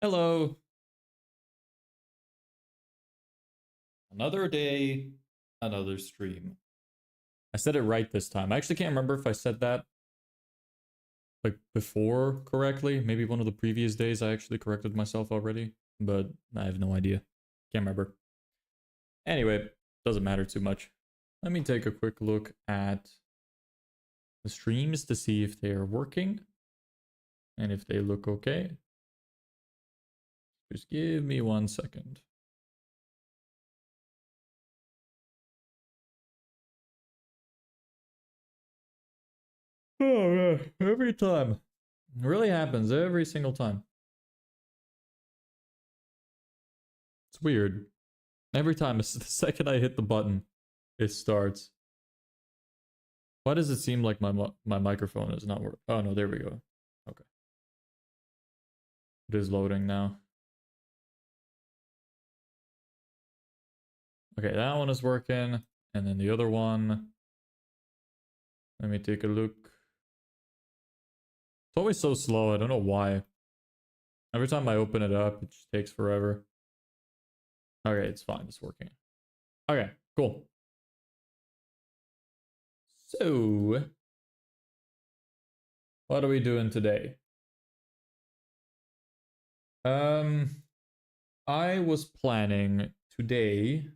Hello. Another day, another stream. I said it right this time. I actually can't remember if I said that like before correctly. Maybe one of the previous days I actually corrected myself already, but I have no idea. Can't remember. Anyway, doesn't matter too much. Let me take a quick look at the streams to see if they are working and if they look okay. Just give me 1 second. Oh, yeah. Every time. It really happens every single time. It's weird. Every time, the second I hit the button, it starts. Why does it seem like my microphone is not working? Oh no, there we go. Okay. It is loading now. Okay, that one is working. And then the other one. Let me take a look. It's always so slow. I don't know why. Every time I open it up, it just takes forever. Okay, it's fine. It's working. Okay, cool. So, what are we doing today? I was planning today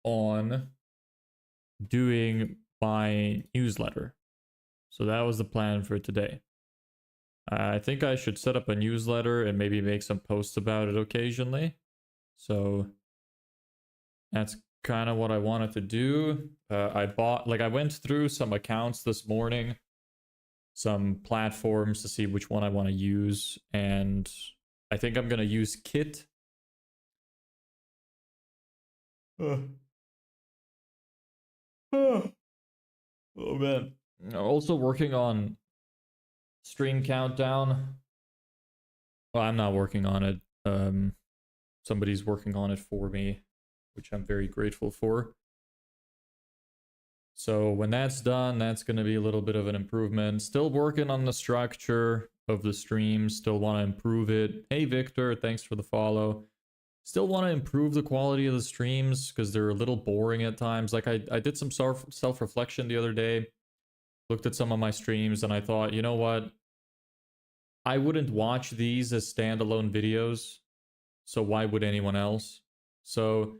on doing my newsletter. So that was the plan for today. I think I should set up a newsletter and maybe make some posts about it occasionally. So that's kind of what I wanted to do. I went through some accounts this morning, some platforms to see which one I want to use. And I think I'm going to use Kit. Oh man. Also working on stream countdown. Well, I'm not working on it. Somebody's working on it for me, which I'm very grateful for. So when that's done, that's going to be a little bit of an improvement. Still working on the structure of the stream. Still want to improve it. Hey, Victor, thanks for the follow. Still want to improve the quality of the streams because they're a little boring at times. Like I did some self-reflection the other day. Looked at some of my streams and I thought, you know what? I wouldn't watch these as standalone videos. So why would anyone else? So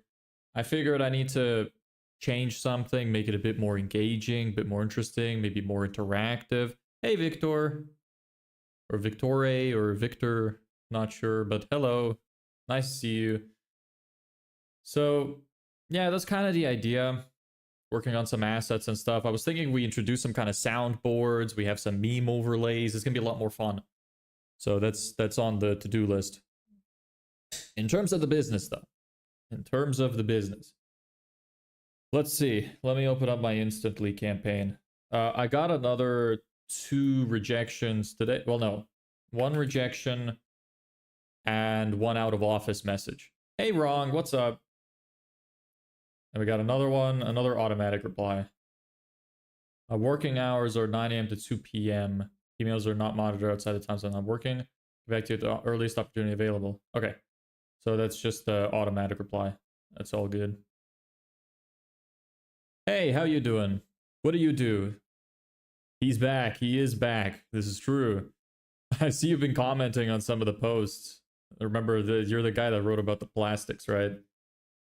I figured I need to change something, make it a bit more engaging, a bit more interesting, maybe more interactive. Hey, Victor. Or Victore or Victor. Not sure, but hello. Nice to see you. So yeah, that's kind of the idea. Working on some assets and stuff. I was thinking we introduce some kind of soundboards. We have some meme overlays. It's gonna be a lot more fun. So that's on the to-do list. In terms of the business, though. In terms of the business. Let's see. Let me open up my Instantly campaign. I got another 2 rejections today. Well, no. 1 rejection and 1 out of office message. Hey, Wrong, what's up? And we got another one, another automatic reply. Working hours are 9 a.m. to 2 p.m. Emails are not monitored outside the times I'm not working. Get back to you at the earliest opportunity available. Okay. So that's just the automatic reply. That's all good. Hey, how you doing? What do you do? He's back. He is back. This is true. I see you've been commenting on some of the posts. Remember, you're the guy that wrote about the plastics, right?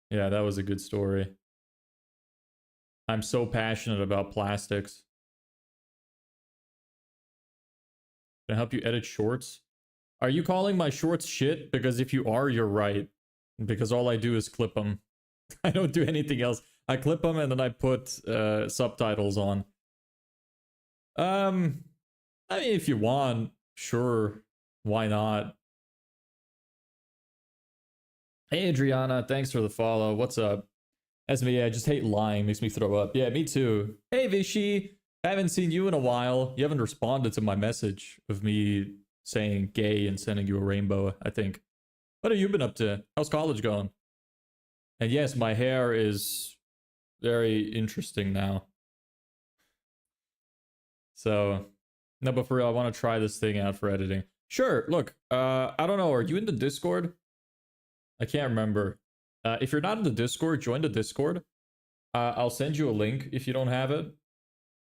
Yeah, that was a good story. I'm so passionate about plastics. Can I help you edit shorts? Are you calling my shorts shit? Because if you are, you're right. Because all I do is clip them. I don't do anything else. I clip them and then I put subtitles on. I mean, if you want, sure. Why not? Hey, Adriana, thanks for the follow. What's up? SME, I just hate lying. Makes me throw up. Yeah, me too. Hey, Vishy. I haven't seen you in a while. You haven't responded to my message of me saying gay and sending you a rainbow, I think. What have you been up to? How's college going? And yes, my hair is very interesting now. So, no, but for real, I want to try this thing out for editing. Sure, look, I don't know, are you in the Discord? I can't remember. If you're not in the Discord, join the Discord. I'll send you a link if you don't have it.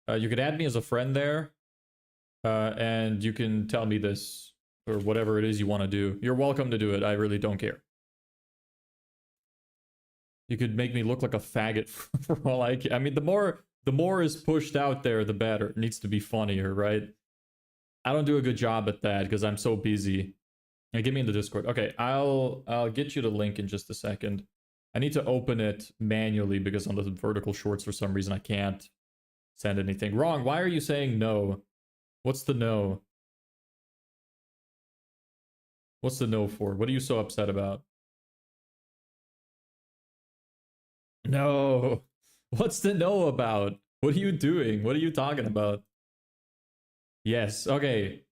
You could add me as a friend there, and you can tell me this, or whatever it is you want to do. You're welcome to do it, I really don't care. You could make me look like a faggot for all I care. I mean, the more is pushed out there, the better. It needs to be funnier, right? I don't do a good job at that because I'm so busy. Yeah, get me in the Discord. Okay, I'll get you the link in just a second. I need to open it manually because on the vertical shorts for some reason I can't send anything. Wrong. Why are you saying no? What's the no? What's the no for? What are you so upset about? No. What's the no about? What are you doing? What are you talking about? Yes. Okay.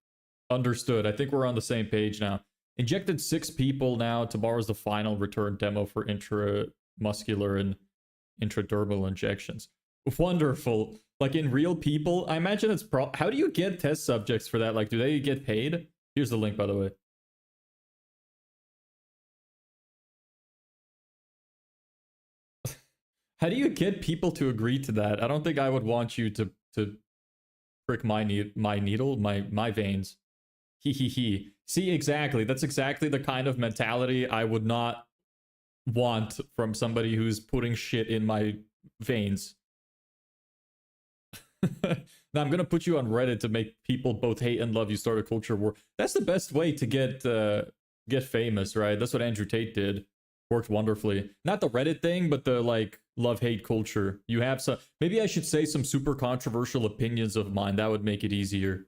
Understood. I think we're on the same page now. Injected 6 people now. Tomorrow's the final return demo for intramuscular and intradermal injections. Wonderful. Like in real people, I imagine it's how do you get test subjects for that? Like, do they get paid? Here's the link, by the way. How do you get people to agree to that? I don't think I would want you to prick my needle, my veins. He. See, exactly. That's exactly the kind of mentality I would not want from somebody who's putting shit in my veins. Now I'm gonna put you on Reddit to make people both hate and love you. Start a culture war. That's the best way to get famous, right? That's what Andrew Tate did. Worked wonderfully. Not the Reddit thing, but the like love-hate culture. You have some. Maybe I should say some super controversial opinions of mine. That would make it easier.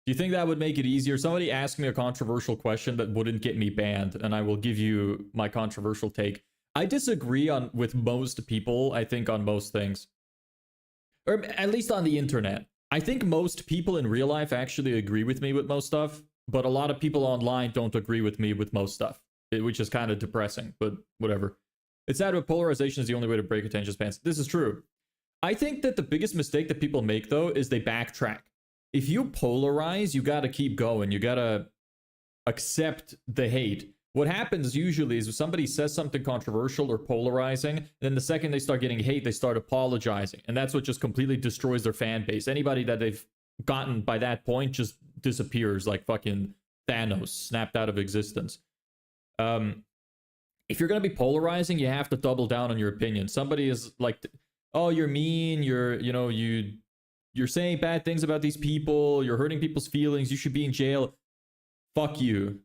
Do you think that would make it easier? Somebody asked me a controversial question that wouldn't get me banned, and I will give you my controversial take. I disagree with most people, I think, on most things. Or at least on the internet. I think most people in real life actually agree with me with most stuff, but a lot of people online don't agree with me with most stuff, which is kind of depressing, but whatever. It's sad, but polarization is the only way to break attention spans. This is true. I think that the biggest mistake that people make, though, is they backtrack. If you polarize, you gotta keep going. You gotta accept the hate. What happens usually is if somebody says something controversial or polarizing, then the second they start getting hate, they start apologizing. And that's what just completely destroys their fan base. Anybody that they've gotten by that point just disappears like fucking Thanos, snapped out of existence. If you're going to be polarizing, you have to double down on your opinion. Somebody is like, oh, you're mean, you're saying bad things about these people, you're hurting people's feelings, you should be in jail. Fuck you.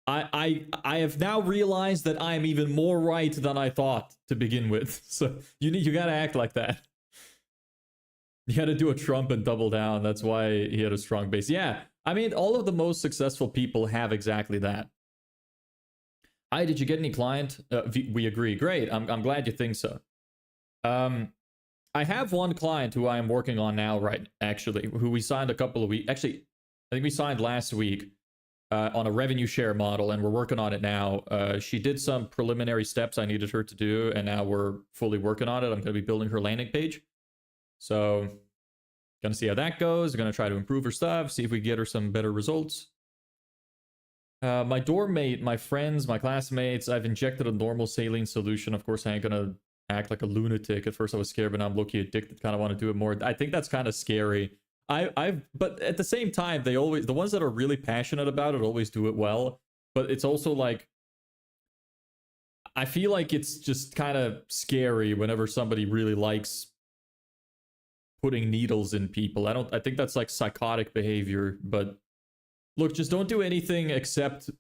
I have now realized that I am even more right than I thought to begin with. So you gotta act like that. You gotta do a Trump and double down. That's why he had a strong base. Yeah, I mean, all of the most successful people have exactly that. Hi, did you get any client? We agree. Great. I'm glad you think so. I have one client who I am working on now, right? Actually, who we signed a couple of weeks. Actually, I think we signed last week. On a revenue share model, and we're working on it now. She did some preliminary steps I needed her to do, and now we're fully working on it. I'm going to be building her landing page. So, going to see how that goes. Going to try to improve her stuff, see if we get her some better results. My dorm mate, my friends, my classmates, I've injected a normal saline solution. Of course, I ain't going to act like a lunatic. At first I was scared, but now I'm low-key addicted. Kind of want to do it more. I think that's kind of scary. But at the same time, the ones that are really passionate about it always do it well. But it's also like, I feel like it's just kind of scary whenever somebody really likes putting needles in people. I think that's like psychotic behavior. But look, just don't do anything except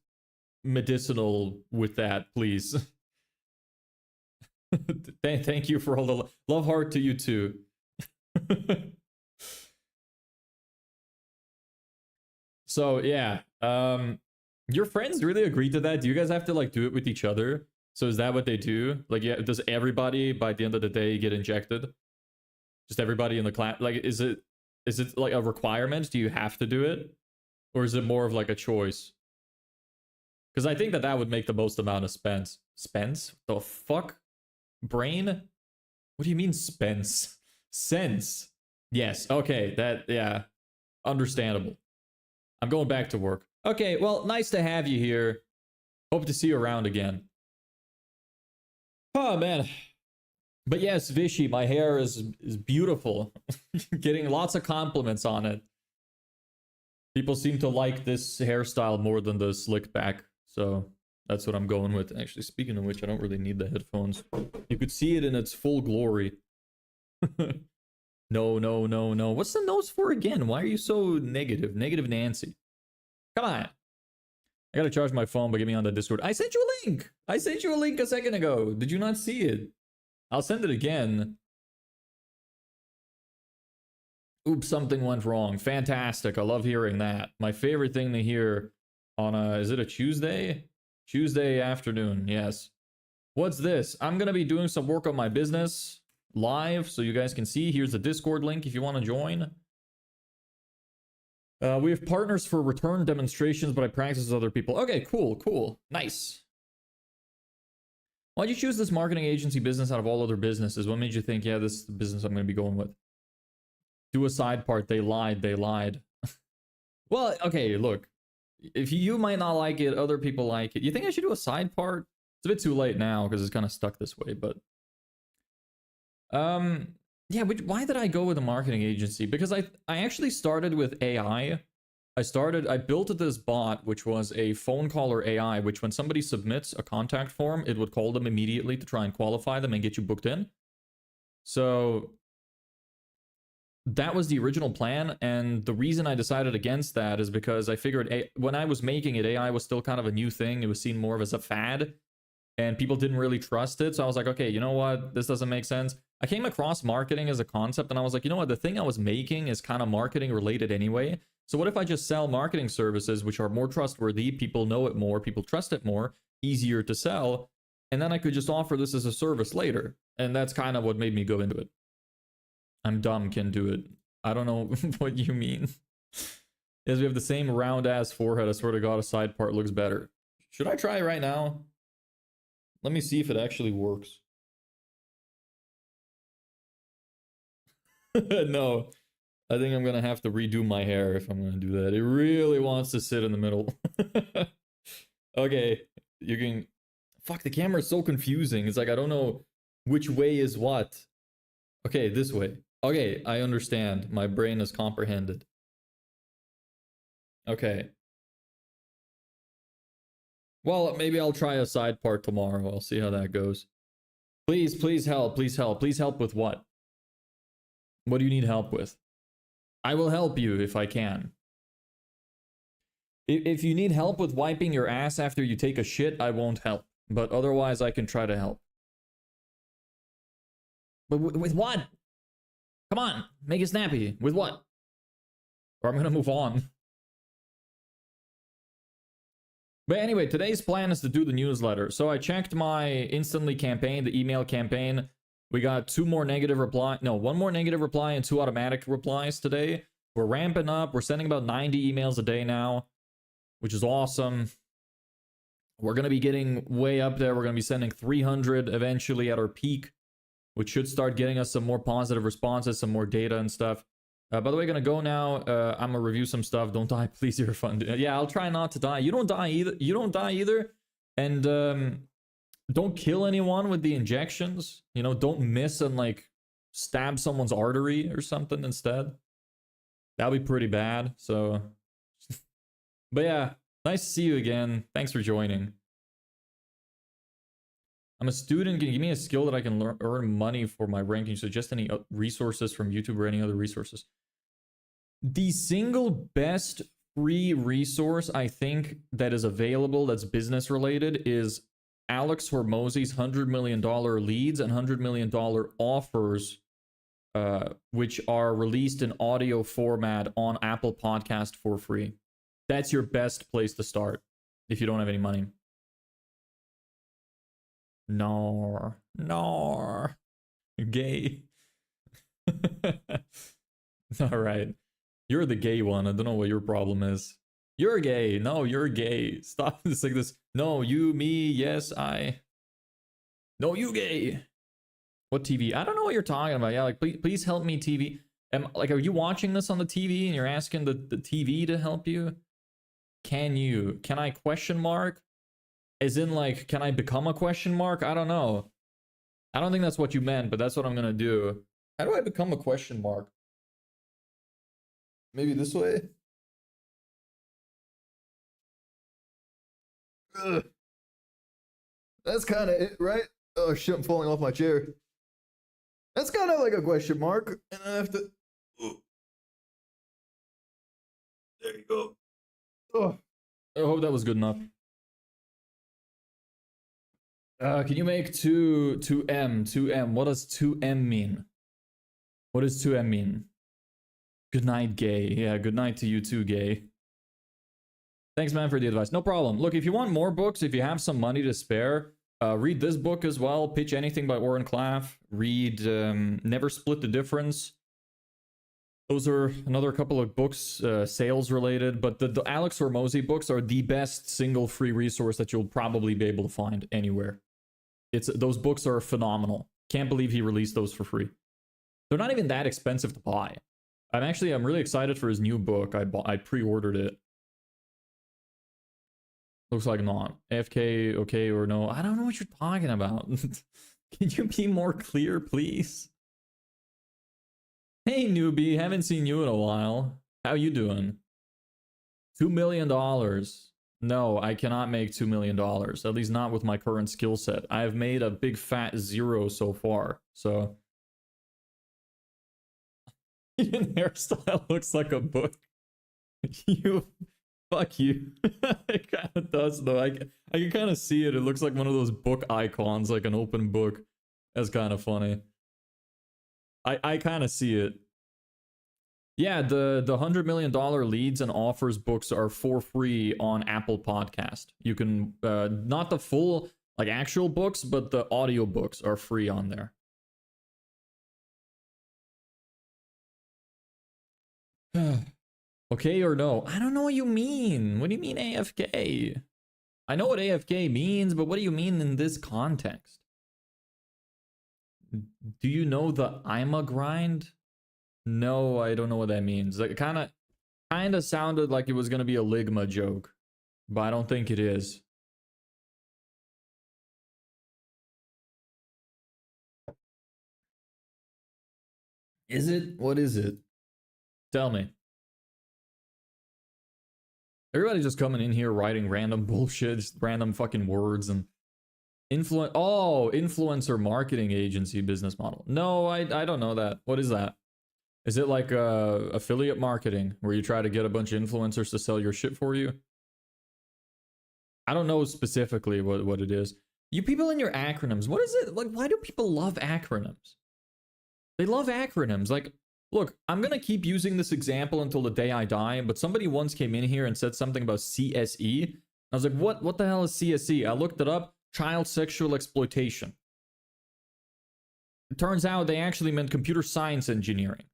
medicinal with that, please. Thank you for all the love heart to you too. So yeah, your friends really agreed to that? Do you guys have to like do it with each other? So is that what they do? Like, yeah, does everybody by the end of the day get injected? Just everybody in the class? Like, is it like a requirement? Do you have to do it, or is it more of like a choice? Because I think that would make the most amount of spence. Spence? The fuck? Brain? What do you mean spence? Sense? Yes. Okay. That, yeah. Understandable. I'm going back to work. Okay, well, nice to have you here. Hope to see you around again. Oh, man. But yes, Vishy, my hair is beautiful. Getting lots of compliments on it. People seem to like this hairstyle more than the slicked back, so that's what I'm going with. Actually, speaking of which, I don't really need the headphones. You could see it in its full glory. No, no, no, no. What's the nose for again? Why are you so negative? Negative Nancy. Come on. I gotta charge my phone, but get me on the Discord. I sent you a link. I sent you a link a second ago. Did you not see it? I'll send it again. Oops, something went wrong. Fantastic. I love hearing that. My favorite thing to hear on a, is it a Tuesday? Tuesday afternoon, yes. What's this? I'm gonna be doing some work on my business live so you guys can see. Here's the Discord link if you want to join. We have partners for return demonstrations, but I practice with other people. Okay, cool, cool. Nice. Why'd you choose this marketing agency business out of all other businesses? What made you think, yeah, this is the business I'm going to be going with? Do a side part. They lied. They lied. Well, okay, look. If you might not like it, other people like it. You think I should do a side part? It's a bit too late now because it's kind of stuck this way, but... yeah, why did I go with a marketing agency? Because I actually started with AI. I built this bot, which was a phone caller AI, which when somebody submits a contact form, it would call them immediately to try and qualify them and get you booked in. So that was the original plan. And the reason I decided against that is because I figured when I was making it, AI was still kind of a new thing. It was seen more of as a fad and people didn't really trust it. So I was like, okay, you know what? This doesn't make sense. I came across marketing as a concept and I was like, you know what? The thing I was making is kind of marketing related anyway. So what if I just sell marketing services, which are more trustworthy, people know it more, people trust it more, easier to sell, and then I could just offer this as a service later. And that's kind of what made me go into it. I'm dumb, can do it. I don't know what you mean. Yes, we have the same round ass forehead. I swear to God, a side part looks better. Should I try right now? Let me see if it actually works. No, I think I'm gonna have to redo my hair if I'm gonna do that. It really wants to sit in the middle. Okay, you can... Fuck, the camera is so confusing. It's like, I don't know which way is what. Okay, this way. Okay, I understand. My brain has comprehended. Okay. Well, maybe I'll try a side part tomorrow. I'll see how that goes. Please, please help. Please help. Please help with what? What do you need help with? I will help you if I can. If you need help with wiping your ass after you take a shit, I won't help. But otherwise, I can try to help. But with what? Come on, make it snappy. With what? Or I'm gonna move on. But anyway, today's plan is to do the newsletter. So I checked my instantly campaign, the email campaign. We got one more negative reply and 2 automatic replies today. We're ramping up. We're sending about 90 emails a day now, which is awesome. We're going to be getting way up there. We're going to be sending 300 eventually at our peak, which should start getting us some more positive responses, some more data and stuff. By the way, going to go now. I'm going to review some stuff. Don't die, please. You're fun. Yeah, I'll try not to die. You don't die either. You don't die either. And don't kill anyone with the injections. You know, don't miss and like stab someone's artery or something instead. That'll be pretty bad. So, but yeah, nice to see you again. Thanks for joining. I'm a student. Can you give me a skill that I can earn money for my ranking? Suggest any resources from YouTube or any other resources. The single best free resource I think that is available that's business related is Alex Hormozy's $100 million leads and $100 million offers, which are released in audio format on Apple Podcast for free. That's your best place to start if you don't have any money. No, gay. All right, you're the gay one. I don't know what your problem is. You're gay. No, you're gay. Stop this like this. No, you, me, yes, I. No, you gay. What TV? I don't know what you're talking about. Yeah, like please help me, TV. Like, are you watching this on the TV and you're asking the TV to help you? Can you? Can I question mark? As in, like, can I become a question mark? I don't know. I don't think that's what you meant, but that's what I'm gonna do. How do I become a question mark? Maybe this way? Ugh. That's kind of it, right? Oh shit, I'm falling off my chair. That's kind of like a question mark. And I have to... Oh. There you go. Oh. I hope that was good enough. Can you make 2M? 2M. What does 2M mean? What does 2M mean? Good night, gay. Yeah, good night to you too, gay. Thanks, man, for the advice. No problem. Look, if you want more books, if you have some money to spare, read this book as well. Pitch Anything by Warren Claff. Read Never Split the Difference. Those are another couple of books, sales related, but the Alex Hormozy books are the best single free resource that you'll probably be able to find anywhere. Those books are phenomenal. Can't believe he released those for free. They're not even that expensive to buy. I'm really excited for his new book. I pre-ordered it. Looks like not. AFK, okay or no? I don't know what you're talking about. Can you be more clear, please? Hey, newbie. Haven't seen you in a while. How you doing? $2 million. No, I cannot make $2 million. At least not with my current skill set. I have made a big fat 0 so far. So... Even hairstyle looks like a book. You... Fuck you. It kind of does, though. I can kind of see it. It looks like one of those book icons, like an open book. That's kind of funny. I kind of see it. Yeah, the $100 million leads and offers books are for free on Apple Podcast. You can, not the full, like, actual books, but the audio books are free on there. Okay or no? I don't know what you mean. What do you mean AFK? I know what AFK means, but what do you mean in this context? Do you know the I'm a grind? No, I don't know what that means. Like, it kind of sounded like it was going to be a Ligma joke, but I don't think it is. Is it? What is it? Tell me. Everybody's just coming in here writing random bullshit, just random fucking words and influencer marketing agency business model. No, I don't know that. What is that? Is it like affiliate marketing where you try to get a bunch of influencers to sell your shit for you? I don't know specifically what it is. You people in your acronyms, what is it? Like, why do people love acronyms? They love acronyms. Like, look, I'm going to keep using this example until the day I die, but somebody once came in here and said something about CSE. I was like, what the hell is CSE? I looked it up. Child sexual exploitation. It turns out they actually meant computer science engineering.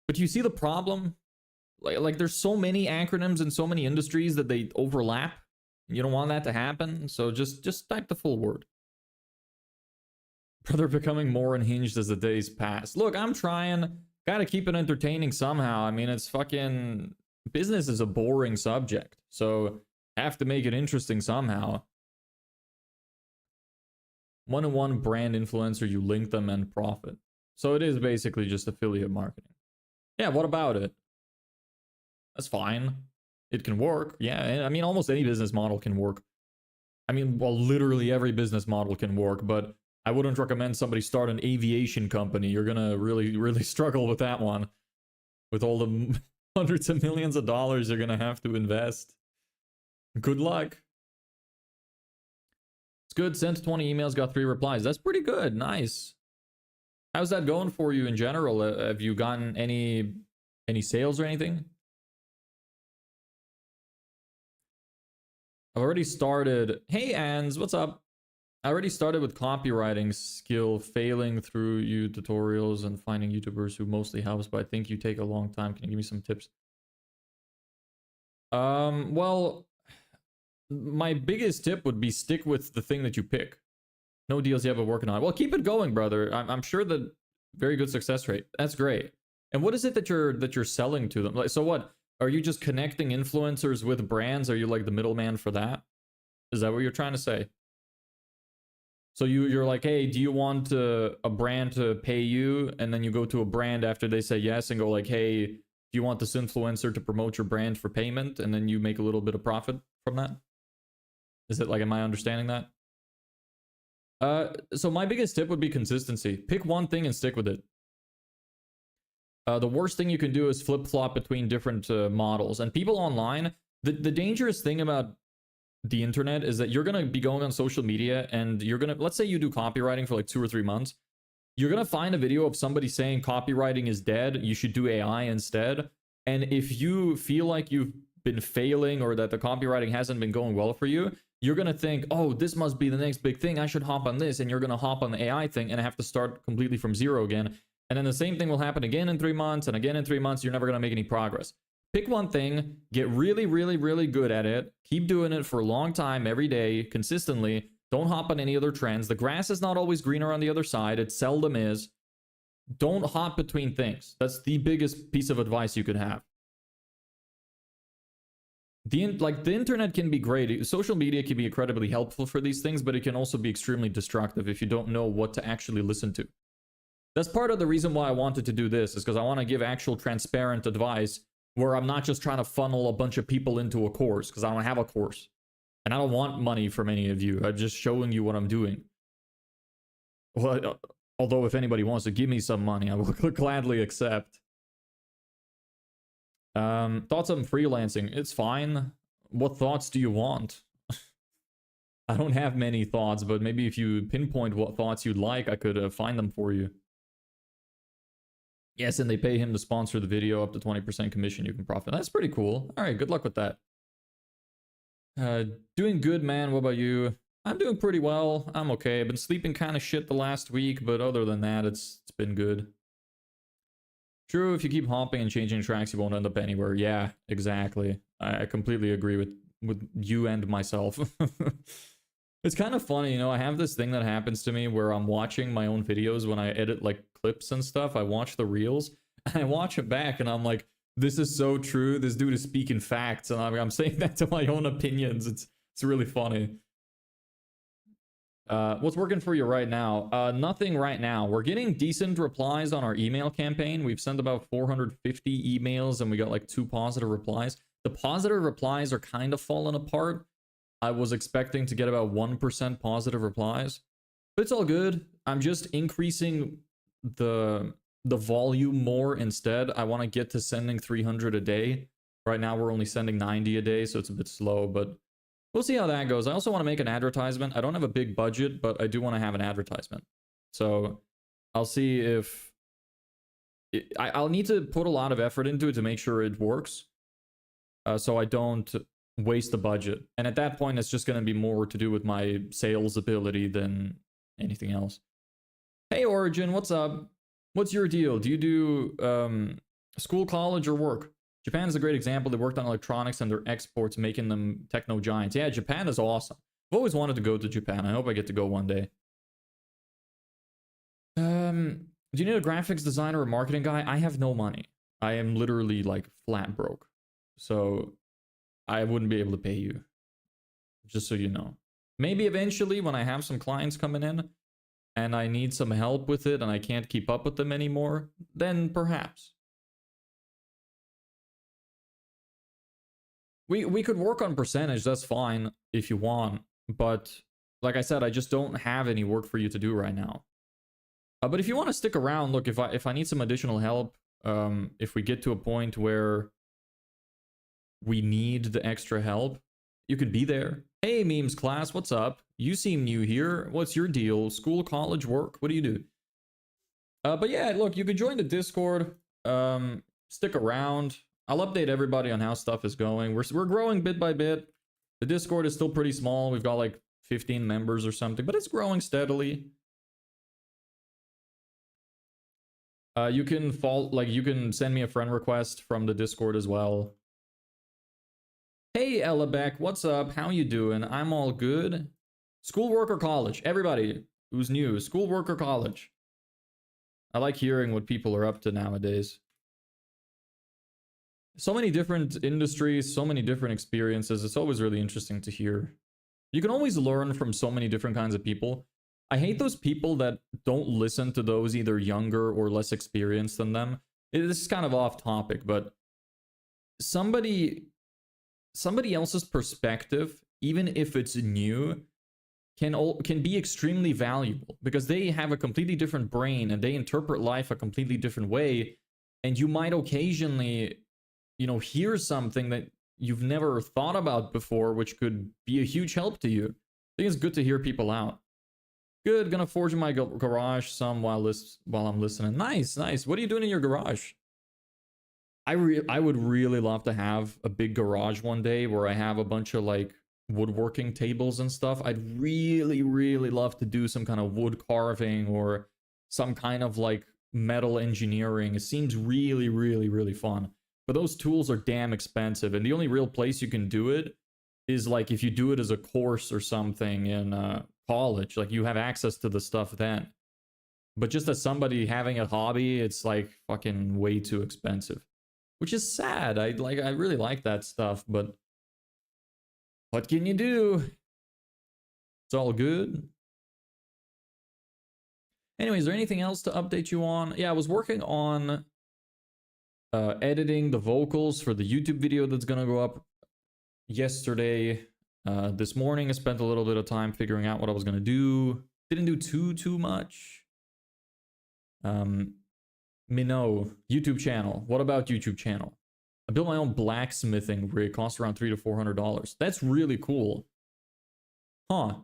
But you see the problem? Like there's so many acronyms in so many industries that they overlap. You don't want that to happen, so just type the full word. Brother becoming more unhinged as the days pass. Look, I'm trying. Gotta keep it entertaining somehow. I mean, it's fucking... Business is a boring subject, so have to make it interesting somehow. One-on-one brand influencer, you link them and profit. So it is basically just affiliate marketing. Yeah, what about it? That's fine. It can work. Yeah, I mean, almost any business model can work. I mean, well, literally every business model can work, but I wouldn't recommend somebody start an aviation company. You're gonna really struggle with that one. With all the hundreds of millions of dollars you're gonna have to invest. Good luck. It's good. Sent 20 emails, got 3 replies. That's pretty good. Nice. How's that going for you in general? Have you gotten any sales or anything? I've already started. Hey, Ans, what's up? I already started with copywriting skill, failing through you tutorials and finding YouTubers who mostly helps, but I think you take a long time. Can you give me some tips? Well, my biggest tip would be stick with the thing that you pick. No deals you have working on. Well, keep it going, brother. I'm sure that very good success rate. That's great. And what is it that you're selling to them? Like, so what? Are you just connecting influencers with brands? Are you like the middleman for that? Is that what you're trying to say? So you're like, hey, do you want a brand to pay you? And then you go to a brand after they say yes and go like, hey, do you want this influencer to promote your brand for payment? And then you make a little bit of profit from that? Is it like, am I understanding that? So my biggest tip would be consistency. Pick one thing and stick with it. The worst thing you can do is flip-flop between different models. And people online, the dangerous thing about the internet is that you're going to be going on social media and you're going to, let's say you do copywriting for like 2 or 3 months. You're going to find a video of somebody saying copywriting is dead. You should do AI instead. And if you feel like you've been failing or that the copywriting hasn't been going well for you, you're going to think, oh, this must be the next big thing. I should hop on this. And you're going to hop on the AI thing and have to start completely from zero again. And then the same thing will happen again in 3 months and again in 3 months. You're never going to make any progress. Pick one thing, get really, really, really good at it. Keep doing it for a long time, every day, consistently. Don't hop on any other trends. The grass is not always greener on the other side. It seldom is. Don't hop between things. That's the biggest piece of advice you could have. The internet can be great. Social media can be incredibly helpful for these things, but it can also be extremely destructive if you don't know what to actually listen to. That's part of the reason why I wanted to do this, is because I want to give actual transparent advice where I'm not just trying to funnel a bunch of people into a course, because I don't have a course. And I don't want money from any of you. I'm just showing you what I'm doing. Well, although if anybody wants to give me some money, I will gladly accept. Thoughts on freelancing? It's fine. What thoughts do you want? I don't have many thoughts, but maybe if you pinpoint what thoughts you'd like, I could find them for you. Yes, and they pay him to sponsor the video, up to 20% commission you can profit. That's pretty cool. All right, good luck with that. Doing good, man. What about you? I'm doing pretty well. I'm okay. I've been sleeping kind of shit the last week, but other than that, it's been good. True, if you keep hopping and changing tracks, you won't end up anywhere. Yeah, exactly. I completely agree with you and myself. It's kind of funny, you know, I have this thing that happens to me where I'm watching my own videos when I edit like clips and stuff. I watch the reels and I watch it back and I'm like, this is so true. This dude is speaking facts. And I'm saying that to my own opinions. It's really funny. What's working for you right now? Nothing right now. We're getting decent replies on our email campaign. We've sent about 450 emails and we got like 2 positive replies. The positive replies are kind of falling apart. I was expecting to get about 1% positive replies, but it's all good. I'm just increasing the volume more instead. I want to get to sending 300 a day. Right now we're only sending 90 a day, so it's a bit slow, but we'll see how that goes. I also want to make an advertisement. I don't have a big budget, but I do want to have an advertisement. So I'll see if I'll need to put a lot of effort into it to make sure it works. So I don't waste the budget. And at that point, it's just going to be more to do with my sales ability than anything else. Hey, Origin, what's up? What's your deal? Do you do school, college, or work? Japan's a great example. They worked on electronics and their exports, making them techno giants. Yeah, Japan is awesome. I've always wanted to go to Japan. I hope I get to go one day. Do you need a graphics designer or marketing guy? I have no money. I am literally like flat broke. So I wouldn't be able to pay you. Just so you know. Maybe eventually when I have some clients coming in and I need some help with it and I can't keep up with them anymore, then perhaps. We could work on percentage, that's fine if you want, but like I said, I just don't have any work for you to do right now. But if you want to stick around, look, if I need some additional help, if we get to a point where we need the extra help, you could be there. Hey, memes class, what's up? You seem new here. What's your deal? School, college, work? What do you do? But yeah, look, you could join the Discord. Stick around. I'll update everybody on how stuff is going. We're growing bit by bit. The Discord is still pretty small. We've got like 15 members or something, but it's growing steadily. You can send me a friend request from the Discord as well. Hey, Ellabek, what's up? How you doing? I'm all good. School, work, or college? Everybody who's new, school, work, or college? I like hearing what people are up to nowadays. So many different industries, so many different experiences. It's always really interesting to hear. You can always learn from so many different kinds of people. I hate those people that don't listen to those either younger or less experienced than them. This is kind of off topic, but somebody else's perspective, even if it's new, can be extremely valuable because they have a completely different brain and they interpret life a completely different way. And you might occasionally, hear something that you've never thought about before, which could be a huge help to you. I think it's good to hear people out. Good, gonna forge in my garage some while I'm listening. Nice. What are you doing in your garage? I would really love to have a big garage one day where I have a bunch of like woodworking tables and stuff. I'd really love to do some kind of wood carving or some kind of like metal engineering. It seems really fun. But those tools are damn expensive, and the only real place you can do it is like if you do it as a course or something in college. Like you have access to the stuff then. But just as somebody having a hobby, it's like fucking way too expensive, which is sad. I really like that stuff, but what can you do? It's all good. Anyway, is there anything else to update you on? Yeah, I was working on editing the vocals for the YouTube video that's gonna go up yesterday. This morning I spent a little bit of time figuring out what I was gonna do. Didn't do too much. Minnow, YouTube channel. What about YouTube channel? I built my own blacksmithing rig. Costs around $300 to $400. That's really cool. Huh.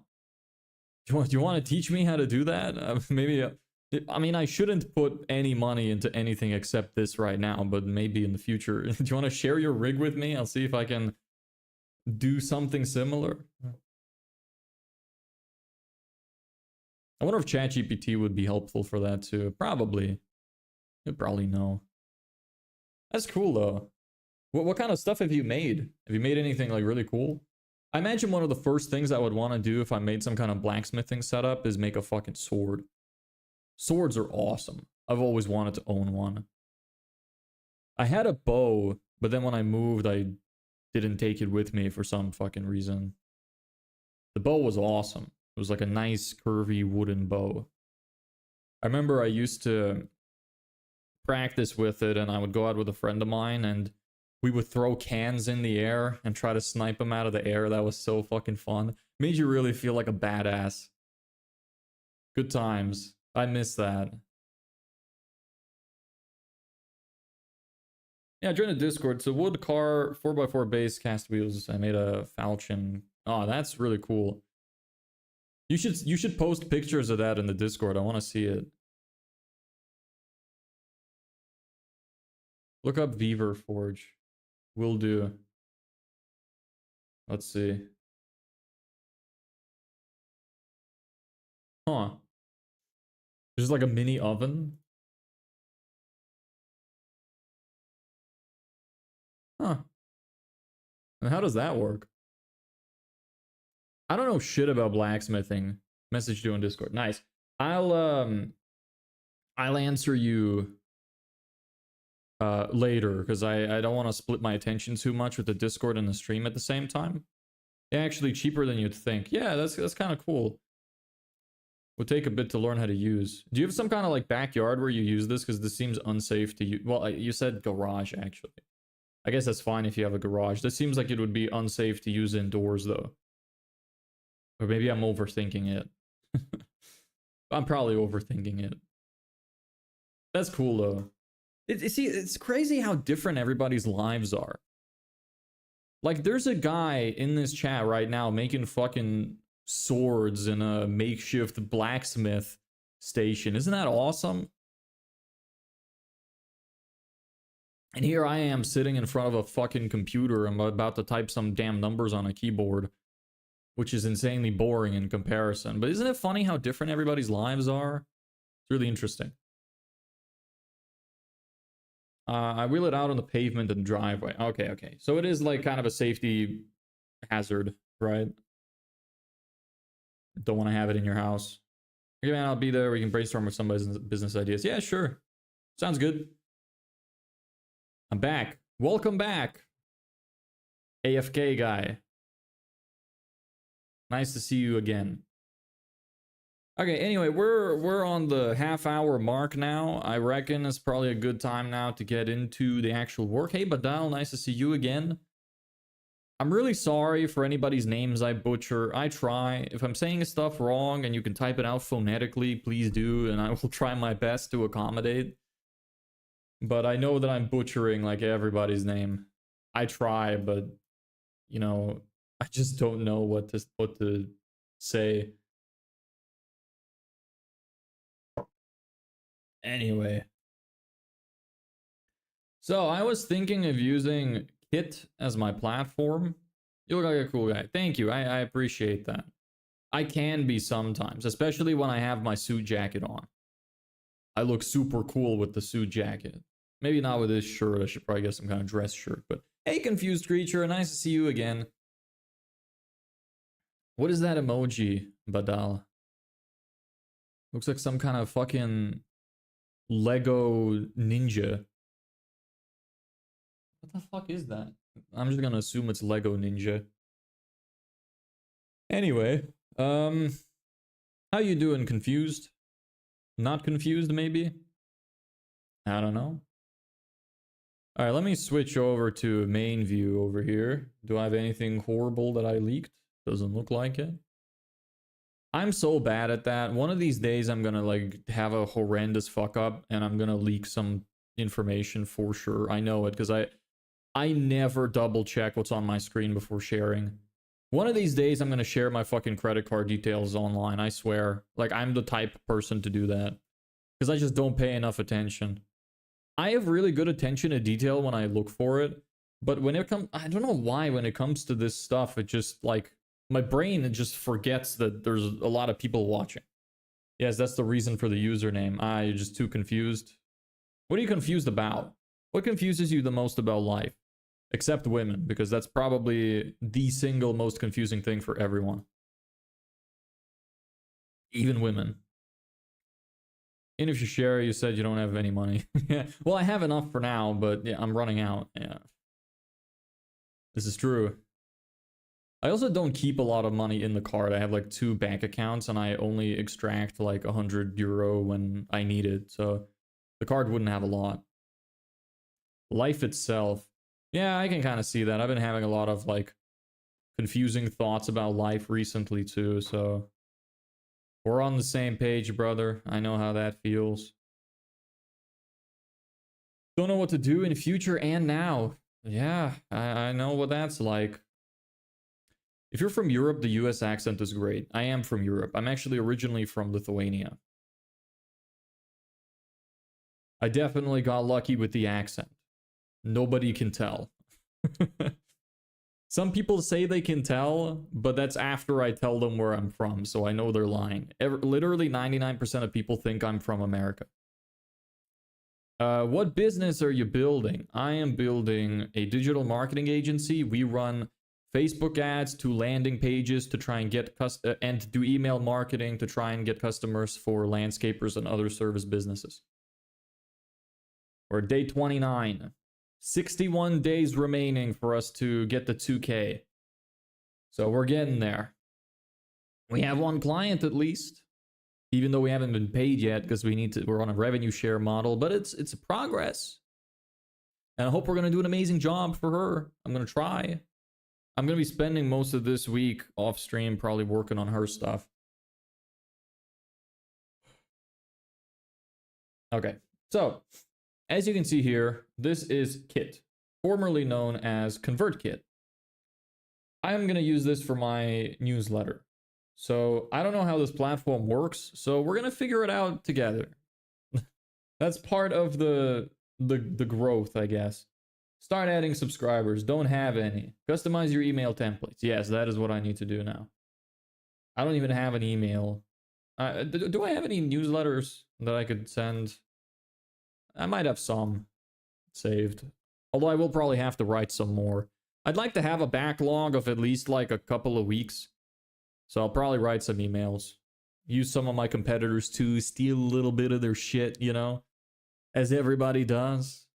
Do you want to teach me how to do that? Maybe. I mean, I shouldn't put any money into anything except this right now, but maybe in the future. Do you want to share your rig with me? I'll see if I can do something similar. I wonder if ChatGPT would be helpful for that too. Probably. You'd probably know. That's cool though. What kind of stuff have you made? Have you made anything like really cool? I imagine one of the first things I would want to do if I made some kind of blacksmithing setup is make a fucking sword. Swords are awesome. I've always wanted to own one. I had a bow, but then when I moved, I didn't take it with me for some fucking reason. The bow was awesome. It was like a nice curvy wooden bow. I remember I used to practice with it and I would go out with a friend of mine and we would throw cans in the air and try to snipe them out of the air. That was so fucking fun. Made you really feel like a badass. Good times. I miss that. Yeah, join the Discord. So wood car, 4x4 base, cast wheels. I made a falchion. Oh, that's really cool. You should post pictures of that in the Discord. I want to see it. Look up Beaver Forge. Will do. Let's see. Huh. There's like a mini oven. Huh. And how does that work? I don't know shit about blacksmithing. Message you on Discord. Nice. I'll answer you later because I don't want to split my attention too much with the Discord and the stream at the same time. Yeah, actually cheaper than you'd think. Yeah, that's kind of cool. Would take a bit to learn how to use. Do you have some kind of like backyard where you use this? Because this seems unsafe to use. Well, you said garage actually. I guess that's fine if you have a garage. This seems like it would be unsafe to use indoors though. Or maybe I'm overthinking it. I'm probably overthinking it. That's cool though. See, it's crazy how different everybody's lives are. Like, there's a guy in this chat right now making fucking swords in a makeshift blacksmith station. Isn't that awesome? And here I am sitting in front of a fucking computer. I'm about to type some damn numbers on a keyboard, which is insanely boring in comparison. But isn't it funny how different everybody's lives are? It's really interesting. I wheel it out on the pavement and driveway. Okay. So it is like kind of a safety hazard, right? Don't want to have it in your house. Okay, man, I'll be there. We can brainstorm with somebody's business ideas. Yeah, sure. Sounds good. I'm back. Welcome back, AFK guy. Nice to see you again. Okay, anyway, we're on the half-hour mark now. I reckon it's probably a good time now to get into the actual work. Hey, Badal, nice to see you again. I'm really sorry for anybody's names I butcher. I try. If I'm saying stuff wrong and you can type it out phonetically, please do, and I will try my best to accommodate. But I know that I'm butchering like everybody's name. I try, but you know, I just don't know what to say. Anyway. So I was thinking of using Kit as my platform. You look like a cool guy. Thank you. I appreciate that. I can be sometimes, especially when I have my suit jacket on. I look super cool with the suit jacket. Maybe not with this shirt. I should probably get some kind of dress shirt. But hey, confused creature. Nice to see you again. What is that emoji, Badal? Looks like some kind of fucking Lego ninja. What the fuck is that? I'm just gonna assume it's Lego Ninja. Anyway, how you doing? Confused? Not confused, maybe? I don't know. Alright, let me switch over to main view over here. Do I have anything horrible that I leaked? Doesn't look like it. I'm so bad at that. One of these days I'm gonna like have a horrendous fuck up and I'm gonna leak some information for sure. I know it because I never double check what's on my screen before sharing. One of these days I'm gonna share my fucking credit card details online, I swear. Like, I'm the type of person to do that. Because I just don't pay enough attention. I have really good attention to detail when I look for it. But when it comes, I don't know why when it comes to this stuff, it just like, my brain, it just forgets that there's a lot of people watching. Yes, that's the reason for the username. You're just too confused. What are you confused about? What confuses you the most about life? Except women, because that's probably the single most confusing thing for everyone. Even women. And if you share, you said you don't have any money. Yeah. Well, I have enough for now, but yeah, I'm running out. Yeah. This is true. I also don't keep a lot of money in the card. I have like 2 bank accounts and I only extract like 100 euro when I need it. So the card wouldn't have a lot. Life itself. Yeah, I can kind of see that. I've been having a lot of like confusing thoughts about life recently too. So we're on the same page, brother. I know how that feels. Don't know what to do in the future and now. Yeah, I know what that's like. If you're from Europe, the US accent is great. I am from Europe. I'm actually originally from Lithuania. I definitely got lucky with the accent. Nobody can tell. Some people say they can tell, but that's after I tell them where I'm from, so I know they're lying. Literally 99% of people think I'm from America. What business are you building? I am building a digital marketing agency. We run Facebook ads to landing pages to try and get and do email marketing to try and get customers for landscapers and other service businesses. We're day 29. 61 days remaining for us to get the 2K. So we're getting there. We have 1 client at least. Even though we haven't been paid yet because we're on a revenue share model, but it's a progress. And I hope we're gonna do an amazing job for her. I'm gonna try. I'm gonna be spending most of this week off stream probably working on her stuff. Okay, so as you can see here, this is Kit, formerly known as ConvertKit. I'm gonna use this for my newsletter. So I don't know how this platform works, so we're gonna figure it out together. That's part of the growth, I guess. Start adding subscribers. Don't have any. Customize your email templates. Yes, that is what I need to do now. I don't even have an email. Do I have any newsletters that I could send? I might have some saved. Although I will probably have to write some more. I'd like to have a backlog of at least like a couple of weeks. So I'll probably write some emails. Use some of my competitors to steal a little bit of their shit, you know? As everybody does.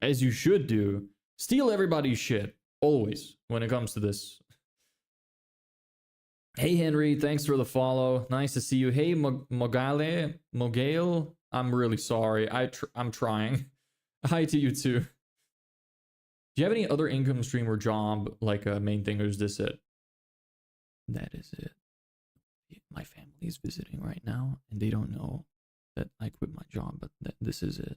as you should do. Steal everybody's shit, always, when it comes to this. Hey, Henry, thanks for the follow. Nice to see you. Hey, Mogale, I'm really sorry. I'm trying. Hi to you, too. Do you have any other income stream or job, like a main thing, or is this it? That is it. My family is visiting right now, and they don't know that I quit my job, but this is it.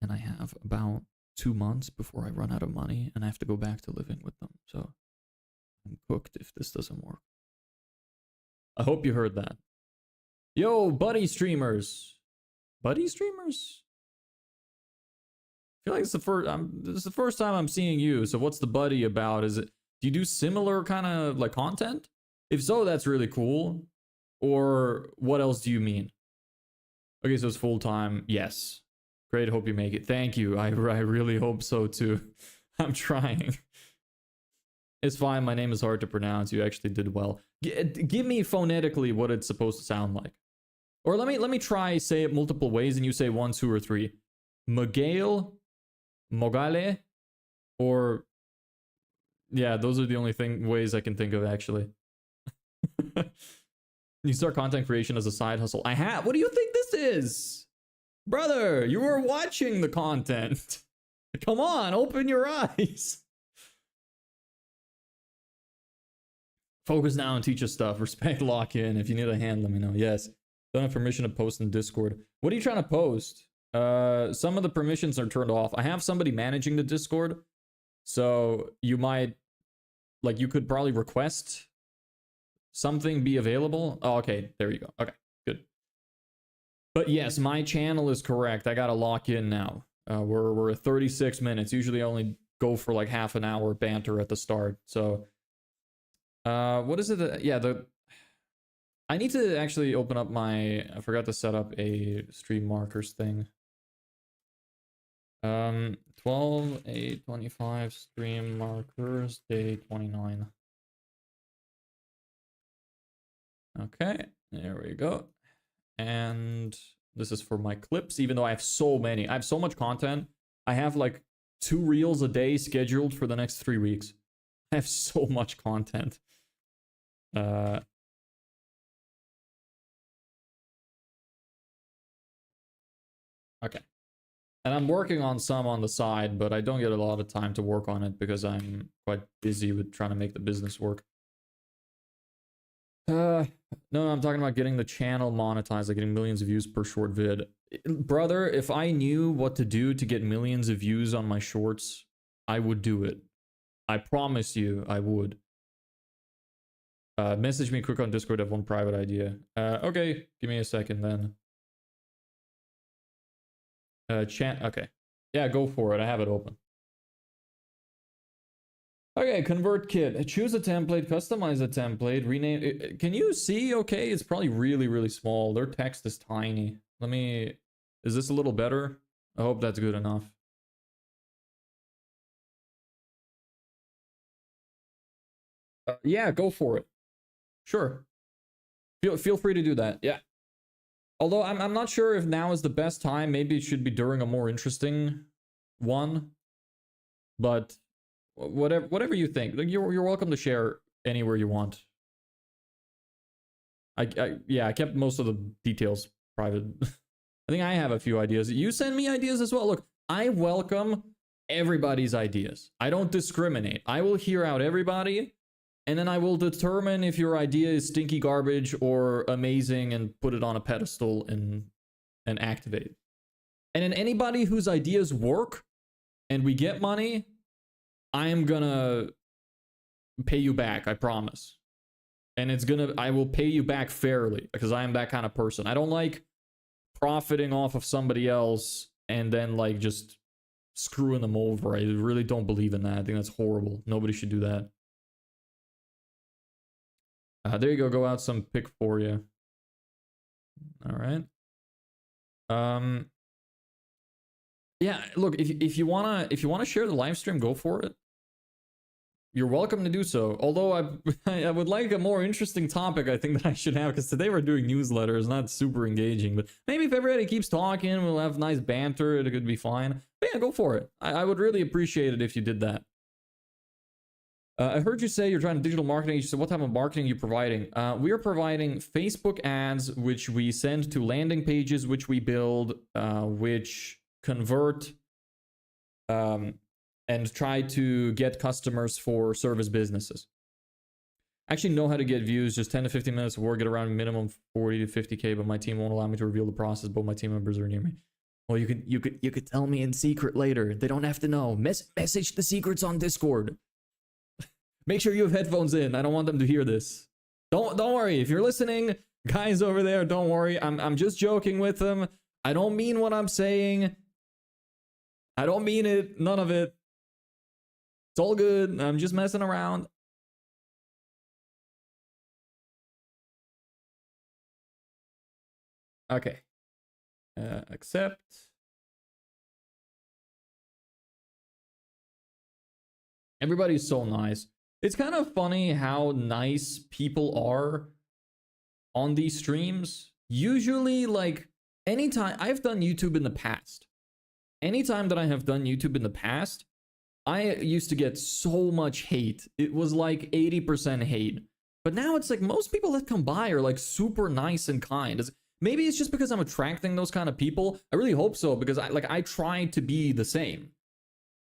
And I have about 2 months before I run out of money, and I have to go back to living with them. So I'm cooked if this doesn't work. I hope you heard that. Yo, buddy streamers. Buddy streamers? I feel like this is the first time I'm seeing you. So what's the buddy about? Do you do similar kind of like content? If so, that's really cool. Or what else do you mean? Okay, so it's full time. Yes. Great, hope you make it. Thank you. I really hope so too. I'm trying. It's fine. My name is hard to pronounce. You actually did well. Give me phonetically what it's supposed to sound like. Or let me try say it multiple ways and you say 1, 2, or 3. Mogale, Mogale, or yeah, those are the only ways I can think of actually. You start content creation as a side hustle. I have. What do you think this is? Brother, you were watching the content. Come on, open your eyes. Focus now and teach us stuff. Respect, lock in. If you need a hand, let me know. Yes. Don't have permission to post in Discord. What are you trying to post? Some of the permissions are turned off. I have somebody managing the Discord. So you might, like, you could probably request something be available. Oh, okay. There you go. Okay, good. But yes, my channel is correct. I gotta lock in now. We're at 36 minutes. Usually I only go for like half an hour banter at the start. So what is it? Yeah, I need to actually open up I forgot to set up a stream markers thing. 12/8/25 stream markers, day 29. Okay, there we go. And this is for my clips, even though I have so many. I have so much content. I have like 2 reels a day scheduled for the next 3 weeks. I have so much content. Okay. And I'm working on some on the side, but I don't get a lot of time to work on it because I'm quite busy with trying to make the business work. No, I'm talking about getting the channel monetized, like getting millions of views per short vid. Brother, if I knew what to do to get millions of views on my shorts, I would do it. I promise you, I would. Message me quick on Discord, I have one private idea. Okay, give me a second then. Okay. Yeah, go for it. I have it open. Okay, convert kit. Choose a template, customize a template, rename it. Can you see? Okay, it's probably really, really small. Their text is tiny. Is this a little better? I hope that's good enough. Yeah, go for it. Sure. Feel free to do that. Yeah. Although I'm not sure if now is the best time. Maybe it should be during a more interesting one. But whatever you think. Like you're welcome to share anywhere you want. Yeah, I kept most of the details private. I think I have a few ideas. You send me ideas as well. Look, I welcome everybody's ideas. I don't discriminate. I will hear out everybody, and then I will determine if your idea is stinky garbage or amazing and put it on a pedestal and activate. And then anybody whose ideas work and we get money, I am gonna pay you back, I promise. And I will pay you back fairly because I am that kind of person. I don't like profiting off of somebody else and then like just screwing them over. I really don't believe in that. I think that's horrible. Nobody should do that. There you go. Go out some pick for you. All right. Yeah. Look, if you wanna share the live stream, go for it. you're welcome to do so. Although I would like a more interesting topic, I think, that I should have, because today we're doing newsletters, not super engaging. But maybe if everybody keeps talking, we'll have nice banter, it could be fine. But yeah, go for it. I would really appreciate it if you did that. I heard you say you're trying to digital marketing. You said, what type of marketing are you providing? We are providing Facebook ads, which we send to landing pages, which we build, which convert, and try to get customers for service businesses. I actually know how to get views, just 10 to 15 minutes of work, get around minimum 40 to 50K, but my team won't allow me to reveal the process. Both my team members are near me. Well, you could tell me in secret later. They don't have to know. Message the secrets on Discord. Make sure you have headphones in. I don't want them to hear this. Don't worry. If you're listening, guys over there, don't worry. I'm just joking with them. I don't mean what I'm saying. I don't mean it. None of it. It's all good. I'm just messing around. Okay. Accept. Everybody's so nice. It's kind of funny how nice people are on these streams. Usually, like, anytime I've done YouTube in the past, anytime that I have done YouTube in the past, I used to get so much hate. It was like 80% hate. But now it's like most people that come by are like super nice and kind. Maybe it's just because I'm attracting those kind of people. I really hope so, because I try to be the same.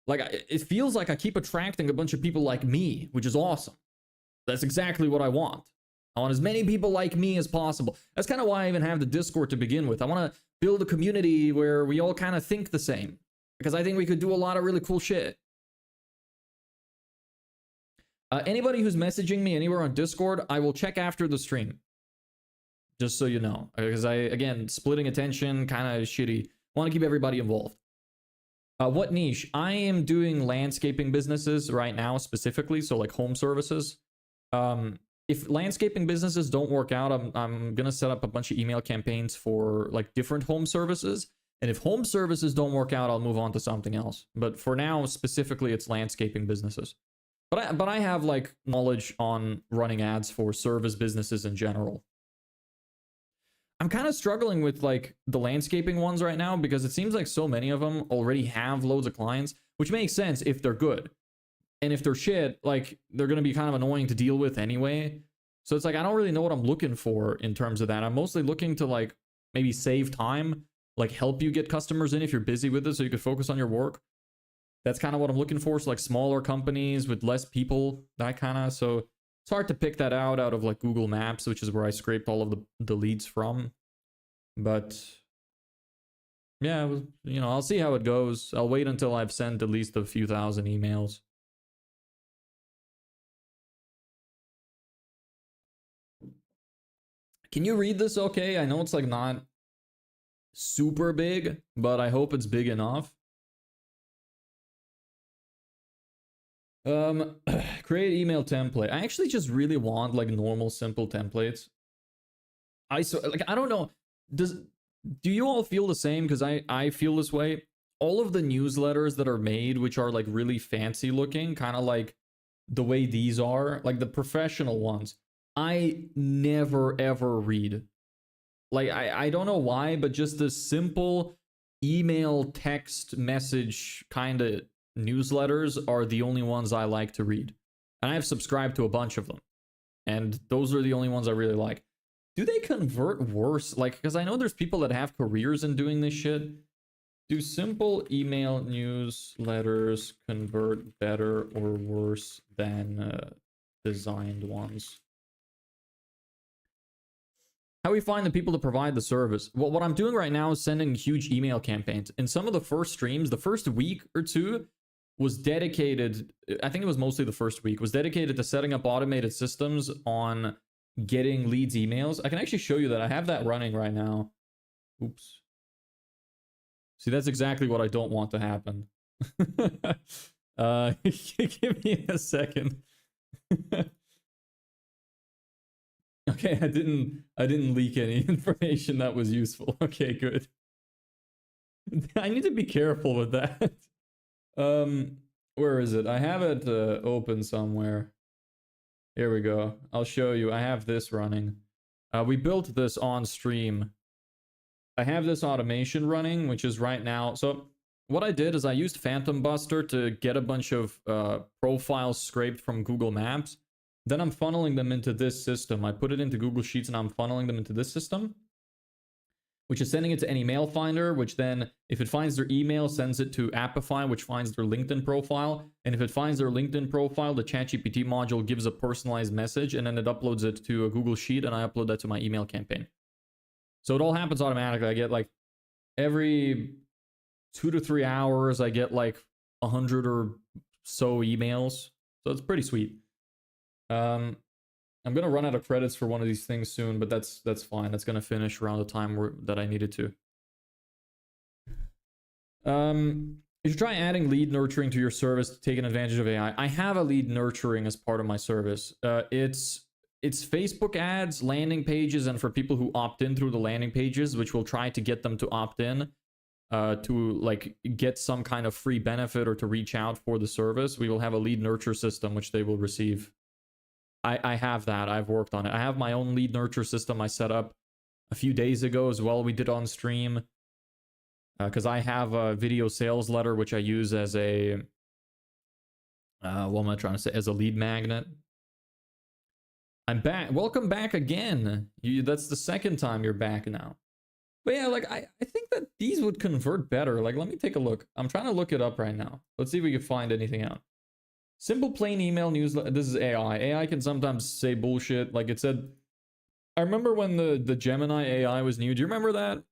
Like, it feels like I keep attracting a bunch of people like me, which is awesome. That's exactly what I want. I want as many people like me as possible. That's kind of why I even have the Discord to begin with. I want to build a community where we all kind of think the same, because I think we could do a lot of really cool shit. Anybody who's messaging me anywhere on Discord, I will check after the stream. Just so you know. Because again, splitting attention, kind of shitty. Want to keep everybody involved. What niche? I am doing landscaping businesses right now specifically, so like home services. If landscaping businesses don't work out, I'm going to set up a bunch of email campaigns for like different home services. And if home services don't work out, I'll move on to something else. But for now, specifically, it's landscaping businesses. But I have like knowledge on running ads for service businesses in general. I'm kind of struggling with like the landscaping ones right now, because it seems like so many of them already have loads of clients, which makes sense if they're good. And if they're shit, like, they're going to be kind of annoying to deal with anyway. So it's like, I don't really know what I'm looking for in terms of that. I'm mostly looking to like maybe save time, like help you get customers in if you're busy with it so you could focus on your work. That's kind of what I'm looking for. So like smaller companies with less people, that kind of. So it's hard to pick that out of like Google Maps, which is where I scraped all of the leads from. But yeah, you know, I'll see how it goes. I'll wait until I've sent at least a few thousand emails. Can you read this okay? I know it's like not super big, but I hope it's big enough. Create email template. I actually just really want like normal simple templates. I don't know. Do you all feel the same? Because I feel this way. All of the newsletters that are made, which are like really fancy looking, kind of like the way these are, like the professional ones, I never ever read. Like, I don't know why, but just the simple email text message kind of newsletters are the only ones I like to read. And I've subscribed to a bunch of them. And those are the only ones I really like. Do they convert worse? Like, because I know there's people that have careers in doing this shit. Do simple email newsletters convert better or worse than designed ones? How we find the people to provide the service? Well, what I'm doing right now is sending huge email campaigns. In some of the first streams, the first week or two was dedicated, I think it was mostly the first week, was dedicated to setting up automated systems on getting leads emails. I can actually show you that. I have that running right now. Oops. See, that's exactly what I don't want to happen. Give me a second. Okay, I didn't leak any information that was useful. Okay, good. I need to be careful with that. Where is it? I have it open somewhere. Here we go. I'll show you. I have this running. We built this on stream. I have this automation running, which is right now. So what I did is I used Phantom Buster to get a bunch of profiles scraped from Google Maps. Then I'm funneling them into this system. I put it into Google Sheets and I'm funneling them into this system, which is sending it to any mail finder, which then, if it finds their email, sends it to Appify, which finds their LinkedIn profile. And if it finds their LinkedIn profile, the ChatGPT module gives a personalized message, and then it uploads it to a Google Sheet, and I upload that to my email campaign. So it all happens automatically. I get like every 2 to 3 hours, I get like 100 or so emails. So it's pretty sweet. I'm gonna run out of credits for one of these things soon, but that's fine. That's gonna finish around the time that I needed to. You should try adding lead nurturing to your service to take advantage of AI. I have a lead nurturing as part of my service. It's Facebook ads, landing pages, and for people who opt in through the landing pages, which will try to get them to opt in to like get some kind of free benefit or to reach out for the service. We will have a lead nurture system which they will receive. I have that. I've worked on it. I have my own lead nurture system I set up a few days ago as well. We did on stream because I have a video sales letter which I use as a what am I trying to say, as a lead magnet. I'm back. Welcome back again. That's the second time you're back now. But yeah, like I think that these would convert better. Like, let me take a look. I'm trying to look it up right now. Let's see if we can find anything out. Simple plain email newsletter. This is AI. AI can sometimes say bullshit. Like it said, I remember when the Gemini AI was new. Do you remember that?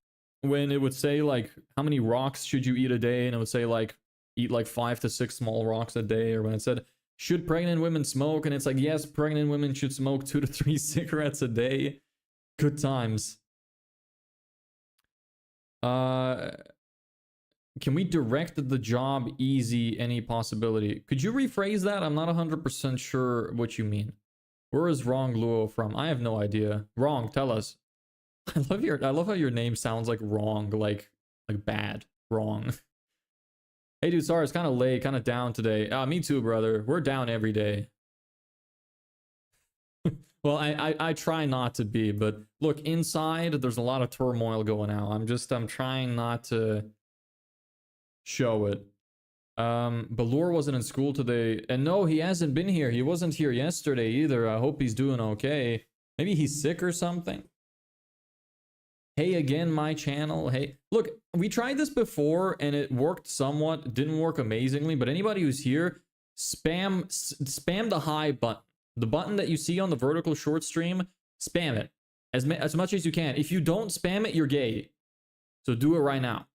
When it would say like, how many rocks should you eat a day? And it would say like, eat like 5 to 6 small rocks a day. Or when it said, should pregnant women smoke? And it's like, yes, pregnant women should smoke 2 to 3 cigarettes a day. Good times. Can we direct the job easy? Any possibility? Could you rephrase that? I'm not 100% sure what you mean. Where is Wrong Luo from? I have no idea. Wrong, tell us. I love how your name sounds like wrong, like bad. Wrong. Hey dude, sorry, it's kind of late, kind of down today. Me too, brother. We're down every day. Well, I try not to be, but look, inside there's a lot of turmoil going on. I'm trying not to show it. Balor wasn't in school today, and no, he hasn't been here. He wasn't here yesterday either. I hope he's doing okay. Maybe he's sick or something. Hey again, my channel. Hey, look, we tried this before and it worked somewhat. It didn't work amazingly, but anybody who's here, spam the hi button. The button that you see on the vertical short stream, spam it as much as you can. If you don't spam it, you're gay. So do it right now.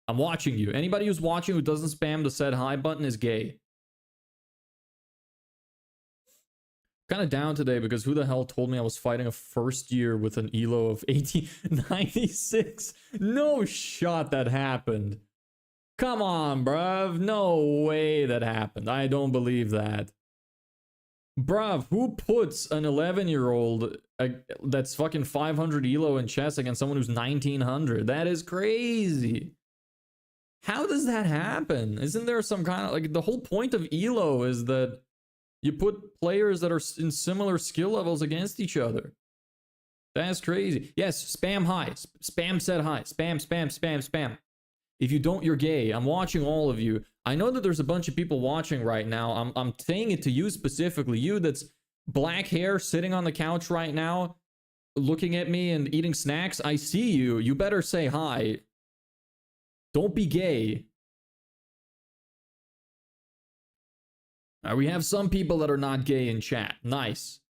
I'm watching you. Anybody who's watching who doesn't spam the said hi button is gay. Kind of down today because who the hell told me I was fighting a first year with an elo of 1896? No shot that happened. Come on, bruv. No way that happened. I don't believe that. Bruv, who puts an 11-year-old that's fucking 500 elo in chess against someone who's 1900? That is crazy. How does that happen? Isn't there some kind of, like, the whole point of elo is that you put players that are in similar skill levels against each other. That's crazy. Yes, spam hi. Spam said hi. Spam, spam, spam, spam. If you don't, you're gay. I'm watching all of you. I know that there's a bunch of people watching right now. I'm saying it to you specifically. You that's black hair sitting on the couch right now, looking at me and eating snacks. I see you. You better say hi. Don't be gay. We have some people that are not gay in chat. Nice.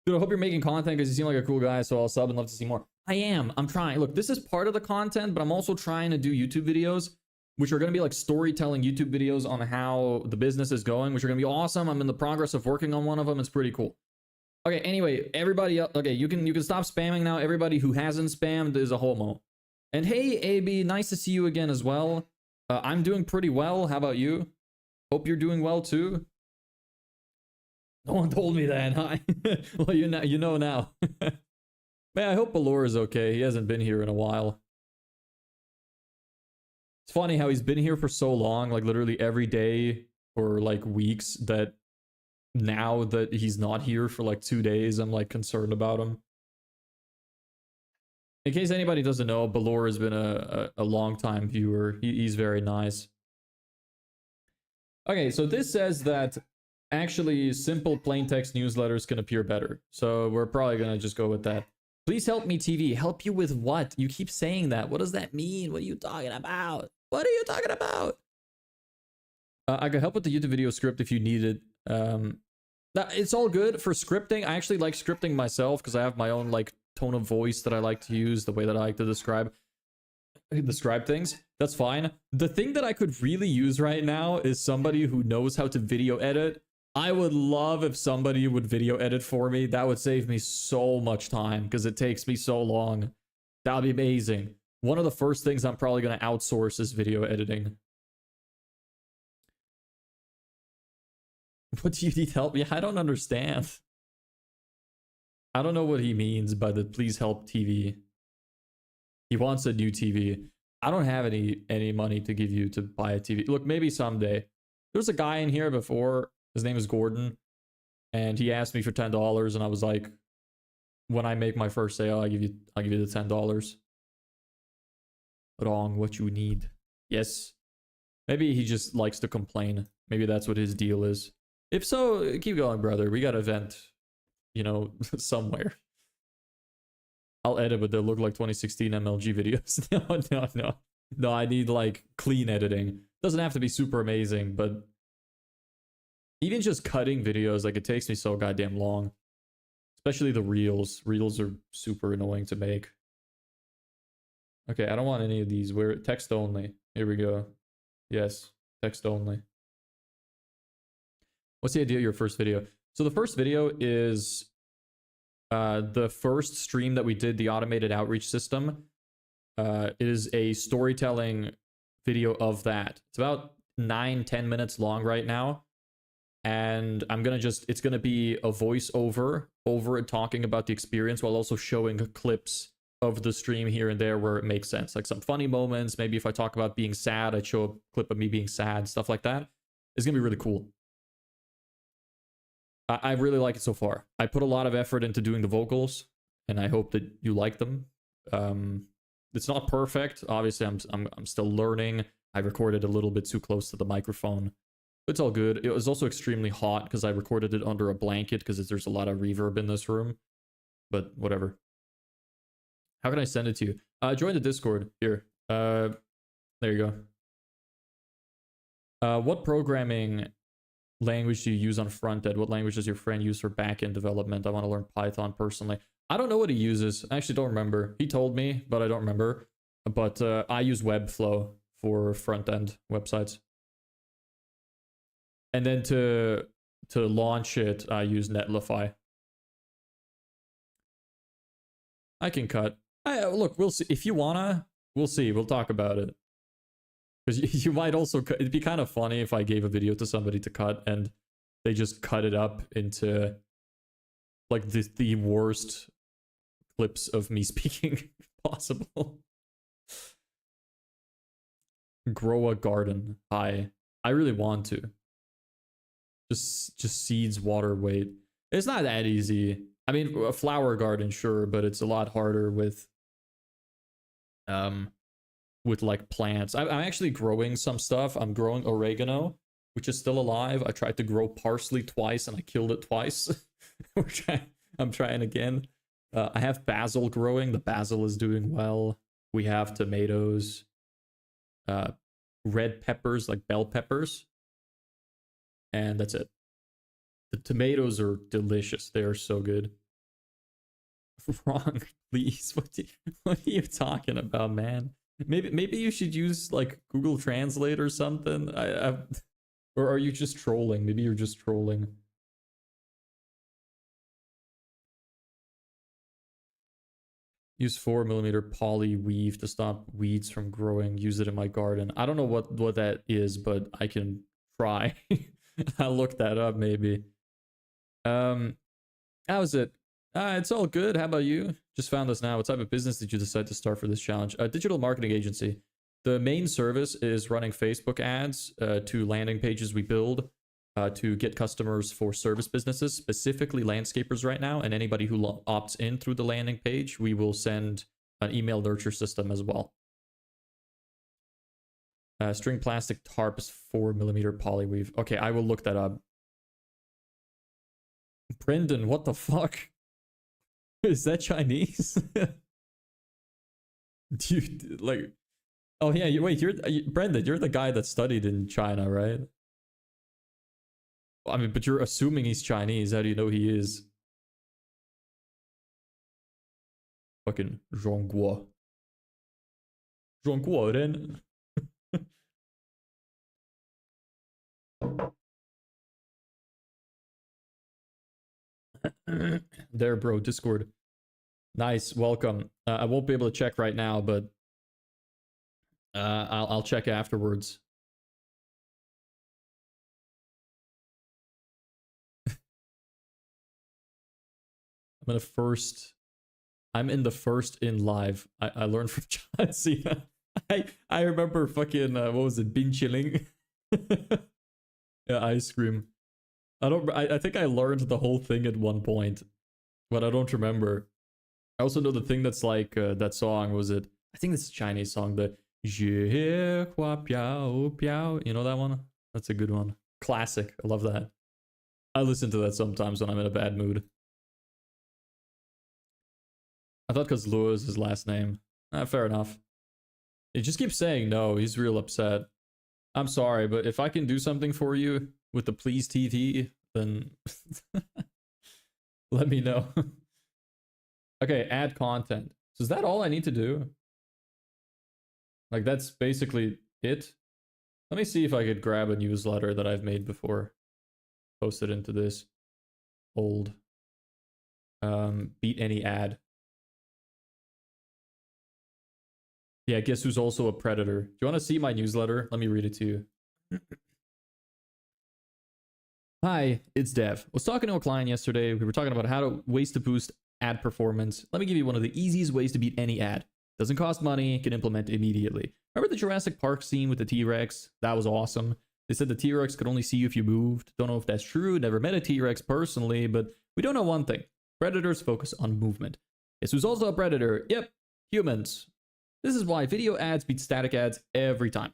Dude, I hope you're making content because you seem like a cool guy, so I'll sub and love to see more. I am. I'm trying. Look, this is part of the content, but I'm also trying to do YouTube videos, which are going to be like storytelling YouTube videos on how the business is going, which are going to be awesome. I'm in the progress of working on one of them. It's pretty cool. Okay, anyway, everybody else, okay, you can stop spamming now. Everybody who hasn't spammed is a homo. And hey, AB, nice to see you again as well. I'm doing pretty well. How about you? Hope you're doing well too. No one told me that. Hi. Well, you know now. Man, I hope Balor is okay. He hasn't been here in a while. It's funny how he's been here for so long, like literally every day for like weeks, that now that he's not here for like 2 days, I'm like concerned about him. In case anybody doesn't know, Balor has been a long time viewer. He's very nice. Okay, so this says that actually simple plain text newsletters can appear better. So we're probably gonna just go with that. Please help me, TV. Help you with what? You keep saying that. What does that mean? What are you talking about? What are you talking about? I could help with the YouTube video script if you need it. It's all good for scripting. I actually like scripting myself because I have my own like tone of voice that I like to use, the way that I like to describe things. That's fine. The thing that I could really use right now is somebody who knows how to video edit. I would love if somebody would video edit for me. That would save me so much time because it takes me so long. That would be amazing. One of the first things I'm probably going to outsource is video editing. What do you need help? Yeah, I don't understand. I don't know what he means by the please help TV. He wants a new TV. I don't have any money to give you to buy a TV. Look, maybe someday. There was a guy in here before. His name is Gordon. And he asked me for $10 and I was like, when I make my first sale, I'll give you the $10. Wrong, what you need. Yes. Maybe he just likes to complain. Maybe that's what his deal is. If so, keep going, brother. We got a vent, you know, somewhere. I'll edit, but they'll look like 2016 MLG videos. No, I need like clean editing. Doesn't have to be super amazing, but even just cutting videos, like it takes me so goddamn long. Especially the reels. Reels are super annoying to make. Okay, I don't want any of these. We're text only. Here we go. Yes, text only. What's the idea of your first video? So the first video is the first stream that we did, the automated outreach system. It is a storytelling video of that. It's about 9-10 minutes long right now. And I'm gonna it's gonna be a voiceover over it talking about the experience while also showing clips of the stream here and there where it makes sense. Like some funny moments. Maybe if I talk about being sad, I'd show a clip of me being sad, stuff like that. It's gonna be really cool. I really like it so far. I put a lot of effort into doing the vocals, and I hope that you like them. It's not perfect. Obviously, I'm still learning. I recorded a little bit too close to the microphone. It's all good. It was also extremely hot because I recorded it under a blanket because there's a lot of reverb in this room. But whatever. How can I send it to you? Join the Discord. Here. There you go. What programming language do you use on front end? What language does your friend use for back-end development? I want to learn Python personally. I don't know what he uses. I actually don't remember. He told me, but I don't remember. But I use Webflow for front-end websites. And then to launch it, I use Netlify. I can cut. Look, we'll see. If you wanna, we'll see. We'll talk about it. Because you might also... It'd be kind of funny if I gave a video to somebody to cut and they just cut it up into like the worst clips of me speaking possible. Grow a garden. I really want to. Just seeds, water, wait. It's not that easy. I mean, a flower garden, sure, but it's a lot harder with like plants. I'm actually growing some stuff. I'm growing oregano, which is still alive. I tried to grow parsley twice and I killed it twice. I'm trying again. I have basil growing. The basil is doing well. We have tomatoes, red peppers, like bell peppers. And that's it. The tomatoes are delicious. They are so good. Wrong, please. What are you talking about, man? Maybe you should use like Google Translate or something. Or are you just trolling? Maybe you're just trolling. Use 4mm poly weave to stop weeds from growing. Use it in my garden. I don't know what that is, but I can try. I'll look that up maybe. How's it? It's all good. How about you? Just found this now. What type of business did you decide to start for this challenge? A digital marketing agency. The main service is running Facebook ads to landing pages we build to get customers for service businesses, specifically landscapers right now, and anybody who opts in through the landing page, we will send an email nurture system as well. String plastic tarp is 4mm poly weave. Okay, I will look that up. Brendan, what the fuck? Is that Chinese? Dude, like... Oh yeah, wait, Brendan, you're the guy that studied in China, right? I mean, but you're assuming he's Chinese. How do you know he is? Fucking Zhongguo. Zhongguo, Ren. There, bro, Discord. Nice, welcome. I won't be able to check right now, but I'll check afterwards. I'm in the first in live. I learned from John Cena. I remember fucking what was it, Bin Chilling? Yeah, ice cream. I think I learned the whole thing at one point, but I don't remember. I also know the thing that's like that song, was it? I think this is a Chinese song, the Jie Hua Piao Piao. You know that one? That's a good one. Classic. I love that. I listen to that sometimes when I'm in a bad mood. I thought because Luo is his last name. Fair enough. He just keeps saying no. He's real upset. I'm sorry, but if I can do something for you with the please TT, then let me know. Okay, add content. So is that all I need to do? Like, that's basically it. Let me see if I could grab a newsletter that I've made before. Post it into this old beat any ad. Yeah, guess who's also a predator? Do you want to see my newsletter? Let me read it to you. Hi, it's Dev. Was talking to a client yesterday. We were talking about ways to boost ad performance. Let me give you one of the easiest ways to beat any ad. Doesn't cost money, can implement immediately. Remember the Jurassic Park scene with the T-Rex? That was awesome. They said the T-Rex could only see you if you moved. Don't know if that's true. Never met a T-Rex personally, but we don't know one thing. Predators focus on movement. Guess who's also a predator? Yep, humans. This is why video ads beat static ads every time.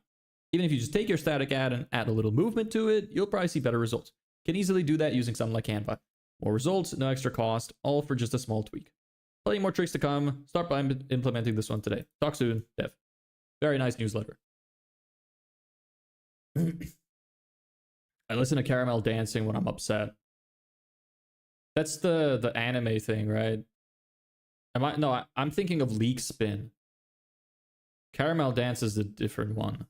Even if you just take your static ad and add a little movement to it, you'll probably see better results. Can easily do that using something like Canva. More results, no extra cost, all for just a small tweak. Plenty more tricks to come. Start by implementing this one today. Talk soon, Dev. Very nice newsletter. I listen to Caramel dancing when I'm upset. That's the anime thing, right? No, I'm thinking of Leak Spin. Caramel Dance is a different one.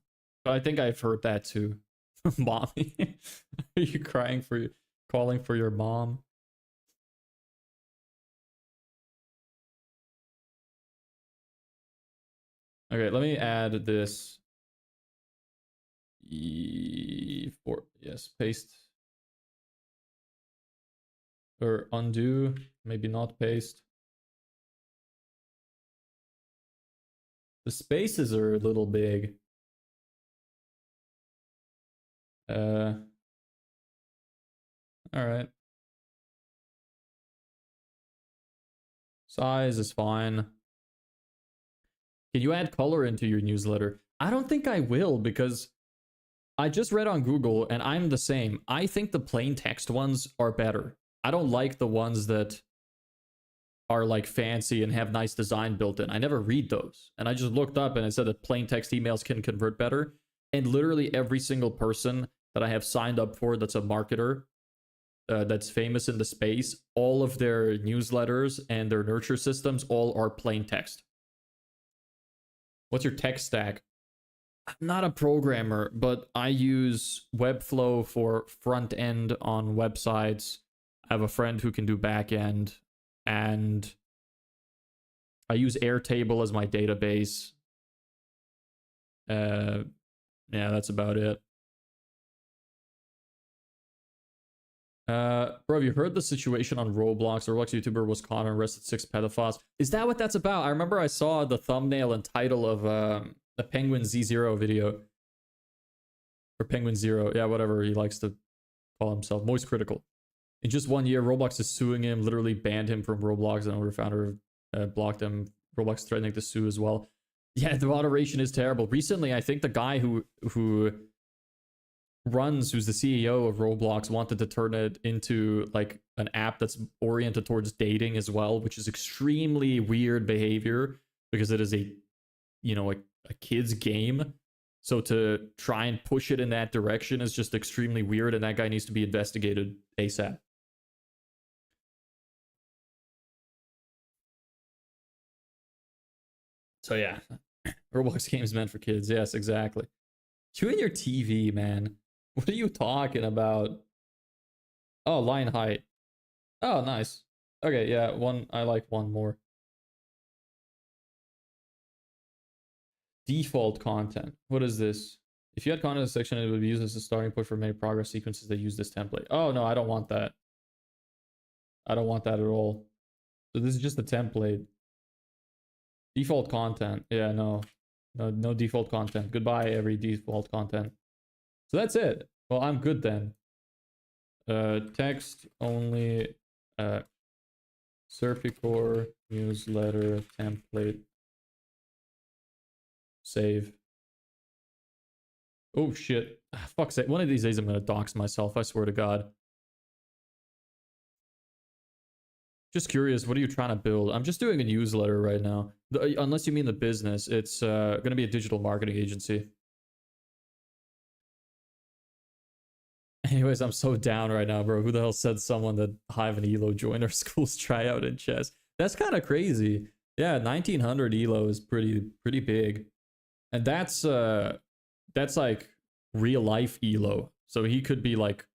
But I think I've heard that too. Mommy. Are you calling for your mom? Okay, let me add this. Yes, paste. Or undo, maybe not paste. The spaces are a little big. All right. Size is fine. Can you add color into your newsletter? I don't think I will, because I just read on Google and I'm the same. I think the plain text ones are better. I don't like the ones that are like fancy and have nice design built in. I never read those. And I just looked up and it said that plain text emails can convert better. And literally every single person that I have signed up for that's a marketer that's famous in the space, all of their newsletters and their nurture systems all are plain text. What's your tech stack? I'm not a programmer, but I use Webflow for front end on websites. I have a friend who can do back end, and I use Airtable as my database. Yeah, that's about it. Bro, have you heard the situation on Roblox? A Roblox YouTuber was caught and arrested 6 pedophiles. Is that what that's about? I remember I saw the thumbnail and title of A Penguin Z0 video. Or Penguin Zero. Yeah, whatever he likes to call himself. Moist Critical. In just 1 year, Roblox is suing him, literally banned him from Roblox, and our founder blocked him. Roblox threatening to sue as well. Yeah, the moderation is terrible. Recently, I think the guy who's the CEO of Roblox, wanted to turn it into like an app that's oriented towards dating as well, which is extremely weird behavior because it is a kid's game. So to try and push it in that direction is just extremely weird, and that guy needs to be investigated ASAP. So yeah, Roblox games meant for kids. Yes, exactly. You and your TV, man. What are you talking about? Oh, line height. Oh, nice. Okay, yeah, I like one more. Default content. What is this? If you had content in the section, it would be used as a starting point for many progress sequences that use this template. Oh, no, I don't want that. I don't want that at all. So this is just a template. Default content. Yeah, no. No default content. Goodbye, every default content. So that's it. Well, I'm good then. Text only. Serpicore newsletter template. Save. Oh shit. Fuck's sake. One of these days I'm gonna dox myself, I swear to God. Just curious, what are you trying to build? I'm just doing a newsletter right now. Unless you mean the business, it's gonna be a digital marketing agency. Anyways, I'm so down right now, bro. Who the hell said someone that Hive and Elo joined our school's tryout in chess? That's kind of crazy. Yeah, 1900 Elo is pretty big. And that's like real life Elo. So he could be like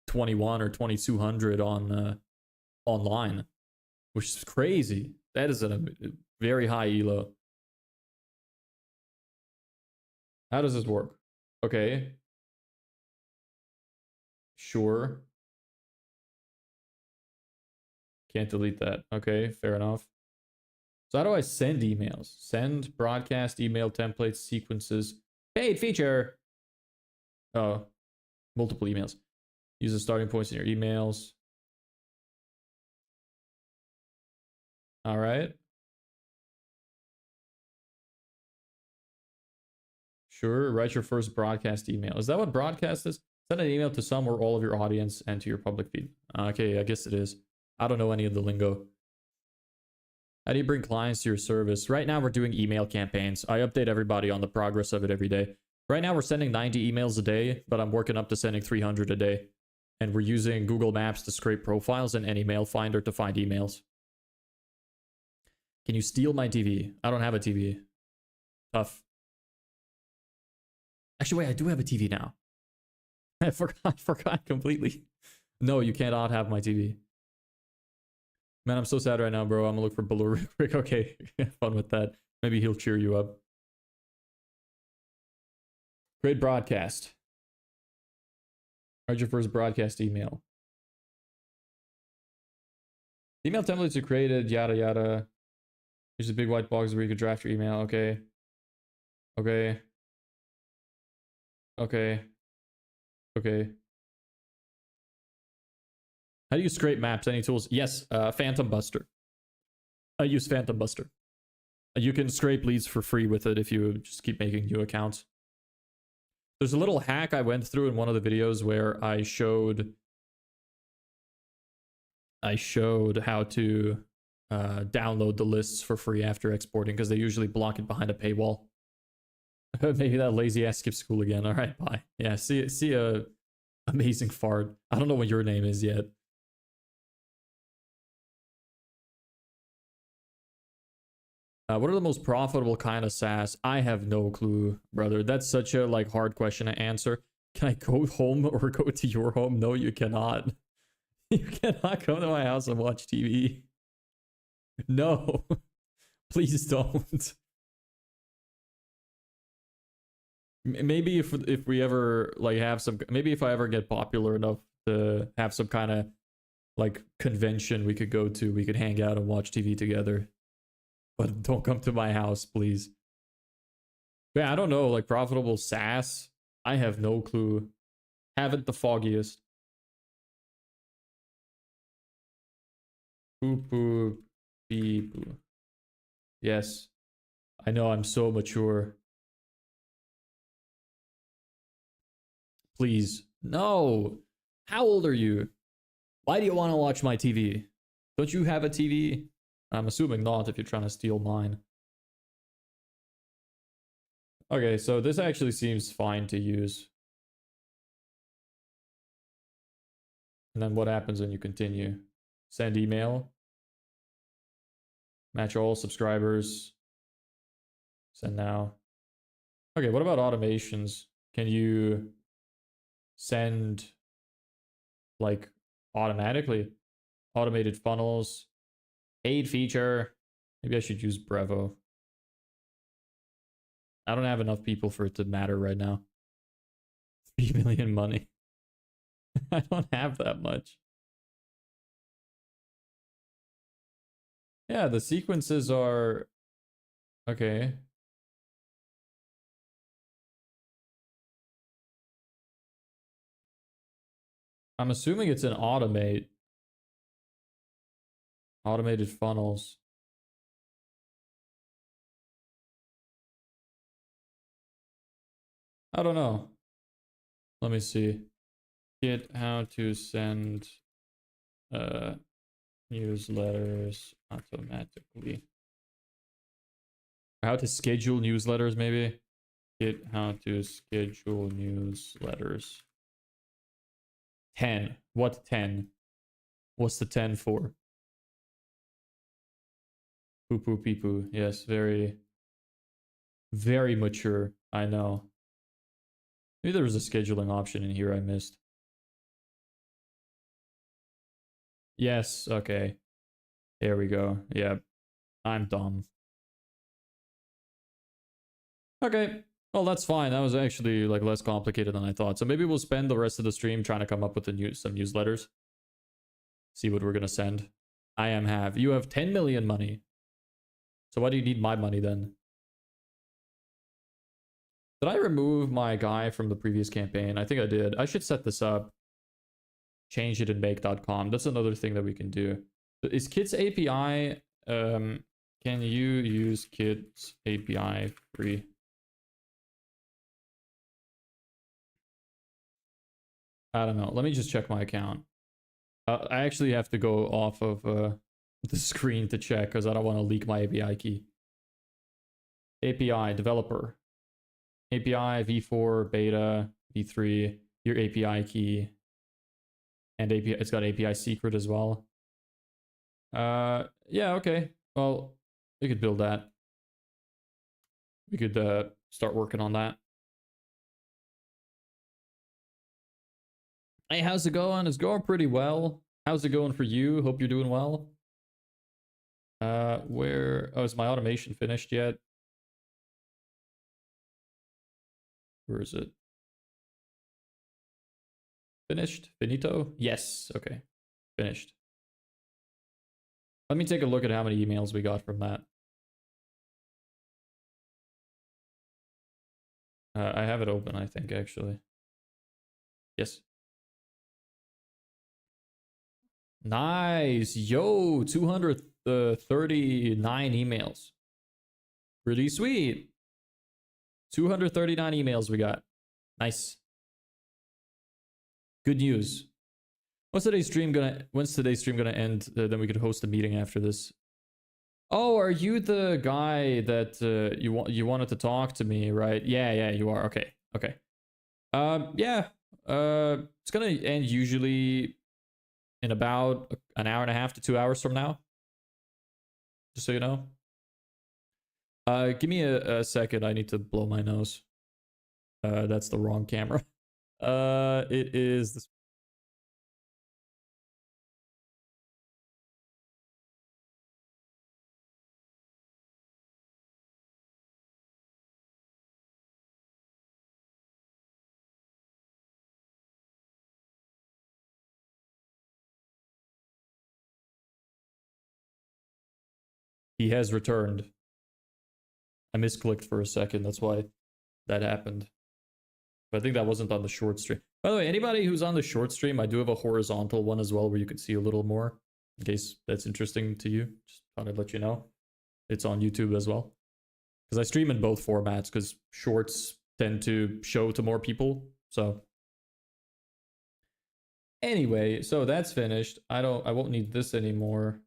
21 or 2200 on online, which is crazy. That is a very high Elo. How does this work? Okay. Sure. Can't delete that. Okay, fair enough. So how do I send emails? Send, broadcast, email templates, sequences, paid feature. Oh, multiple emails. Use the starting points in your emails. All right. Sure, write your first broadcast email. Is that what broadcast is? Send an email to some or all of your audience and to your public feed. Okay, I guess it is. I don't know any of the lingo. How do you bring clients to your service? Right now, we're doing email campaigns. I update everybody on the progress of it every day. Right now, we're sending 90 emails a day, but I'm working up to sending 300 a day. And we're using Google Maps to scrape profiles and any mail finder to find emails. Can you steal my TV? I don't have a TV. Tough. Actually, wait, I do have a TV now. I forgot completely. No, you cannot have my TV. Man, I'm so sad right now, bro. I'm gonna look for Baloo real quick. Okay, have fun with that. Maybe he'll cheer you up. Great broadcast. Write your first broadcast email. Email templates are created, yada yada. Here's a big white box where you could draft your email. Okay. Okay. Okay. Okay. How do you scrape maps? Any tools? Yes, Phantom Buster. I use Phantom Buster. You can scrape leads for free with it if you just keep making new accounts. There's a little hack I went through in one of the videos where I showed how to download the lists for free after exporting, because they usually block it behind a paywall. Maybe that lazy ass skips school again. All right, bye. Yeah, see a amazing fart. I don't know what your name is yet. What are the most profitable kind of SaaS? I have no clue, brother. That's such a like hard question to answer. Can I go home or go to your home? No, you cannot. You cannot come to my house and watch TV. No, please don't. Maybe if we ever like have some, maybe if I ever get popular enough to have some kind of like convention we could go to, we could hang out and watch TV together. But don't come to my house, please. Yeah, I don't know, like profitable SaaS. I have no clue. Haven't the foggiest. Boop boop beep. Boop. Yes. I know I'm so mature. Please. No. How old are you? Why do you want to watch my TV? Don't you have a TV? I'm assuming not if you're trying to steal mine. Okay, so this actually seems fine to use. And then what happens when you continue? Send email. Match all subscribers. Send now. Okay, what about automations? Can you send like automatically? Automated funnels. Paid feature. Maybe I should use Brevo. I don't have enough people for it to matter right now. 3 million money. I don't have that much. Yeah, the sequences are okay. I'm assuming it's an automated funnels. I don't know. Let me see. Get how to send newsletters automatically. How to schedule newsletters, maybe. Get how to schedule newsletters. 10. What 10? What's the 10 for? Poo poo pee poo. Yes, very, very mature. I know. Maybe there was a scheduling option in here I missed. Yes, okay. There we go. Yeah, I'm dumb. Okay, well that's fine. That was actually like less complicated than I thought. So maybe we'll spend the rest of the stream trying to come up with some newsletters. See what we're gonna send. You have 10 million money. So why do you need my money then? Did I remove my guy from the previous campaign? I think I did. I should set this up. Change it in make.com. That's another thing that we can do. Is Kit's API, can you use Kit's API free? I don't know. Let me just check my account. I actually have to go off of the screen to check because I don't want to leak my API key. API developer. API v4 beta v3 your API key and API. It's got API secret as well. Yeah, okay. Well, we could build that. We could start working on that. Hey, how's it going? It's going pretty well. How's it going for you? Hope you're doing well. Is my automation finished yet? Where is it? Finished? Finito? Yes. Okay. Finished. Let me take a look at how many emails we got from that. I have it open, I think, actually. Yes. Nice. Yo, 239 emails. Pretty sweet. 239 emails we got. Nice. Good news. When's today's stream gonna end? Then we could host a meeting after this. Oh, are you the guy that you wanted to talk to me, right? Yeah, you are. Okay. Yeah. It's gonna end usually in about an hour and a half to 2 hours from now. Just so you know. Give me a second. I need to blow my nose. That's the wrong camera. It is this. He has returned. I misclicked for a second. That's why. that happened. But I think that wasn't on the short stream. By the way, anybody who's on the short stream, I do have a horizontal one as well where you can see a little more, in case that's interesting to you. Just thought I'd let you know. It's on YouTube as well. Because I stream in both formats, because shorts tend to show to more people. So anyway, so that's finished. I won't need this anymore.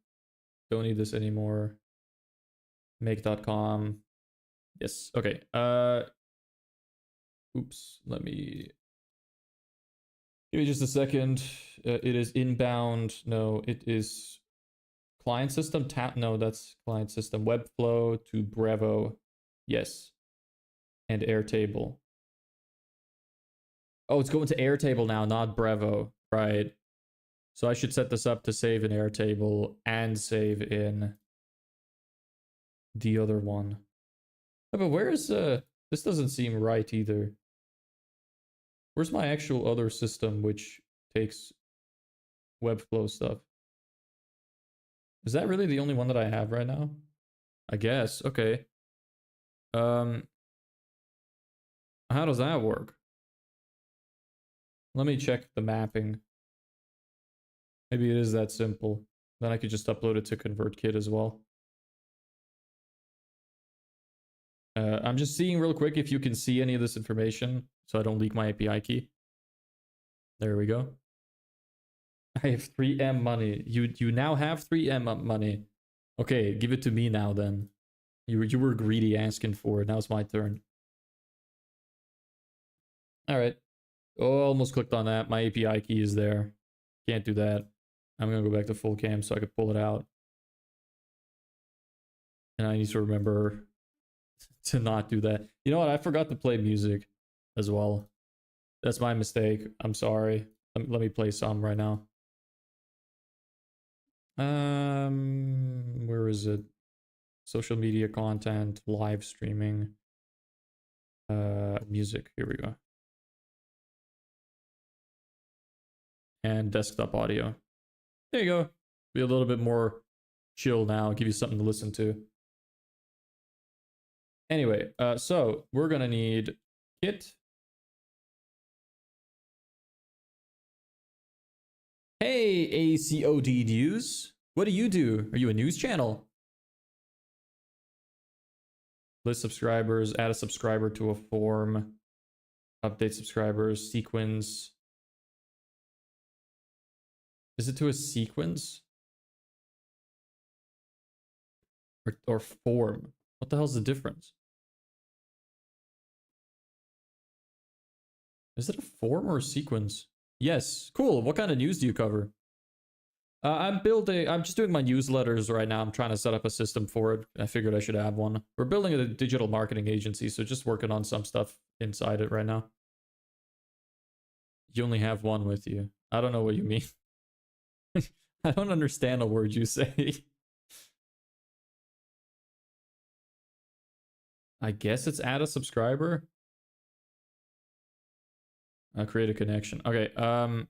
Don't need this anymore. Make.com. Yes. Okay. Oops. Let me give me just a second. It is inbound. No, it is client system. No, that's client system. Webflow to Bravo. Yes. And Airtable. Oh, it's going to Airtable now, not Bravo. Right. So I should set this up to save in Airtable and save in the other one. Oh, but where is this doesn't seem right either. Where's my actual other system which takes Webflow stuff? Is that really the only one that I have right now? I guess. Okay. How does that work? Let me check the mapping. Maybe it is that simple. Then I could just upload it to ConvertKit as well. I'm just seeing real quick if you can see any of this information so I don't leak my API key. There we go. I have 3M money. You now have 3M money. Okay, give it to me now then. You were greedy asking for it. Now it's my turn. All right. Oh, almost clicked on that. My API key is there. Can't do that. I'm going to go back to full cam so I could pull it out. And I need to remember to not do that. You know what? I forgot to play music as well. That's my mistake. I'm sorry. Let me play some right now. Where is it? Social media content, live streaming, music. Here we go. And desktop audio. There you go. Be a little bit more chill now. Give you something to listen to. Anyway, so we're gonna need Kit. Hey, ACOD News. What do you do? Are you a news channel? List subscribers, add a subscriber to a form, update subscribers, sequence. Is it to a sequence? Or form? What the hell's the difference? Is it a form or a sequence? Yes. Cool. What kind of news do you cover? I'm just doing my newsletters right now. I'm trying to set up a system for it. I figured I should have one. We're building a digital marketing agency, so just working on some stuff inside it right now. You only have one with you. I don't know what you mean. I don't understand a word you say. I guess it's add a subscriber. I'll create a connection. Okay, I'll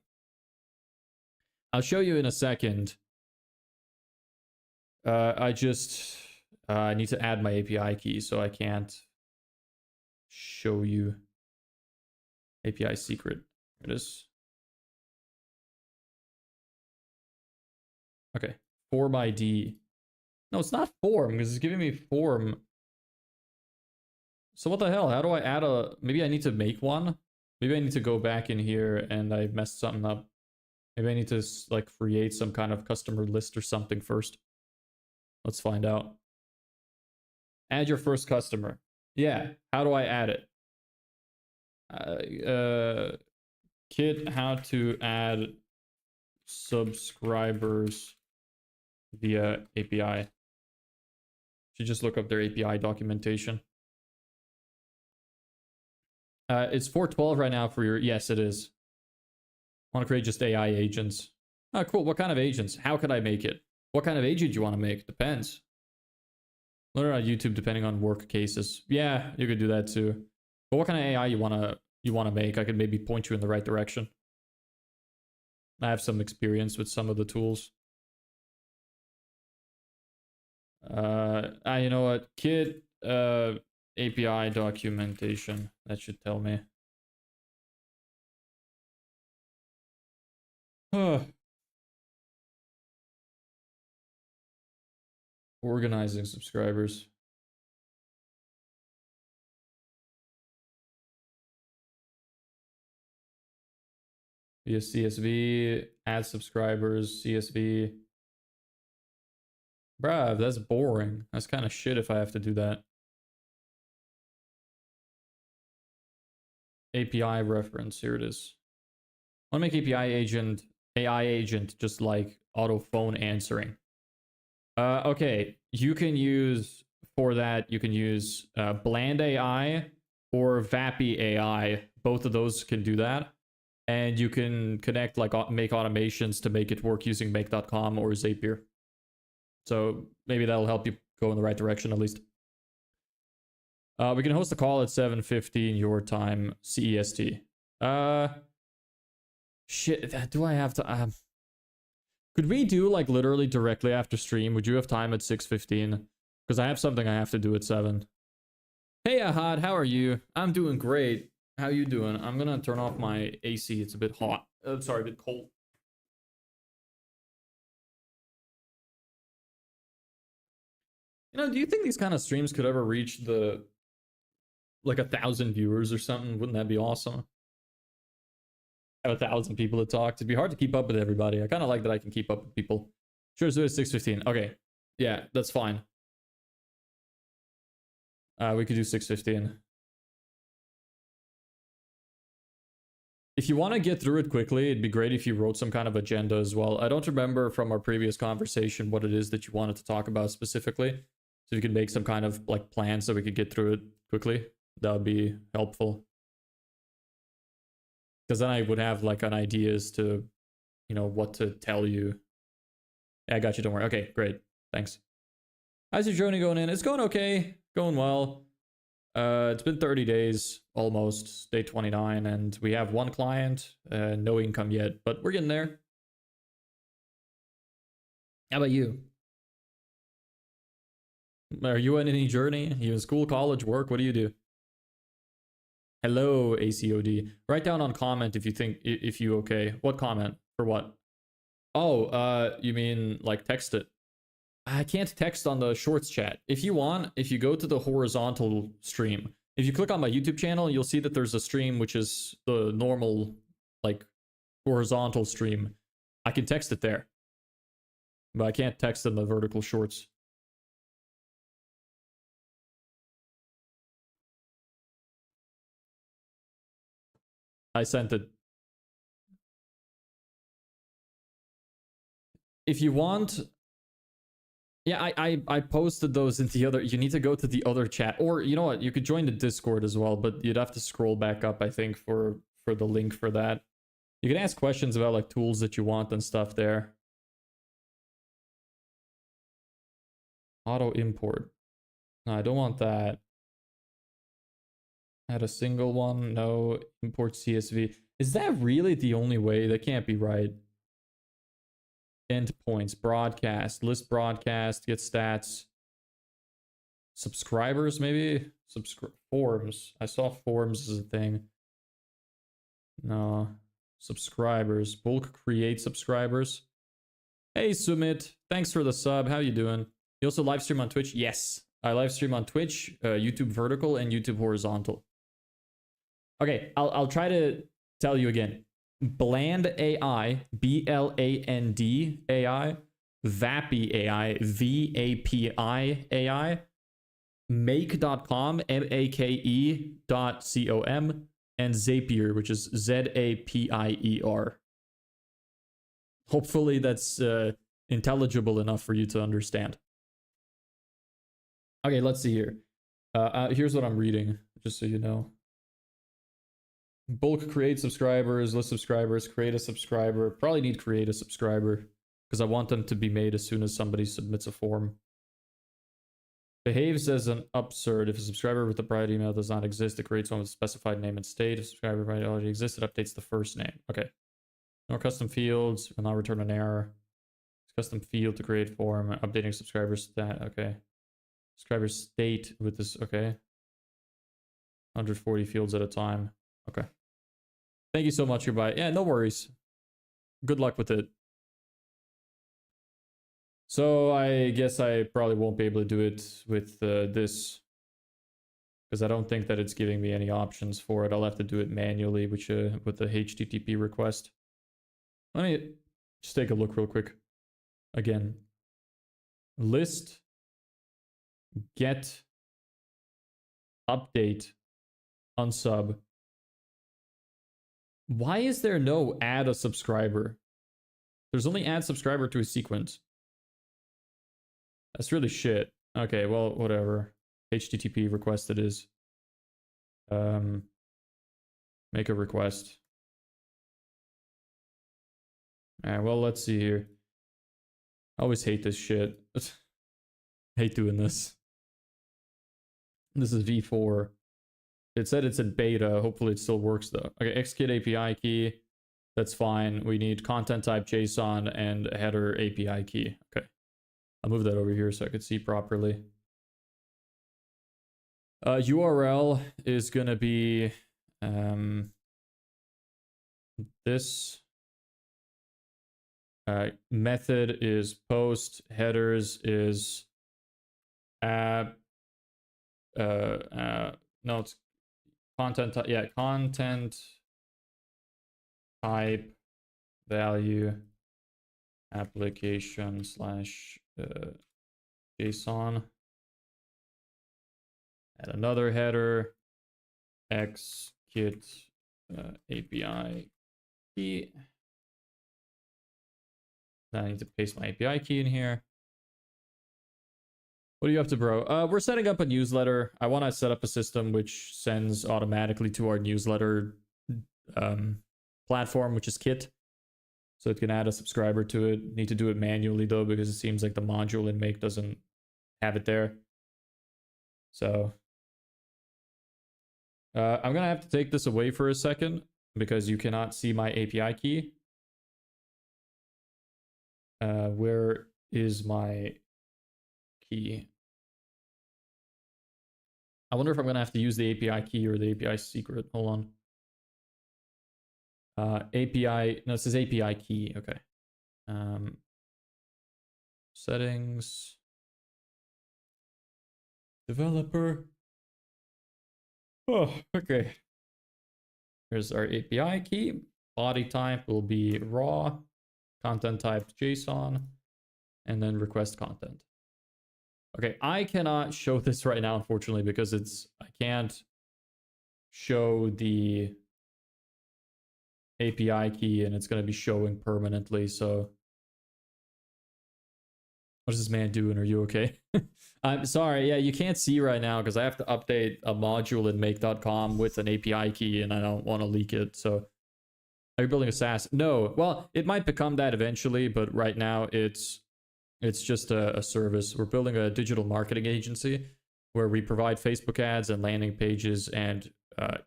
show you in a second. I need to add my API key, so I can't show you API secret. Here it is. Okay, form ID. No, it's not form because it's giving me form. So what the hell? How do I add a... Maybe I need to make one? Maybe I need to go back in here and I messed something up. Maybe I need to like create some kind of customer list or something first. Let's find out. Add your first customer. Yeah, how do I add it? Kit, how to add subscribers via API. Should just look up their API documentation. It's 412 right now for your... Yes, it is. I want to create just AI agents. Oh, cool. What kind of agents? How could I make it? What kind of agent you want to make? Depends. Learn on YouTube depending on work cases. Yeah, you could do that too. But what kind of AI you want to make? I could maybe point you in the right direction. I have some experience with some of the tools. You know what? Kit, API documentation. That should tell me. Organizing subscribers. Via CSV, add subscribers, CSV. Bruh, that's boring. That's kind of shit if I have to do that. API reference, here it is. I want to make AI agent just like auto phone answering. Okay, you can use, for that, you can use Bland AI or Vappy AI. Both of those can do that. And you can connect, like, make automations to make it work using make.com or Zapier. So maybe that'll help you go in the right direction at least. We can host a call at 7:15 your time, CEST. Shit, do I have to... could we do, like, literally directly after stream? Would you have time at 6:15? Because I have something I have to do at 7. Hey, Ahad, how are you? I'm doing great. How you doing? I'm gonna turn off my AC. It's a bit hot. Sorry, a bit cold. You know, do you think these kind of streams could ever reach the... like 1,000 viewers or something? Wouldn't that be awesome? Have 1,000 people to talk to. It'd be hard to keep up with everybody. I kind of like that I can keep up with people. Sure, so it's 6:15. Okay. Yeah, that's fine. We could do 6:15. If you want to get through it quickly, it'd be great if you wrote some kind of agenda as well. I don't remember from our previous conversation what it is that you wanted to talk about specifically. So if you could make some kind of like plan so we could get through it quickly, that would be helpful. Because then I would have like an idea as to, you know, what to tell you. Yeah, I got you, don't worry. Okay, great. Thanks. How's your journey going in? It's going okay. Going well. It's been 30 days, almost, day 29, and we have one client, no income yet, but we're getting there. How about you? Are you on any journey? You in school, college, work? What do you do? Hello, ACOD. Write down on comment if you think, if you okay. What comment? For what? Oh, you mean like text it? I can't text on the shorts chat. If you want, if you go to the horizontal stream, if you click on my YouTube channel, you'll see that there's a stream which is the normal, like, horizontal stream. I can text it there. But I can't text in the vertical shorts. I sent it. If you want... Yeah, I posted those in the other... You need to go to the other chat. Or, you know what? You could join the Discord as well, but you'd have to scroll back up, I think, for the link for that. You can ask questions about, like, tools that you want and stuff there. Auto import. No, I don't want that. Add a single one. No. Import CSV. Is that really the only way? That can't be right. Endpoints, broadcast, list broadcast, get stats. Subscribers, maybe? Forms. I saw forms as a thing. No. Subscribers. Bulk create subscribers. Hey, Sumit. Thanks for the sub. How you doing? You also live stream on Twitch? Yes. I live stream on Twitch, YouTube vertical, and YouTube horizontal. Okay, I'll try to tell you again. Bland AI, BLAND AI, Vappy AI, VAPI AI, make.com, make.com, and Zapier, which is ZAPIER. Hopefully that's intelligible enough for you to understand. Okay, let's see here. Here's what I'm reading, just so you know. Bulk create subscribers, list subscribers, create a subscriber. Probably need create a subscriber because I want them to be made as soon as somebody submits a form. Behaves as an upsert. If a subscriber with a private email does not exist, it creates one with a specified name and state. If a subscriber might already exist, it updates the first name. Okay. No custom fields. Will not return an error. Custom field to create form. Updating subscriber stat. Okay. Subscriber state with this. Okay. 140 fields at a time. Okay. Thank you so much, goodbye. Yeah, no worries. Good luck with it. So I guess I probably won't be able to do it with this, because I don't think that it's giving me any options for it. I'll have to do it manually, which with the HTTP request. Let me just take a look real quick. Again, list get update unsub. Why is there no add a subscriber? There's only add subscriber to a sequence. That's really shit. Okay, well, whatever. HTTP request it is. Make a request. Alright, well, let's see here. I always hate this shit. Hate doing this. This is v4. It said it's in beta. Hopefully it still works though. Okay, xkit API key. That's fine. We need content type JSON and a header API key. Okay. I'll move that over here so I could see properly. URL is going to be this. Method is post. Headers is no, it's content. Yeah, content type value application slash JSON. Add another header, xkit API key. Then I need to paste my API key in here. What are you up to, bro? We're setting up a newsletter. I want to set up a system which sends automatically to our newsletter platform, which is Kit. So it can add a subscriber to it. Need to do it manually though, because it seems like the module in Make doesn't have it there. So I'm gonna have to take this away for a second because you cannot see my API key. Where is my key? I wonder if I'm gonna have to use the API key or the API secret. Hold on. API, no, it says API key. Okay. Settings. Developer. Oh, okay. Here's our API key. Body type will be raw. Content type JSON. And then request content. Okay, I cannot show this right now, unfortunately, because I can't show the API key and it's going to be showing permanently. So what is this man doing? Are you okay? I'm sorry. Yeah, you can't see right now because I have to update a module in make.com with an API key and I don't want to leak it. So are you building a SaaS? No. Well, it might become that eventually, but right now it's just a service. We're building a digital marketing agency where we provide Facebook ads and landing pages and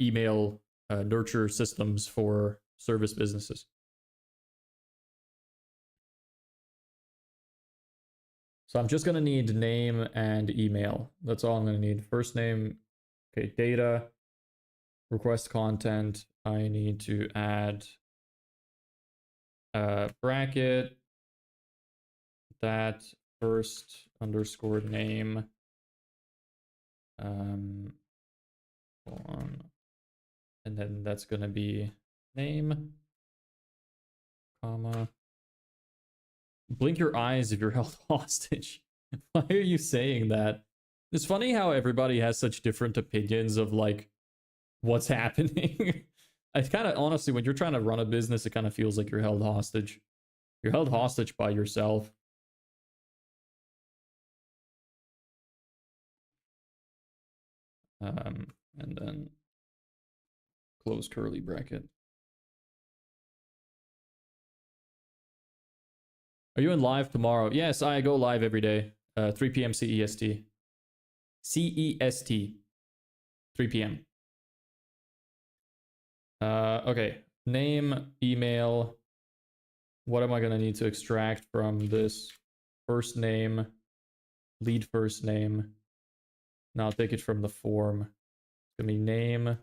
email nurture systems for service businesses. So I'm just going to need name and email. That's all I'm going to need. First name, okay, data, request content. I need to add a bracket, that first underscore name. Hold on. And then that's going to be name, comma. Blink your eyes if you're held hostage. Why are you saying that? It's funny how everybody has such different opinions of like what's happening. It's kind of, honestly, when you're trying to run a business, it kind of feels like you're held hostage. You're held hostage by yourself. And then close curly bracket. Are you in live tomorrow? Yes, I go live every day. 3 p.m. CEST. CEST. 3 p.m. Okay. Name, email. What am I going to need to extract from this? First name. Lead first name. Now I'll take it from the form. Give me name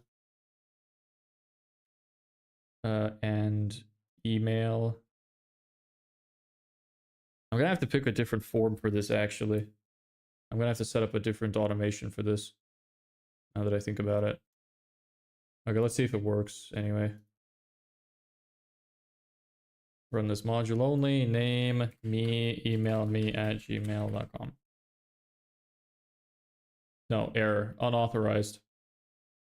and email. I'm gonna have to pick a different form for this actually. I'm gonna have to set up a different automation for this. Now that I think about it. Okay, let's see if it works anyway. Run this module only, name, me, email me at gmail.com. No, error, unauthorized.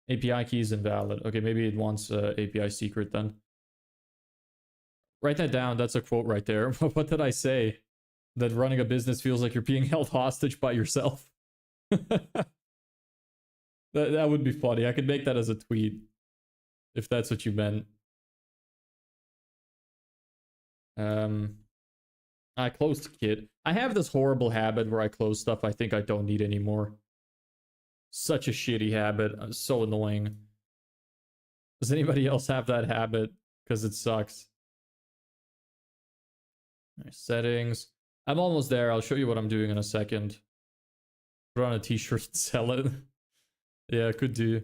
API key is invalid. Okay, maybe it wants API secret then. Write that down, that's a quote right there. What did I say? That running a business feels like you're being held hostage by yourself. that would be funny. I could make that as a tweet. If that's what you meant. I closed Kit. I have this horrible habit where I close stuff I think I don't need anymore. Such a shitty habit. So annoying. Does anybody else have that habit? Because it sucks. Settings. I'm almost there. I'll show you what I'm doing in a second. Put on a t-shirt and sell it. Yeah, could do.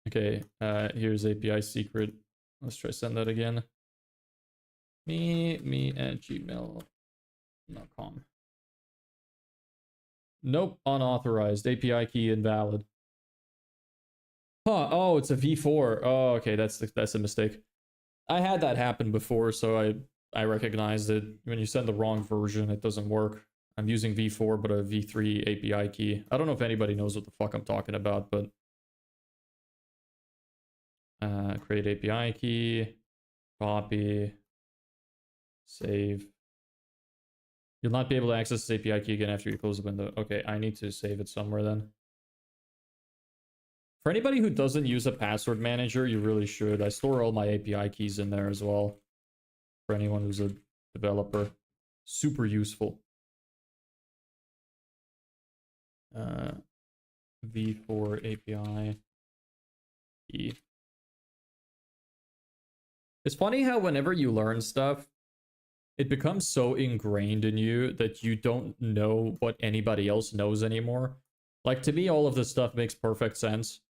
Okay, here's API secret. Let's try send that again. Me at gmail.com. Nope, unauthorized. API key invalid. Huh, oh, it's a v4. Oh, okay, that's a mistake. I had that happen before, so I recognized it. When you send the wrong version, it doesn't work. I'm using v4, but a v3 API key. I don't know if anybody knows what the fuck I'm talking about, but... create API key, copy, save. You'll not be able to access this API key again after you close the window. Okay, I need to save it somewhere then. For anybody who doesn't use a password manager, you really should. I store all my API keys in there as well. For anyone who's a developer. Super useful. v4 API key. It's funny how whenever you learn stuff, it becomes so ingrained in you that you don't know what anybody else knows anymore. Like, to me, all of this stuff makes perfect sense.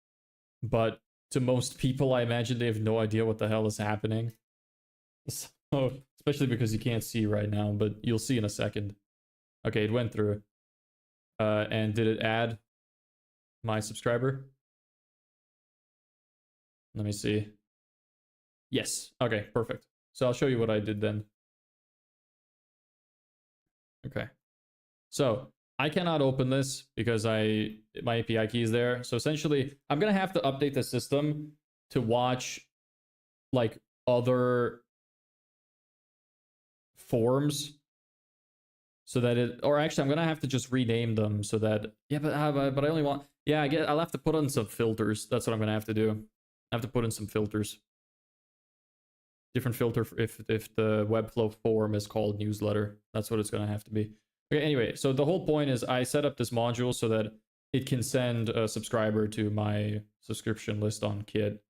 But to most people, I imagine they have no idea what the hell is happening. So, especially because you can't see right now, but you'll see in a second. Okay, it went through. And did it add my subscriber? Let me see. Yes. Okay, perfect. So I'll show you what I did then. Okay. So I cannot open this because my API key is there. So essentially, I'm going to have to update the system to watch like other forms so that it, or actually I'm going to have to just rename them so that, yeah, but I only want, yeah, I'll have to put on some filters. That's what I'm going to have to do. I have to put in some filters. Different filter if the Webflow form is called newsletter. That's what it's going to have to be. Okay, anyway, so the whole point is I set up this module so that it can send a subscriber to my subscription list on Kit.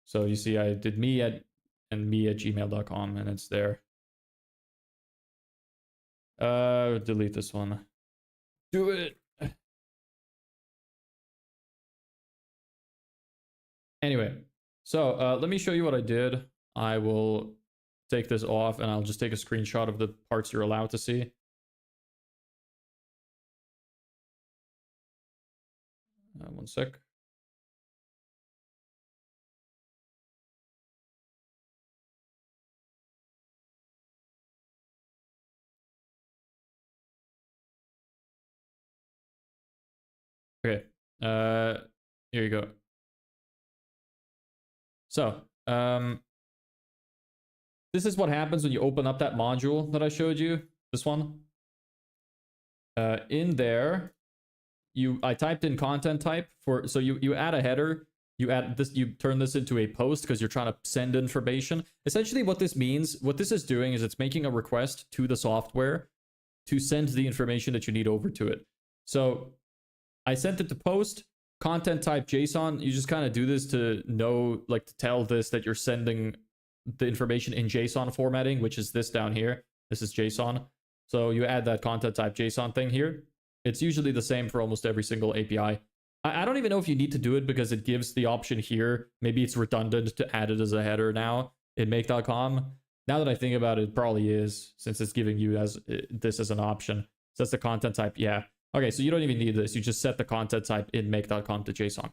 So you see I did me at gmail.com and it's there. Delete this one. Do it. Anyway, so let me show you what I did. I will take this off and I'll just take a screenshot of the parts you're allowed to see. One sec. Okay, here you go. So, this is what happens when you open up that module that I showed you, this one. In there, I typed in content type for, so you add a header, you add this, you turn this into a post because you're trying to send information. Essentially what this means, what this is doing is it's making a request to the software to send the information that you need over to it. So I sent it to post, content type JSON. You just kind of do this to know, like to tell this that you're sending the information in JSON formatting, which is this down here. This is JSON. So you add that content type JSON thing here. It's usually the same for almost every single API. I don't even know if you need to do it because it gives the option here. Maybe it's redundant to add it as a header now in make.com. Now that I think about it, it probably is, since it's giving you as this as an option. So that's the content type. Yeah. Okay, so you don't even need this. You just set the content type in make.com to JSON.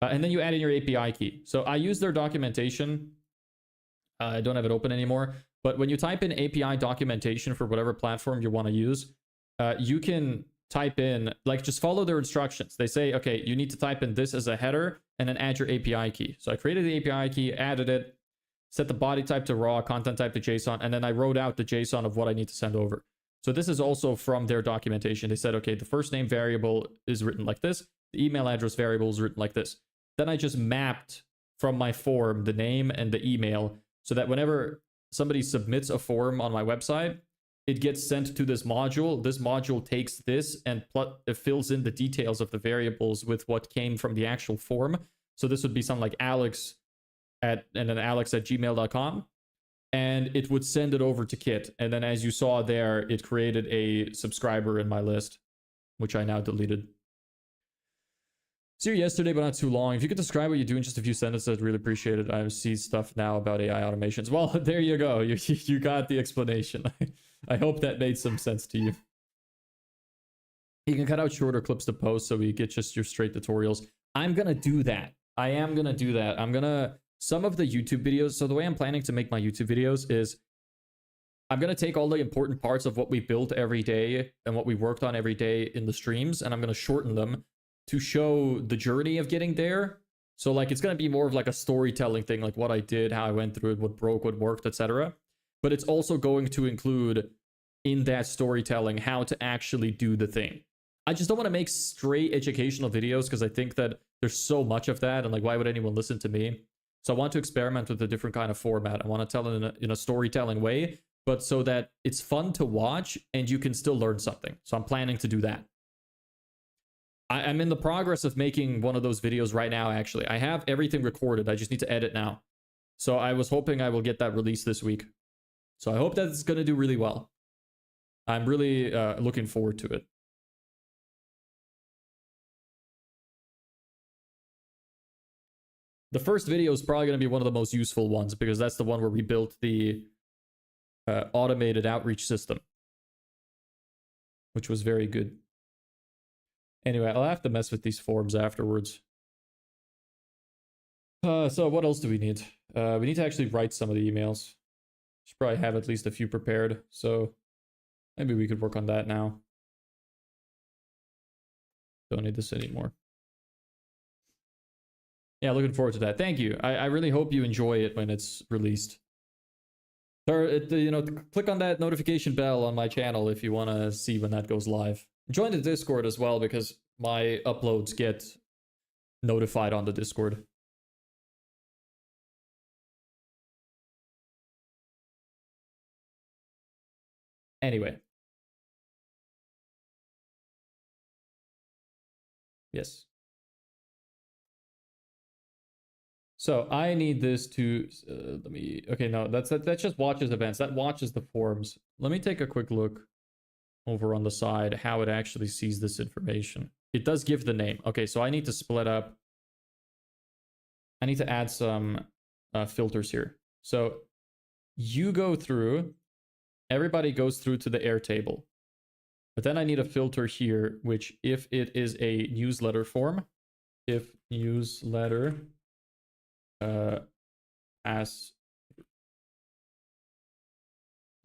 And then you add in your API key. So I use their documentation. I don't have it open anymore. But when you type in API documentation for whatever platform you want to use, you can type in, like, just follow their instructions. They say, okay, you need to type in this as a header and then add your API key. So I created the API key, added it, set the body type to raw, content type to JSON, and then I wrote out the JSON of what I need to send over. So this is also from their documentation. They said, okay, the first name variable is written like this. The email address variable is written like this. Then I just mapped from my form the name and the email so that whenever somebody submits a form on my website, it gets sent to this module. This module takes this and fills in the details of the variables with what came from the actual form. So this would be something like alex at gmail.com. And it would send it over to Kit. And then as you saw there, it created a subscriber in my list, which I now deleted. See you yesterday, but not too long. If you could describe what you do in just a few sentences, I'd really appreciate it. I see stuff now about AI automations. Well, there you go. You got the explanation. I hope that made some sense to you. You can cut out shorter clips to post so we get just your straight tutorials. I'm going to do that. I am going to do that. I'm going to... Some of the YouTube videos... So the way I'm planning to make my YouTube videos is... I'm going to take all the important parts of what we built every day and what we worked on every day in the streams, and I'm going to shorten them to show the journey of getting there. So like it's going to be more of like a storytelling thing, like what I did, how I went through it, what broke, what worked, etc. But it's also going to include in that storytelling how to actually do the thing. I just don't want to make straight educational videos because I think that there's so much of that, and like why would anyone listen to me? So I want to experiment with a different kind of format. I want to tell it in a storytelling way, but so that it's fun to watch and you can still learn something. So I'm planning to do that. I'm in the progress of making one of those videos right now, actually. I have everything recorded. I just need to edit now. So I was hoping I will get that released this week. So I hope that it's going to do really well. I'm really looking forward to it. The first video is probably going to be one of the most useful ones because that's the one where we built the automated outreach system, which was very good. Anyway, I'll have to mess with these forms afterwards. So what else do we need? We need to actually write some of the emails. Should probably have at least a few prepared. So maybe we could work on that now. Don't need this anymore. Yeah, looking forward to that. Thank you. I really hope you enjoy it when it's released. Click on that notification bell on my channel if you want to see when that goes live. Join the Discord as well because my uploads get notified on the Discord. Anyway. Yes. So I need this to okay, no, that's just watches events. That watches the forms. Let me take a quick look over on the side how it actually sees this information. It does give the name. Okay, so I need to split up. I need to add some filters here. So you go through, everybody goes through to the Airtable. But then I need a filter here, which if it is a newsletter form, if newsletter pass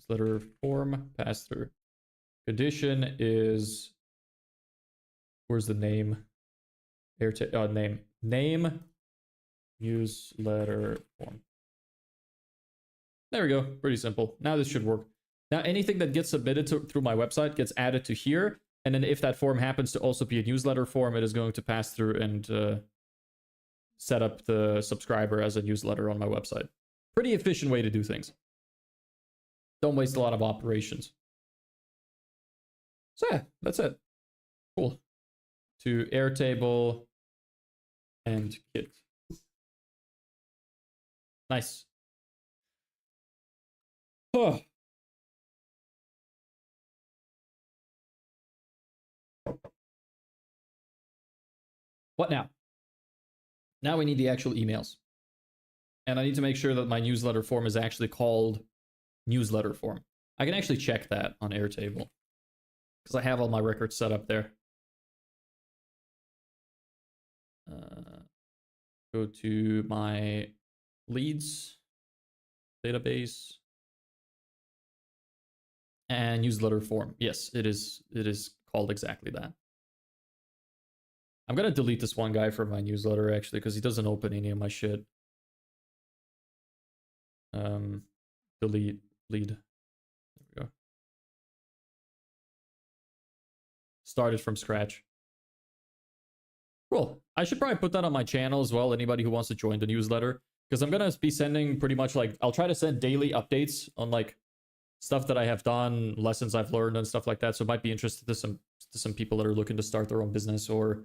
newsletter form pass through. Condition is, where's the name? Name newsletter form. There we go. Pretty simple. Now this should work. Now anything that gets submitted through my website gets added to here. And then if that form happens to also be a newsletter form, it is going to pass through and set up the subscriber as a newsletter on my website. Pretty efficient way to do things. Don't waste a lot of operations. So yeah, that's it. Cool. To Airtable and Kit. Nice. Oh. What now? Now we need the actual emails. And I need to make sure that my newsletter form is actually called newsletter form. I can actually check that on Airtable because I have all my records set up there. Go to my leads database and newsletter form. Yes, it is called exactly that. I'm gonna delete this one guy from my newsletter actually because he doesn't open any of my shit. Delete lead. There we go. Started from scratch. Cool. I should probably put that on my channel as well. Anybody who wants to join the newsletter, because I'm gonna be sending pretty much like I'll try to send daily updates on like stuff that I have done, lessons I've learned, and stuff like that. So it might be interested to some people that are looking to start their own business or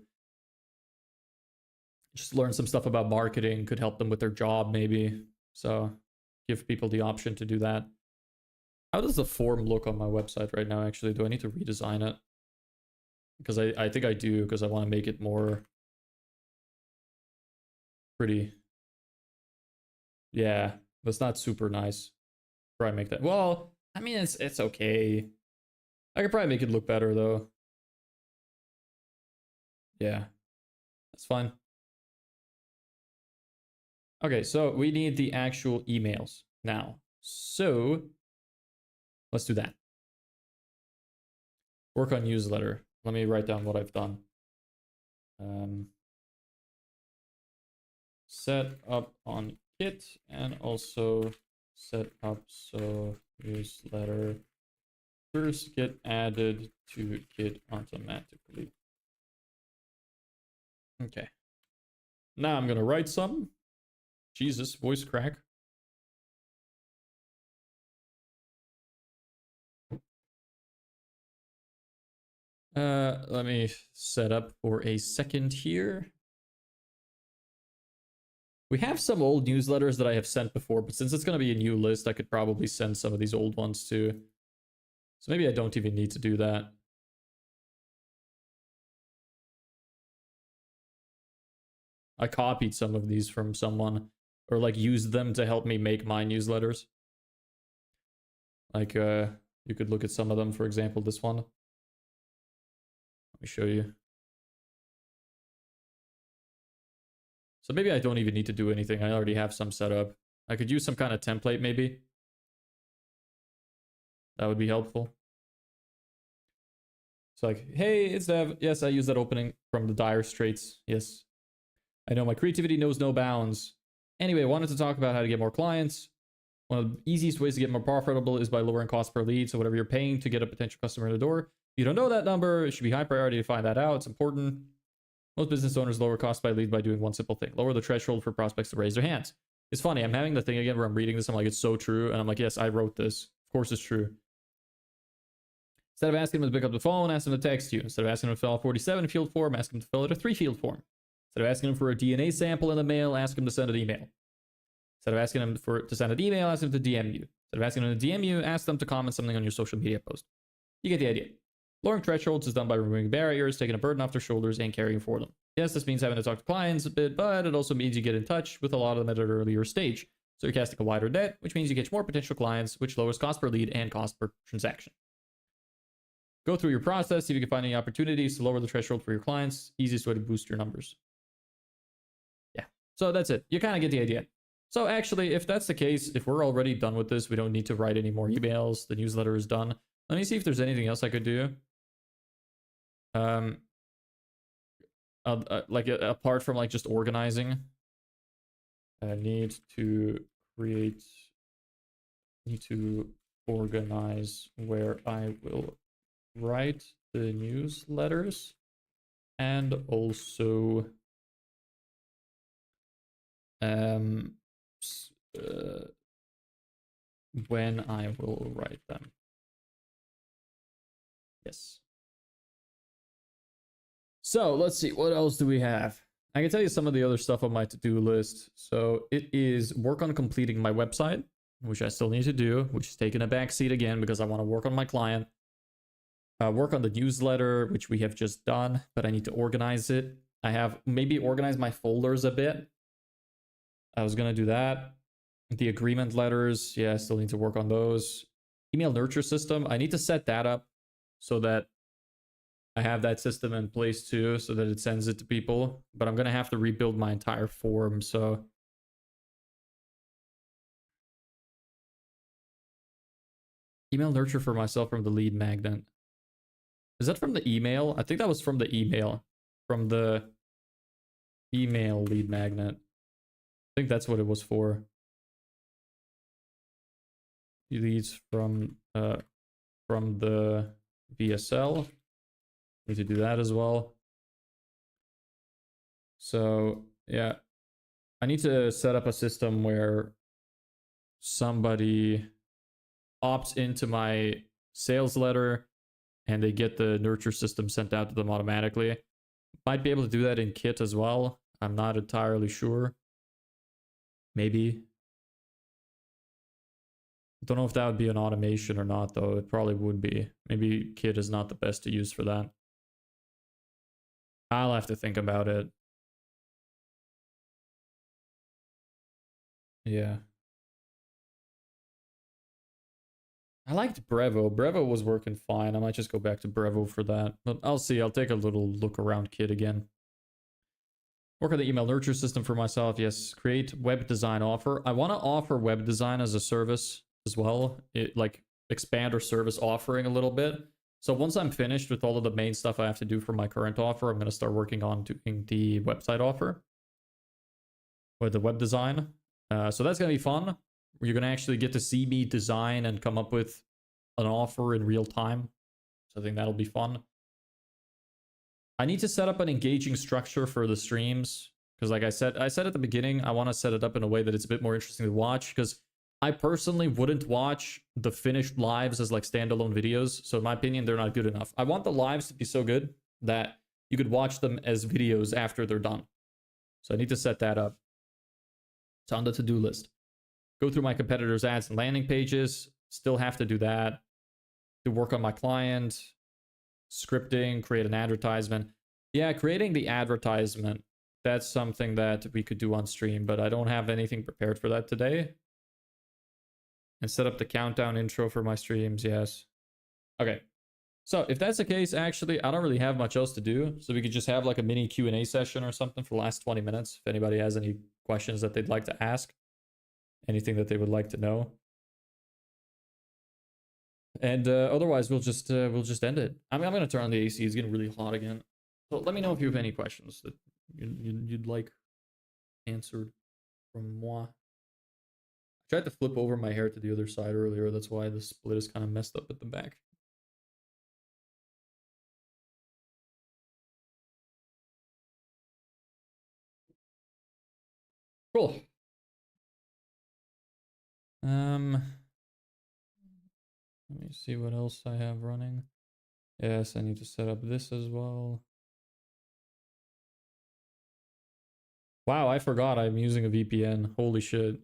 just learn some stuff about marketing. Could help them with their job maybe. So give people the option to do that. How does the form look on my website right now? Actually, do I need to redesign it? Because I think I do, because I want to make it more pretty. Yeah, that's not super nice. Probably make that. Well, I mean, it's okay. I could probably make it look better though. Yeah, that's fine. Okay, so we need the actual emails now. So let's do that. Work on newsletter. Let me write down what I've done. Set up on Git and also set up so newsletter first get added to Git automatically. Okay. Now I'm gonna write some. Jesus, voice crack. Let me set up for a second here. We have some old newsletters that I have sent before, but since it's going to be a new list, I could probably send some of these old ones too. So maybe I don't even need to do that. I copied some of these from someone, or like used them to help me make my newsletters. Like, you could look at some of them, for example, this one. Let me show you. So maybe I don't even need to do anything. I already have some set up. I could use some kind of template maybe. That would be helpful. It's like, hey, it's Dev. Yes, I use that opening from the Dire Straits. Yes. I know my creativity knows no bounds. Anyway, I wanted to talk about how to get more clients. One of the easiest ways to get more profitable is by lowering cost per lead. So whatever you're paying to get a potential customer in the door, if you don't know that number, it should be high priority to find that out. It's important. Most business owners lower cost by lead by doing one simple thing. Lower the threshold for prospects to raise their hands. It's funny. I'm having the thing again where I'm reading this. I'm like, it's so true. And I'm like, yes, I wrote this. Of course it's true. Instead of asking them to pick up the phone, ask them to text you. Instead of asking them to fill out 47 field form, ask them to fill out a 3-field form. Instead of asking them for a DNA sample in the mail, ask them to send an email. Instead of asking them to send an email, ask them to DM you. Instead of asking them to DM you, ask them to comment something on your social media post. You get the idea. Lowering thresholds is done by removing barriers, taking a burden off their shoulders, and caring for them. Yes, this means having to talk to clients a bit, but it also means you get in touch with a lot of them at an earlier stage. So you're casting a wider net, which means you get more potential clients, which lowers cost per lead and cost per transaction. Go through your process, see if you can find any opportunities to lower the threshold for your clients. Easiest way to boost your numbers. Yeah, so that's it. You kind of get the idea. So actually, if that's the case, if we're already done with this, we don't need to write any more emails. The newsletter is done. Let me see if there's anything else I could do. Like apart from like just organizing, I need to organize where I will write the newsletters and also when I will write them. Yes. So let's see, what else do we have? I can tell you some of the other stuff on my to-do list. So it is work on completing my website, which I still need to do, which is taking a backseat again because I want to work on my client. Work on the newsletter, which we have just done, but I need to organize it. I have maybe organized my folders a bit. I was gonna do that. The agreement letters, yeah, I still need to work on those. Email nurture system, I need to set that up so that I have that system in place too, so that it sends it to people. But I'm gonna have to rebuild my entire form, so. Email nurture for myself from the lead magnet. Is that from the email? I think that was from the email. From the email lead magnet. I think that's what it was for. Leads from the VSL. Need to do that as well. So yeah, I need to set up a system where somebody opts into my sales letter and they get the nurture system sent out to them automatically. Might be able to do that in Kit as well. I'm not entirely sure. Maybe. Don't know if that would be an automation or not, though. It probably would be. Maybe Kit is not the best to use for that. I'll have to think about it. Yeah. I liked Brevo. Brevo was working fine. I might just go back to Brevo for that. But I'll see. I'll take a little look around Kit again. Work on the email nurture system for myself. Yes. Create web design offer. I want to offer web design as a service as well. It like expand our service offering a little bit. So once I'm finished with all of the main stuff I have to do for my current offer, I'm going to start working on doing the website offer with the web design. So that's going to be fun. You're going to actually get to see me design and come up with an offer in real time. So I think that'll be fun. I need to set up an engaging structure for the streams. Because like I said at the beginning, I want to set it up in a way that it's a bit more interesting to watch. Because I personally wouldn't watch the finished lives as like standalone videos. So in my opinion, they're not good enough. I want the lives to be so good that you could watch them as videos after they're done. So I need to set that up. It's on the to-do list. Go through my competitors' ads and landing pages. Still have to do that. To work on my client. Scripting, create an advertisement. Yeah, creating the advertisement. That's something that we could do on stream, but I don't have anything prepared for that today. And set up the countdown intro for my streams, yes. Okay. So if that's the case, actually, I don't really have much else to do. So we could just have like a mini Q&A session or something for the last 20 minutes. If anybody has any questions that they'd like to ask. Anything that they would like to know. And otherwise, we'll just end it. I mean, I'm gonna turn on the AC. It's getting really hot again. So let me know if you have any questions that you'd like answered from moi. I tried to flip over my hair to the other side earlier. That's why the split is kind of messed up at the back. Cool. Let me see what else I have running. Yes, I need to set up this as well. Wow, I forgot I'm using a VPN. Holy shit.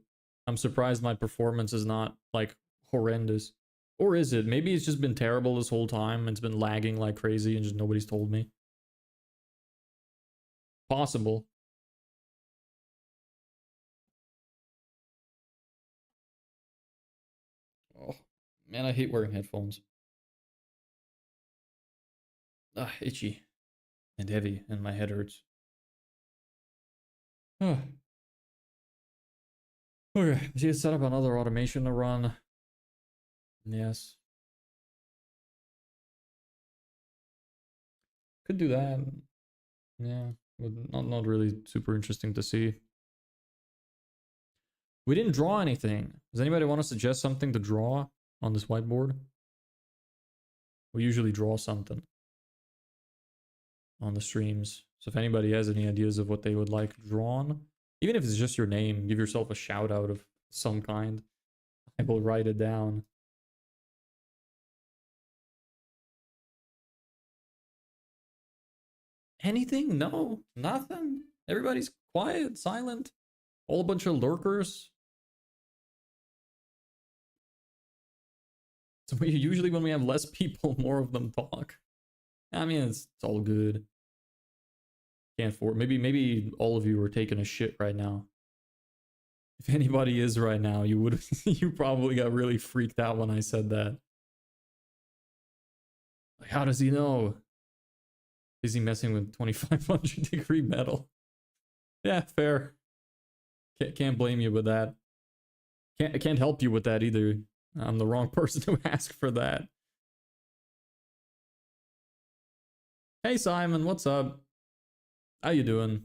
I'm surprised my performance is not, like, horrendous. Or is it? Maybe it's just been terrible this whole time. It's been lagging like crazy and just nobody's told me. Possible. Oh, man, I hate wearing headphones. Ah, itchy. And heavy, and my head hurts. Okay, so you set up another automation to run. Yes. Could do that. Yeah, but not really super interesting to see. We didn't draw anything. Does anybody want to suggest something to draw on this whiteboard? We usually draw something on the streams. So if anybody has any ideas of what they would like drawn, even if it's just your name, give yourself a shout out of some kind. I will write it down. Anything? No, nothing. Everybody's quiet, silent. All a bunch of lurkers. So usually when we have less people, more of them talk. I mean, it's all good. Can't afford. Maybe all of you are taking a shit right now. If anybody is right now, you would you probably got really freaked out when I said that. Like, how does he know? Is he messing with 2500 degree metal? Yeah, fair. Can't blame you with that. Can't help you with that either. I'm the wrong person to ask for that. Hey Simon, what's up? How you doing?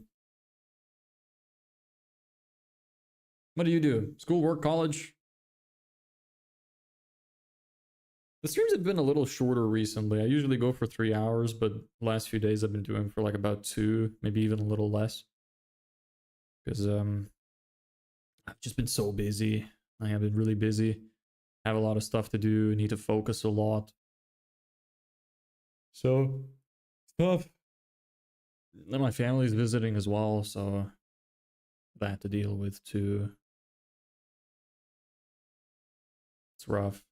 What do you do? School, work, college? The streams have been a little shorter recently. I usually go for 3 hours, but the last few days I've been doing for like about 2, maybe even a little less. Because I've just been so busy. I have been really busy. I have a lot of stuff to do, need to focus a lot. So, stuff. And my family's visiting as well, so that to deal with too. It's rough.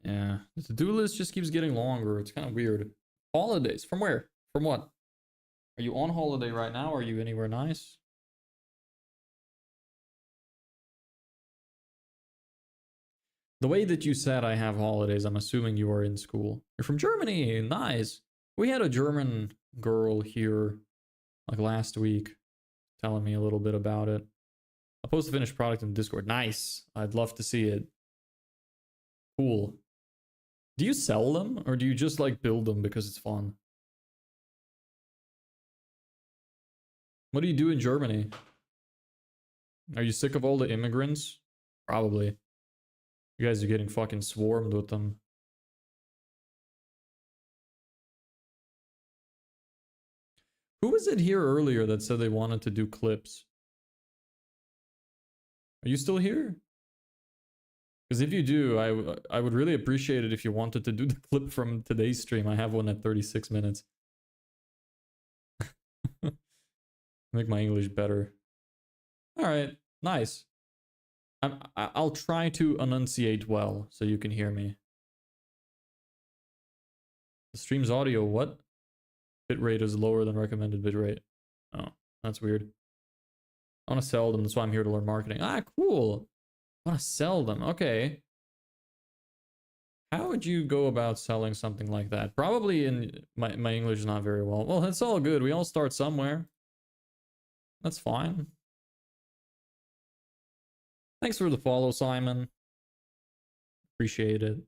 Yeah, the to-do list just keeps getting longer. It's kind of weird. Holidays? From where? From what? Are you on holiday right now? Are you anywhere nice? The way that you said I have holidays, I'm assuming you are in school. You're from Germany. Nice. We had a German girl here like last week telling me a little bit about it. I'll post the finished product in Discord. Nice. I'd love to see it. Cool. Do you sell them or do you just like build them because it's fun? What do you do in Germany? Are you sick of all the immigrants? Probably. You guys are getting fucking swarmed with them. Who was it here earlier that said they wanted to do clips? Are you still here? Because if you do, I would really appreciate it if you wanted to do the clip from today's stream. I have one at 36 minutes. Make my English better. Alright, nice. I'll try to enunciate well so you can hear me. The stream's audio, what? Bitrate is lower than recommended bitrate. Oh, that's weird. I want to sell them, that's why I'm here to learn marketing. Ah, cool. I want to sell them, okay. How would you go about selling something like that? Probably in my English is not very well. Well, that's all good. We all start somewhere. That's fine. Thanks for the follow, Simon. Appreciate it.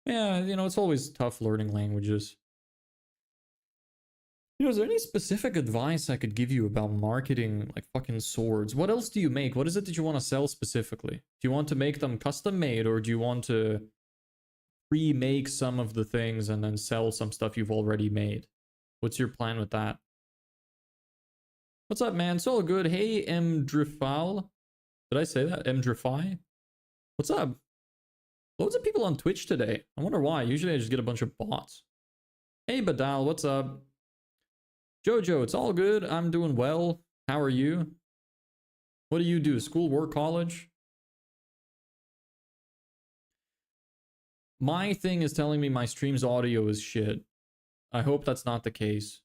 Yeah, you know, it's always tough learning languages. You know, is there any specific advice I could give you about marketing, like fucking swords? What else do you make? What is it that you want to sell specifically? Do you want to make them custom made, or do you want to pre-make some of the things and then sell some stuff you've already made? What's your plan with that? What's up, man? It's all good. Hey, Mdrifal. Did I say that? Mdrify? What's up? Loads of people on Twitch today. I wonder why. Usually I just get a bunch of bots. Hey, Badal. What's up? Jojo, it's all good. I'm doing well. How are you? What do you do? School, work, college? My thing is telling me my stream's audio is shit. I hope that's not the case.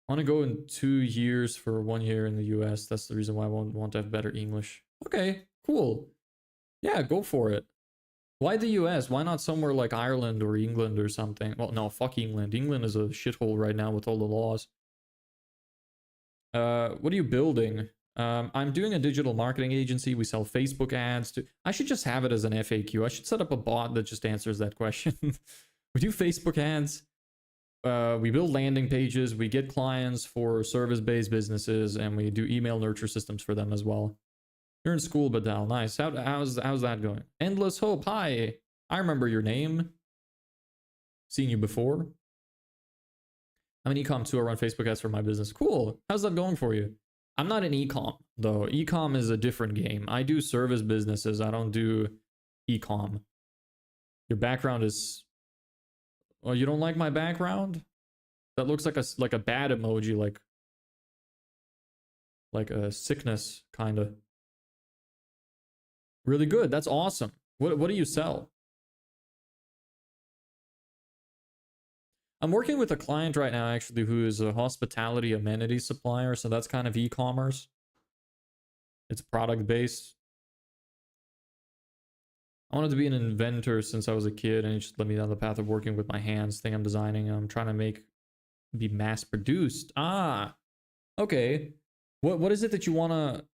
I want to go in 2 years for 1 year in the US. That's the reason why I want to have better English. Okay, cool. Yeah, go for it. Why the US? Why not somewhere like Ireland or England or something? Well, no, fuck England. England is a shithole right now with all the laws. What are you building? I'm doing a digital marketing agency. We sell Facebook ads to... I should just have it as an FAQ. I should set up a bot that just answers that question. We do Facebook ads. We build landing pages. We get clients for service-based businesses, and we do email nurture systems for them as well. You're in school, Badal. Nice. How's that going? Endless Hope. Hi. I remember your name. Seen you before. I'm an ecom too. I run Facebook ads for my business. Cool. How's that going for you? I'm not an ecom, though. Ecom is a different game. I do service businesses. I don't do ecom. Your background is... Oh, you don't like my background? That looks like a bad emoji, like a sickness, kind of. Really good. That's awesome. What do you sell? I'm working with a client right now, actually, who is a hospitality amenity supplier. So that's kind of e-commerce. It's product based. I wanted to be an inventor since I was a kid, and it just led me down the path of working with my hands. Thing I'm designing, I'm trying to be mass produced. Ah, okay. What is it that you wanna?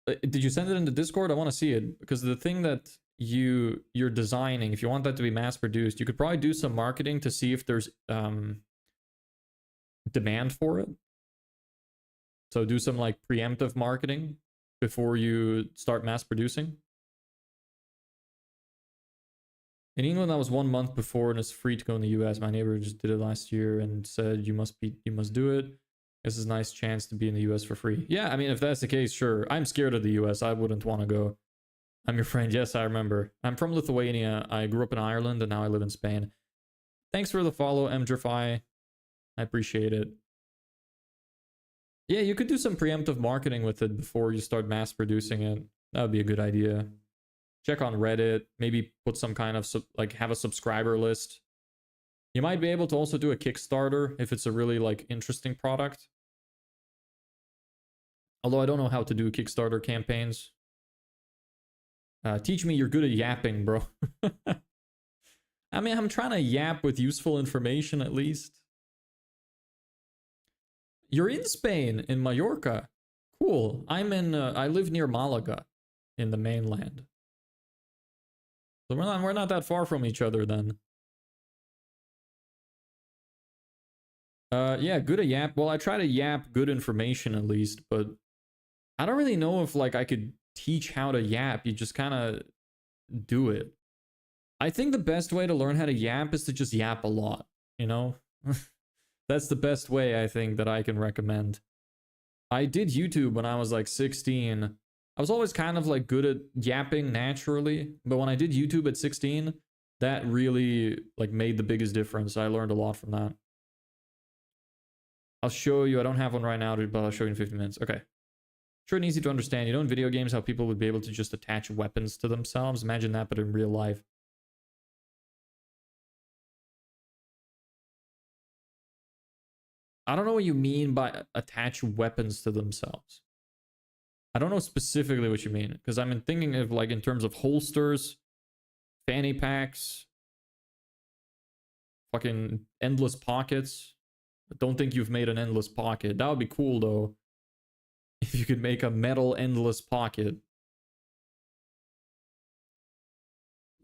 Did you send it in the Discord? I want to see it because the thing that you're designing, if you want that to be mass produced, you could probably do some marketing to see if there's demand for it. So do some like preemptive marketing before you start mass producing. In England, that was 1 month before, and it's free to go in the US. My neighbor just did it last year and said you must do it. This is a nice chance to be in the US for free. Yeah, I mean, if that's the case, sure. I'm scared of the US. I wouldn't want to go. I'm your friend. Yes, I remember. I'm from Lithuania. I grew up in Ireland, and now I live in Spain. Thanks for the follow, Mjrfi. I appreciate it. Yeah, you could do some preemptive marketing with it before you start mass producing it. That would be a good idea. Check on Reddit, maybe put some kind of like have a subscriber list. You might be able to also do a Kickstarter if it's a really like interesting product. Although I don't know how to do Kickstarter campaigns. Teach me, you're good at yapping, bro. I mean, I'm trying to yap with useful information at least. You're in Spain, in Mallorca. Cool. I live near Malaga in the mainland. So we're not that far from each other then. Yeah, good at yap. Well, I try to yap good information at least, but I don't really know if like I could teach how to yap. You just kind of do it. I think the best way to learn how to yap is to just yap a lot, you know? That's the best way I think that I can recommend. I did YouTube when I was like 16. I was always kind of like good at yapping naturally, but when I did YouTube at 16, that really like made the biggest difference. I learned a lot from that. I'll show you. I don't have one right now, but I'll show you in 15 minutes. Okay. Short and easy to understand. You know in video games how people would be able to just attach weapons to themselves? Imagine that, but in real life. I don't know what you mean by attach weapons to themselves. I don't know specifically what you mean, because I'm thinking of like in terms of holsters, fanny packs, fucking endless pockets. I don't think you've made an endless pocket. That would be cool though. If you could make a metal endless pocket.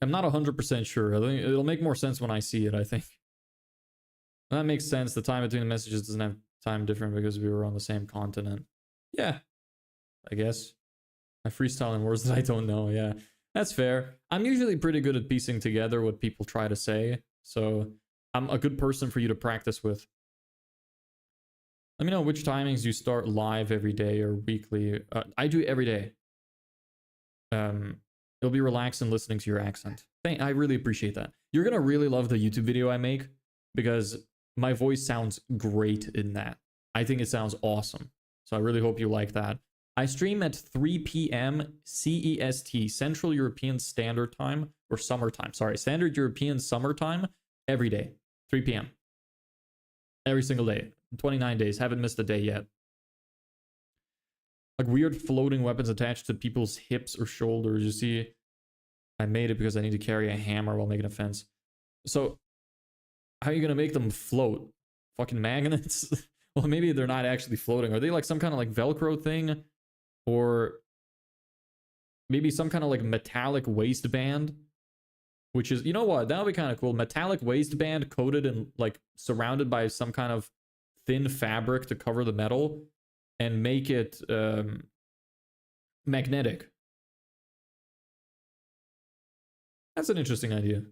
I'm not 100% sure. I think it'll make more sense when I see it, I think. That makes sense. The time between the messages doesn't have time different because we were on the same continent. Yeah, I guess. I freestyle in words that I don't know. Yeah, that's fair. I'm usually pretty good at piecing together what people try to say. So I'm a good person for you to practice with. Let me know which timings you start live every day or weekly. I do it every day. It'll be relaxing listening to your accent. I really appreciate that. You're going to really love the YouTube video I make because my voice sounds great in that. I think it sounds awesome. So I really hope you like that. I stream at 3 p.m. CEST, Central European Standard Time, or Summertime. Sorry, Standard European Summertime, every day, 3 p.m. Every single day, 29 days. Haven't missed a day yet. Like weird floating weapons attached to people's hips or shoulders. You see, I made it because I need to carry a hammer while making a fence. So how are you going to make them float? Fucking magnets? Well, maybe they're not actually floating. Are they like some kind of like Velcro thing? Or maybe some kind of like metallic waistband? Which is, you know what? That would be kind of cool. Metallic waistband coated and like surrounded by some kind of thin fabric to cover the metal and make it magnetic. That's an interesting idea.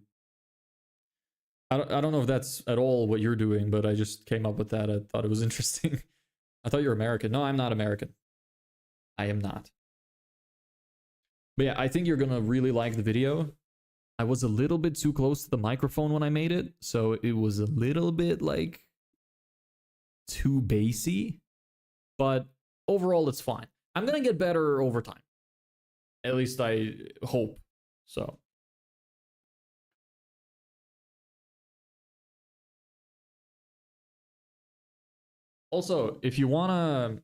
I don't know if that's at all what you're doing, but I just came up with that. I thought it was interesting. I thought you're American. No, I'm not American. I am not. But yeah, I think you're gonna really like the video. I was a little bit too close to the microphone when I made it, so it was a little bit like too bassy. But overall, it's fine. I'm gonna get better over time. At least I hope so. Also, if you wanna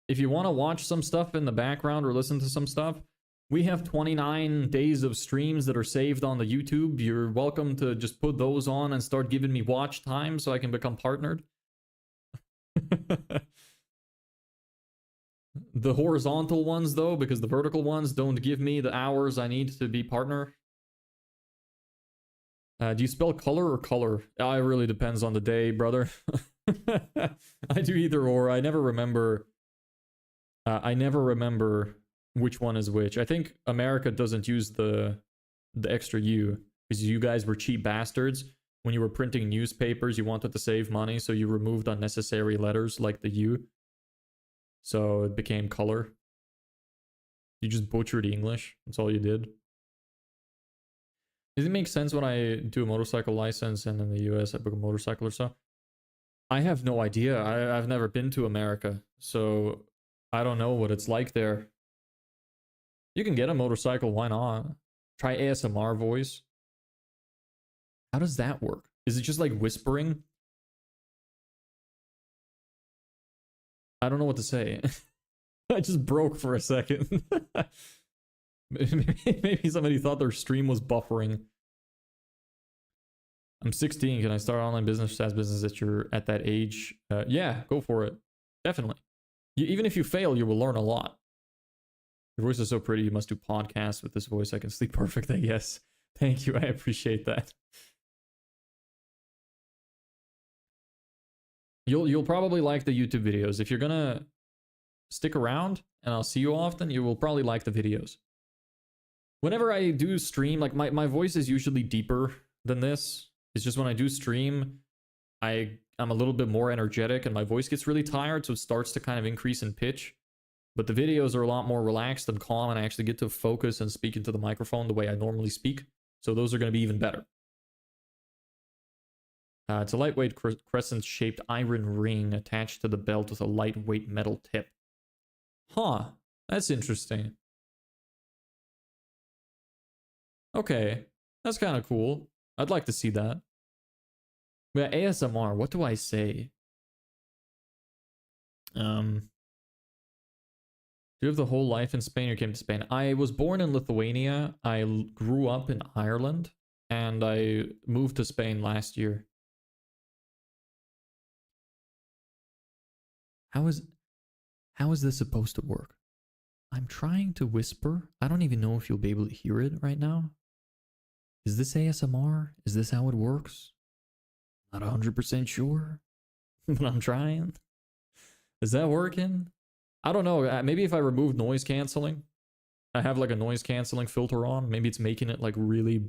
watch some stuff in the background or listen to some stuff, we have 29 days of streams that are saved on the YouTube. You're welcome to just put those on and start giving me watch time so I can become partnered. The horizontal ones, though, because the vertical ones don't give me the hours I need to be partner. Do you spell color or color? It really depends on the day, brother. I do either or. I never remember. I never remember which one is which. I think America doesn't use the extra U because you guys were cheap bastards. When you were printing newspapers, you wanted to save money, so you removed unnecessary letters like the U. So it became color. You just butchered English. That's all you did. Does it make sense when I do a motorcycle license and in the US I book a motorcycle or so? I have no idea. I've never been to America, so I don't know what it's like there. You can get a motorcycle, why not? Try ASMR voice. How does that work? Is it just like whispering? I don't know what to say. I just broke for a second. Maybe somebody thought their stream was buffering. I'm 16. Can I start online business, SaaS business at that age? Yeah, go for it. Definitely. Even if you fail, you will learn a lot. Your voice is so pretty. You must do podcasts with this voice. I can sleep perfect, I guess. Thank you. I appreciate that. You'll probably like the YouTube videos. If you're gonna stick around and I'll see you often, you will probably like the videos. Whenever I do stream, like my voice is usually deeper than this. It's just when I do stream, I'm a little bit more energetic and my voice gets really tired, so it starts to kind of increase in pitch. But the videos are a lot more relaxed and calm, and I actually get to focus and speak into the microphone the way I normally speak. So those are going to be even better. It's a lightweight crescent-shaped iron ring attached to the belt with a lightweight metal tip. Huh, that's interesting. Okay, that's kind of cool. I'd like to see that. Yeah, ASMR, what do I say? Do you have the whole life in Spain or came to Spain? I was born in Lithuania. I grew up in Ireland. And I moved to Spain last year. How is this supposed to work? I'm trying to whisper. I don't even know if you'll be able to hear it right now. Is this ASMR? Is this how it works? Not 100% sure, but I'm trying. Is that working? I don't know. Maybe if I remove noise canceling, I have like a noise canceling filter on. Maybe it's making it like really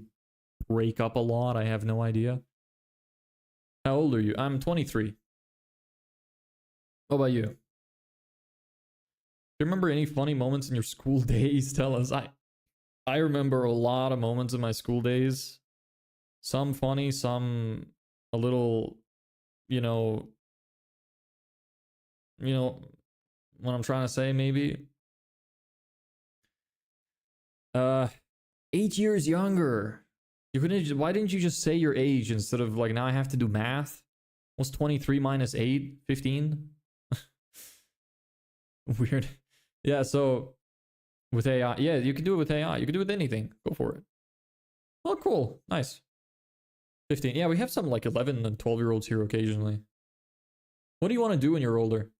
break up a lot. I have no idea. How old are you? I'm 23. What about you? Do you remember any funny moments in your school days? Tell us. I remember a lot of moments in my school days. Some funny, some a little, you know what I'm trying to say, maybe. 8 years younger. Why didn't you just say your age instead of like now I have to do math? What's 23 minus 8? 15? Weird. Yeah, so with AI, yeah, you can do it with AI. You can do it with anything. Go for it. Oh, cool. Nice. 15. Yeah, we have some like 11 and 12-year-olds here occasionally. What do you want to do when you're older?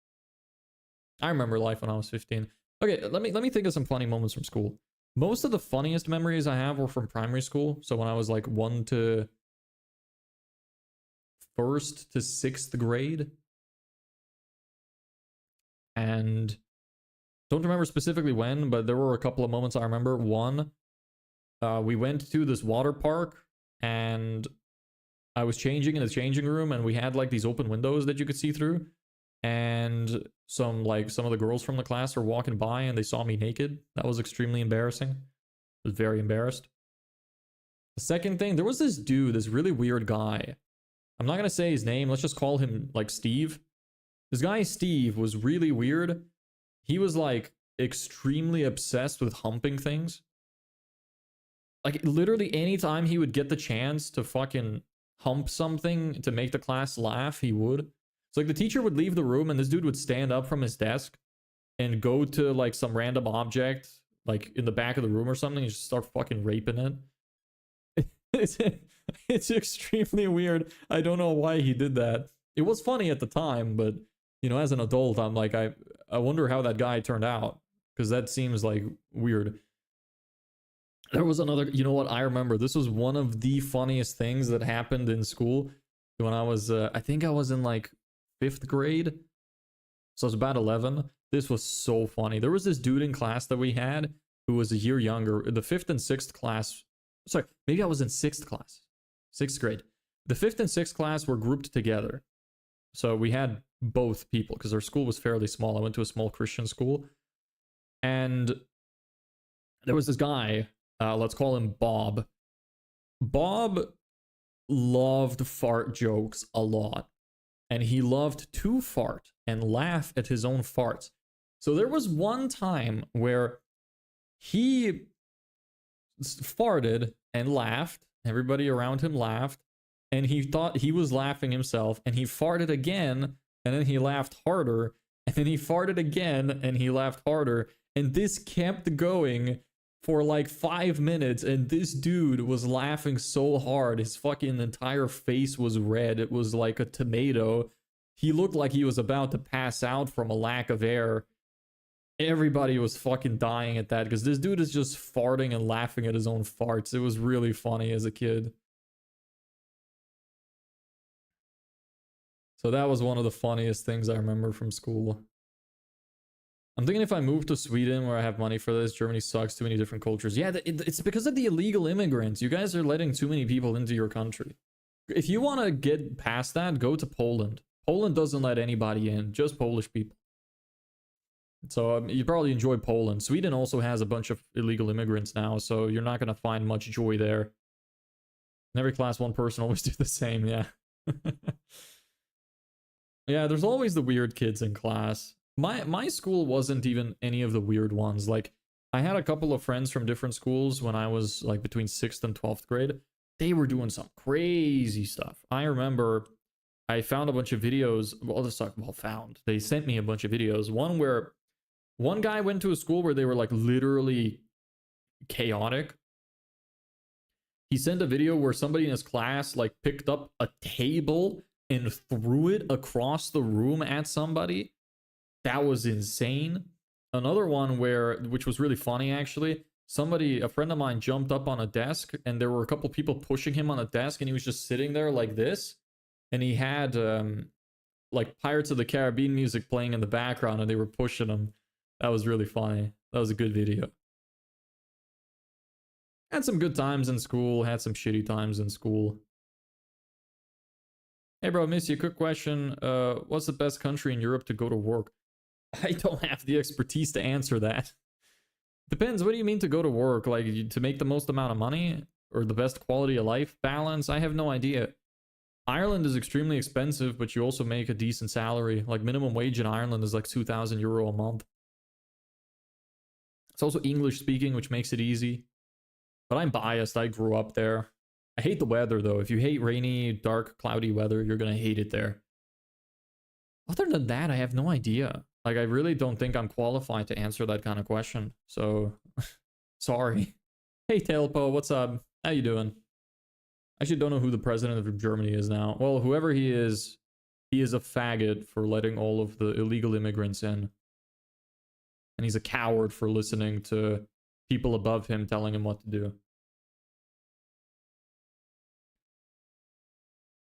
I remember life when I was 15. Okay, let me think of some funny moments from school. Most of the funniest memories I have were from primary school. So when I was like 1st to 6th grade. And don't remember specifically when, but there were a couple of moments I remember. One, we went to this water park and I was changing in the changing room and we had like these open windows that you could see through. And some of the girls from the class were walking by and they saw me naked. That was extremely embarrassing. I was very embarrassed. The second thing, there was this dude, this really weird guy. I'm not going to say his name. Let's just call him like Steve. This guy, Steve, was really weird. He was like extremely obsessed with humping things. Like literally anytime he would get the chance to fucking hump something to make the class laugh, he would. So like the teacher would leave the room and this dude would stand up from his desk and go to like some random object like in the back of the room or something and just start fucking raping it. It's extremely weird. I don't know why he did that. It was funny at the time, but you know, as an adult, I'm like, I wonder how that guy turned out, because that seems like weird. There was another, you know what, I remember this was one of the funniest things that happened in school when I was I think I was in like 5th grade, so I was about 11. This was so funny. There was this dude in class that we had who was a year younger. The 5th and 6th class, sorry, maybe I was in 6th class, 6th grade. The 5th and 6th class were grouped together, so we had both people because our school was fairly small. I went to a small Christian school, and there was this guy, let's call him Bob. Bob loved fart jokes a lot, and he loved to fart and laugh at his own farts. So there was one time where he farted and laughed. Everybody around him laughed, and he thought he was laughing himself, and he farted again, and then he laughed harder, and then he farted again, and he laughed harder, and this kept going for like 5 minutes, and this dude was laughing so hard, his fucking entire face was red. It was like a tomato. He looked like he was about to pass out from a lack of air. Everybody was fucking dying at that, because this dude is just farting and laughing at his own farts. It was really funny as a kid. So that was one of the funniest things I remember from school. I'm thinking if I move to Sweden where I have money for this, Germany sucks, too many different cultures. Yeah, it's because of the illegal immigrants. You guys are letting too many people into your country. If you want to get past that, go to Poland. Poland doesn't let anybody in, just Polish people. So you probably enjoy Poland. Sweden also has a bunch of illegal immigrants now, so you're not going to find much joy there. In every class, one person always do the same, yeah. Yeah, there's always the weird kids in class. My school wasn't even any of the weird ones. Like, I had a couple of friends from different schools when I was like between 6th and 12th grade. They were doing some crazy stuff. I remember I found a bunch of videos. They sent me a bunch of videos. One where one guy went to a school where they were like literally chaotic. He sent a video where somebody in his class like picked up a table and threw it across the room at somebody. That was insane. Another one which was really funny actually, a friend of mine jumped up on a desk and there were a couple people pushing him on a desk and he was just sitting there like this. And he had like Pirates of the Caribbean music playing in the background and they were pushing him. That was really funny. That was a good video. Had some good times in school, had some shitty times in school. Hey bro, miss you. Quick question. What's the best country in Europe to go to work? I don't have the expertise to answer that. Depends. What do you mean to go to work? Like to make the most amount of money or the best quality of life balance? I have no idea. Ireland is extremely expensive, but you also make a decent salary. Like minimum wage in Ireland is like 2,000 euro a month. It's also English speaking, which makes it easy. But I'm biased. I grew up there. I hate the weather though. If you hate rainy, dark, cloudy weather, you're gonna hate it there. Other than that, I have no idea. Like, I really don't think I'm qualified to answer that kind of question. So, sorry. Hey, Tailpo, what's up? How you doing? I actually don't know who the president of Germany is now. Well, whoever he is a faggot for letting all of the illegal immigrants in. And he's a coward for listening to people above him telling him what to do.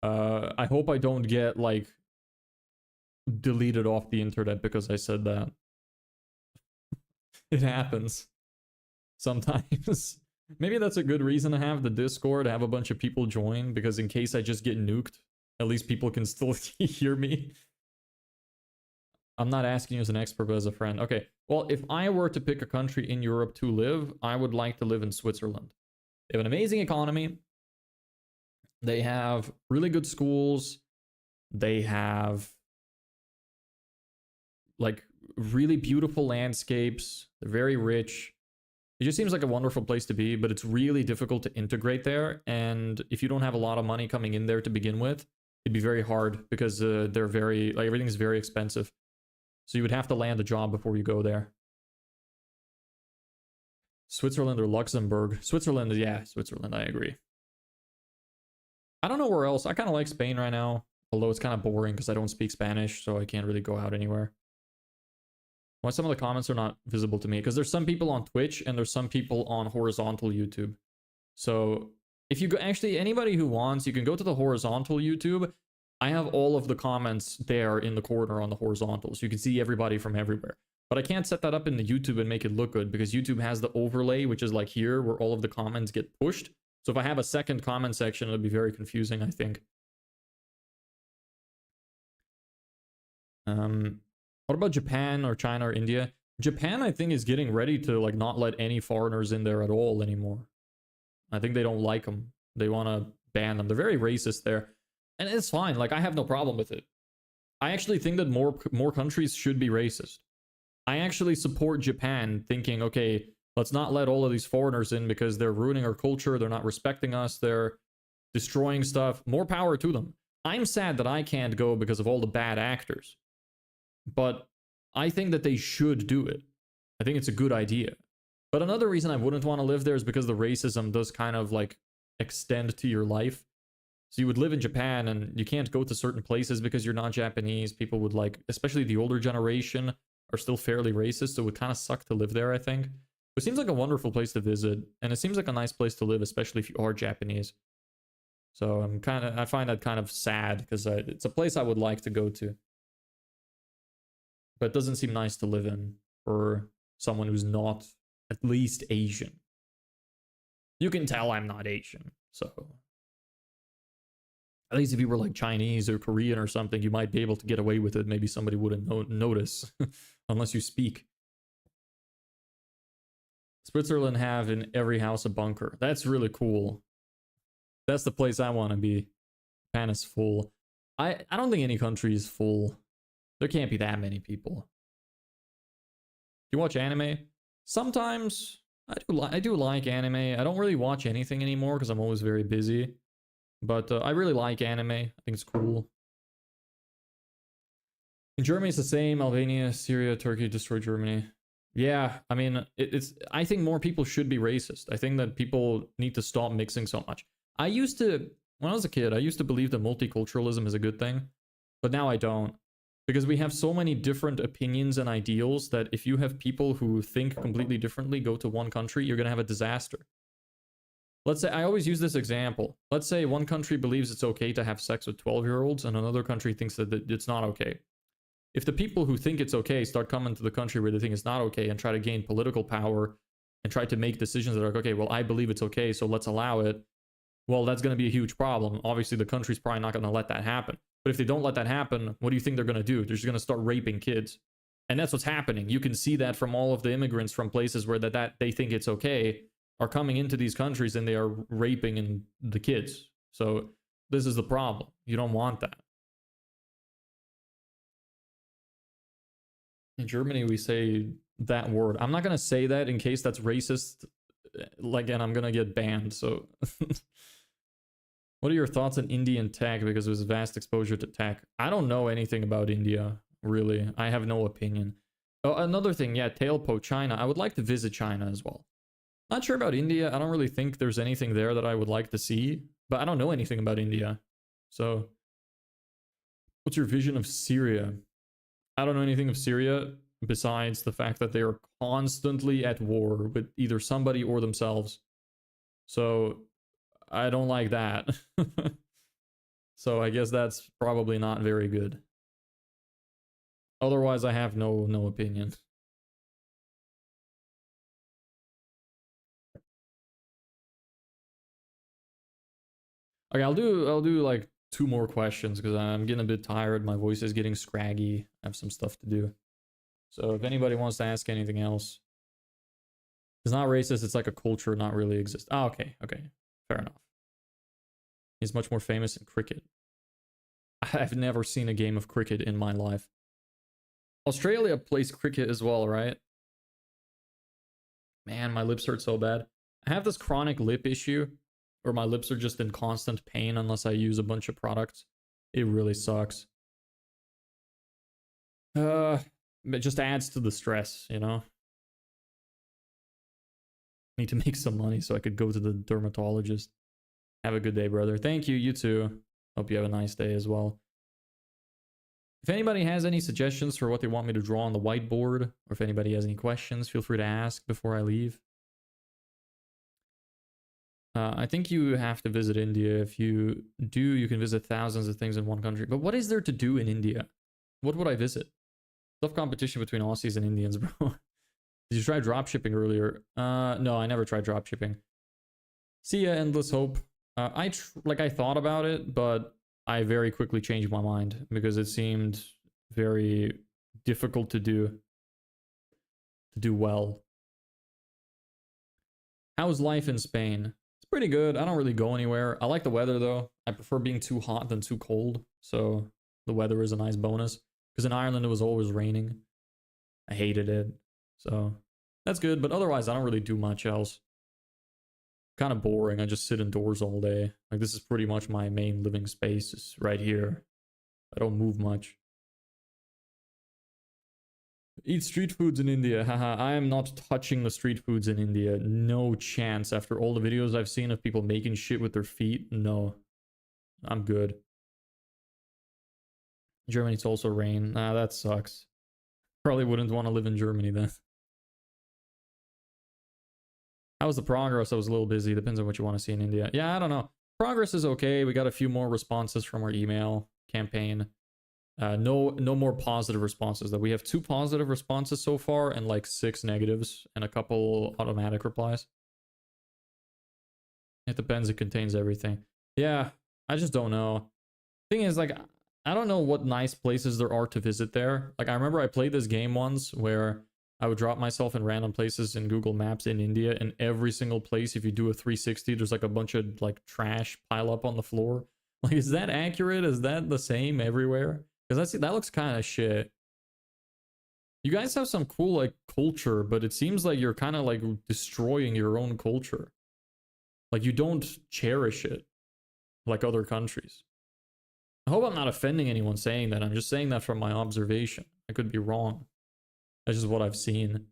I hope I don't get, like, deleted off the internet because I said that. It happens. Sometimes. Maybe that's a good reason to have the Discord, have a bunch of people join, because in case I just get nuked, at least people can still hear me. I'm not asking you as an expert, but as a friend. Okay, well, if I were to pick a country in Europe to live, I would like to live in Switzerland. They have an amazing economy. They have really good schools. They have like really beautiful landscapes. They're very rich. It just seems like a wonderful place to be, but it's really difficult to integrate there. And if you don't have a lot of money coming in there to begin with, it'd be very hard because they're very, like, everything's very expensive. So you would have to land a job before you go there. Switzerland or Luxembourg? Switzerland, yeah, Switzerland, I agree. I don't know where else. I kind of like Spain right now, although it's kind of boring because I don't speak Spanish, so I can't really go out anywhere. Why some of the comments are not visible to me? Because there's some people on Twitch and there's some people on horizontal YouTube. So if you go, actually, anybody who wants, you can go to the horizontal YouTube. I have all of the comments there in the corner on the horizontal, so you can see everybody from everywhere. But I can't set that up in the YouTube and make it look good because YouTube has the overlay, which is like here where all of the comments get pushed. So if I have a second comment section, it'll be very confusing, I think. What about Japan or China or India? Japan, I think, is getting ready to like not let any foreigners in there at all anymore. I think they don't like them. They want to ban them. They're very racist there. And it's fine. Like, I have no problem with it. I actually think that more countries should be racist. I actually support Japan thinking, okay, let's not let all of these foreigners in because they're ruining our culture. They're not respecting us. They're destroying stuff. More power to them. I'm sad that I can't go because of all the bad actors. But I think that they should do it. I think it's a good idea. But another reason I wouldn't want to live there is because the racism does kind of like extend to your life. So you would live in Japan and you can't go to certain places because you're not Japanese. People would like, especially the older generation, are still fairly racist. So it would kind of suck to live there, I think. It seems like a wonderful place to visit. And it seems like a nice place to live, especially if you are Japanese. So I find that kind of sad because it's a place I would like to go to. But it doesn't seem nice to live in for someone who's not at least Asian. You can tell I'm not Asian, so at least if you were like Chinese or Korean or something, you might be able to get away with it. Maybe somebody wouldn't notice unless you speak. Switzerland have in every house a bunker. That's really cool. That's the place I want to be. Japan is full. I don't think any country is full. There can't be that many people. Do you watch anime? Sometimes I do like anime. I don't really watch anything anymore because I'm always very busy. But I really like anime. I think it's cool. In Germany, it's the same. Albania, Syria, Turkey destroyed Germany. Yeah, I mean, I think more people should be racist. I think that people need to stop mixing so much. When I was a kid, I used to believe that multiculturalism is a good thing. But now I don't. Because we have so many different opinions and ideals that if you have people who think completely differently go to one country, you're going to have a disaster. Let's say, I always use this example. Let's say one country believes it's okay to have sex with 12-year-olds and another country thinks that it's not okay. If the people who think it's okay start coming to the country where they think it's not okay and try to gain political power and try to make decisions that are like, okay, well, I believe it's okay, so let's allow it. Well, that's going to be a huge problem. Obviously, the country's probably not going to let that happen. But if they don't let that happen, what do you think they're going to do? They're just going to start raping kids. And that's what's happening. You can see that from all of the immigrants from places where that they think it's okay are coming into these countries and they are raping the kids. So this is the problem. You don't want that. In Germany, we say that word. I'm not going to say that in case that's racist, and I'm going to get banned. So what are your thoughts on Indian tech? Because there's vast exposure to tech. I don't know anything about India, really. I have no opinion. Oh, another thing, yeah, Tailpo, China. I would like to visit China as well. Not sure about India. I don't really think there's anything there that I would like to see. But I don't know anything about India. So what's your vision of Syria? I don't know anything of Syria besides the fact that they are constantly at war with either somebody or themselves. So I don't like that. So I guess that's probably not very good. Otherwise, I have no opinion. Okay, I'll do like 2 more questions because I'm getting a bit tired. My voice is getting scraggy. I have some stuff to do. So if anybody wants to ask anything else. It's not racist, it's like a culture not really exists. Oh, okay, fair enough. He's much more famous in cricket. I've never seen a game of cricket in my life. Australia plays cricket as well, right? Man, my lips hurt so bad. I have this chronic lip issue where my lips are just in constant pain unless I use a bunch of products. It really sucks. It just adds to the stress, you know? Need to make some money so I could go to the dermatologist. Have a good day, brother. Thank you, you too. Hope you have a nice day as well. If anybody has any suggestions for what they want me to draw on the whiteboard, or if anybody has any questions, feel free to ask before I leave. I think you have to visit India. If you do, you can visit thousands of things in one country. But what is there to do in India? What would I visit? Tough competition between Aussies and Indians, bro. Did you try dropshipping earlier? No, I never tried dropshipping. See ya, Endless Hope. I thought about it, but I very quickly changed my mind because it seemed very difficult to do well. How's life in Spain? It's pretty good. I don't really go anywhere. I like the weather though. I prefer being too hot than too cold. So the weather is a nice bonus. Because in Ireland it was always raining. I hated it. So that's good. But otherwise I don't really do much else. Kind of boring. I just sit indoors all day. Like this is pretty much my main living space is right here. I don't move much. Eat street foods in India. Haha, I am not touching the street foods in India. No chance. After all the videos I've seen of people making shit with their feet, no. I'm good. Germany, it's also rain. Nah, that sucks. Probably wouldn't want to live in Germany then. How was the progress? I was a little busy. Depends on what you want to see in India. Yeah, I don't know. Progress is okay. We got a few more responses from our email campaign. No more positive responses though. We have 2 positive responses so far and like 6 negatives and a couple automatic replies. It depends. It contains everything. Yeah, I just don't know. Thing is, like, I don't know what nice places there are to visit there. Like, I remember I played this game once where I would drop myself in random places in Google Maps in India, and every single place, if you do a 360, there's like a bunch of like trash pile up on the floor. Like, is that accurate? Is that the same everywhere? Because that looks kind of shit. You guys have some cool like culture, but it seems like you're kind of like destroying your own culture. Like you don't cherish it like other countries. I hope I'm not offending anyone saying that. I'm just saying that from my observation. I could be wrong. That's just what I've seen.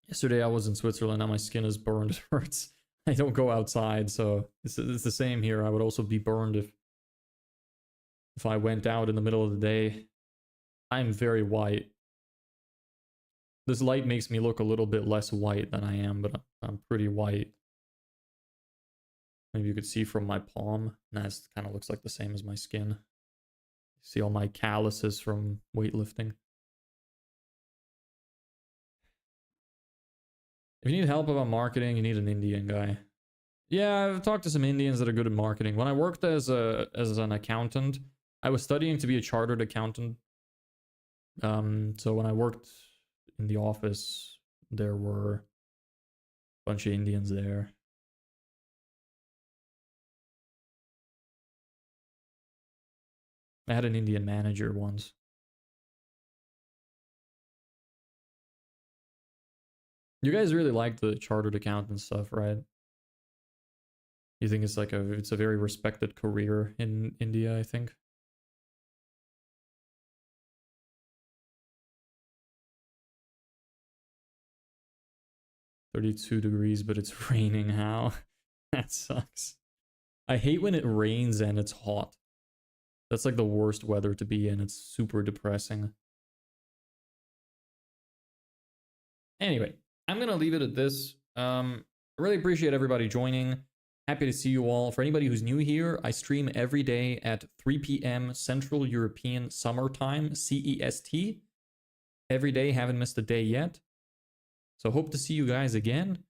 Yesterday I was in Switzerland. Now my skin is burned. It hurts. I don't go outside, so it's the same here. I would also be burned if I went out in the middle of the day. I'm very white. This light makes me look a little bit less white than I am, but I'm pretty white. Maybe you could see from my palm. That kind of looks like the same as my skin. See all my calluses from weightlifting. If you need help about marketing, you need an Indian guy. Yeah, I've talked to some Indians that are good at marketing. When I worked as an accountant, I was studying to be a chartered accountant. So when I worked in the office, there were a bunch of Indians there. I had an Indian manager once. You guys really like the chartered accountant stuff, right? You think it's like it's a very respected career in India, I think. "32 degrees, but it's raining. How?" That sucks. I hate when it rains and it's hot. That's like the worst weather to be in. It's super depressing. Anyway, I'm gonna leave it at this. I really appreciate everybody joining. Happy to see you all. For anybody who's new here, I stream every day at 3 p.m. Central European Summer Time, CEST. Every day, haven't missed a day yet. So hope to see you guys again.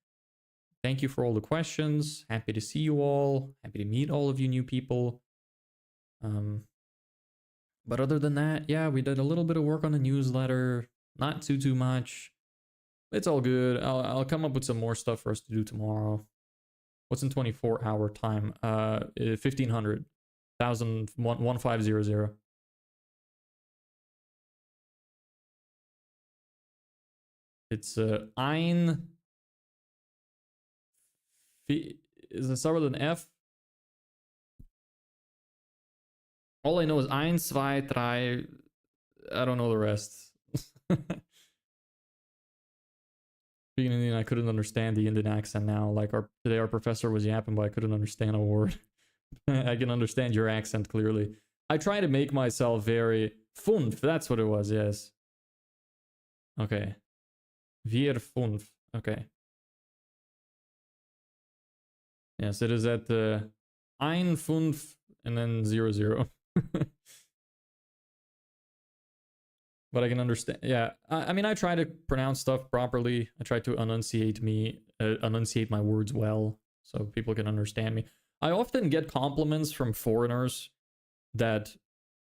Thank you for all the questions. Happy to see you all. Happy to meet all of you new people. But other than that, yeah, we did a little bit of work on the newsletter. Not too much. It's all good. I'll come up with some more stuff for us to do tomorrow. What's in 24-hour time? 1500. 1500. It's Ein. Does it start with an F? All I know is ein, zwei, drei. I don't know the rest. Speaking Indian, I couldn't understand the Indian accent now. Like today our professor was yapping, but I couldn't understand a word. I can understand your accent clearly. I try to make myself very fünf. That's what it was. Yes. Okay. Wir fünf. Okay. Yes, it is at ein fünf and then 00. But I can understand. Yeah, I mean, I try to pronounce stuff properly. I try to enunciate my words well, so people can understand me. I often get compliments from foreigners that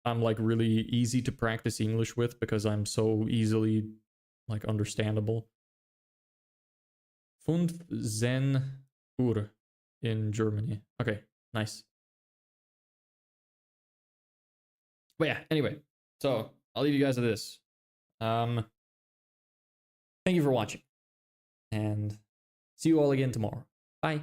I'm like really easy to practice English with because I'm so easily like understandable. 15 Uhr in Germany. Okay, nice. But yeah, anyway, so I'll leave you guys with this. Thank you for watching, and see you all again tomorrow. Bye.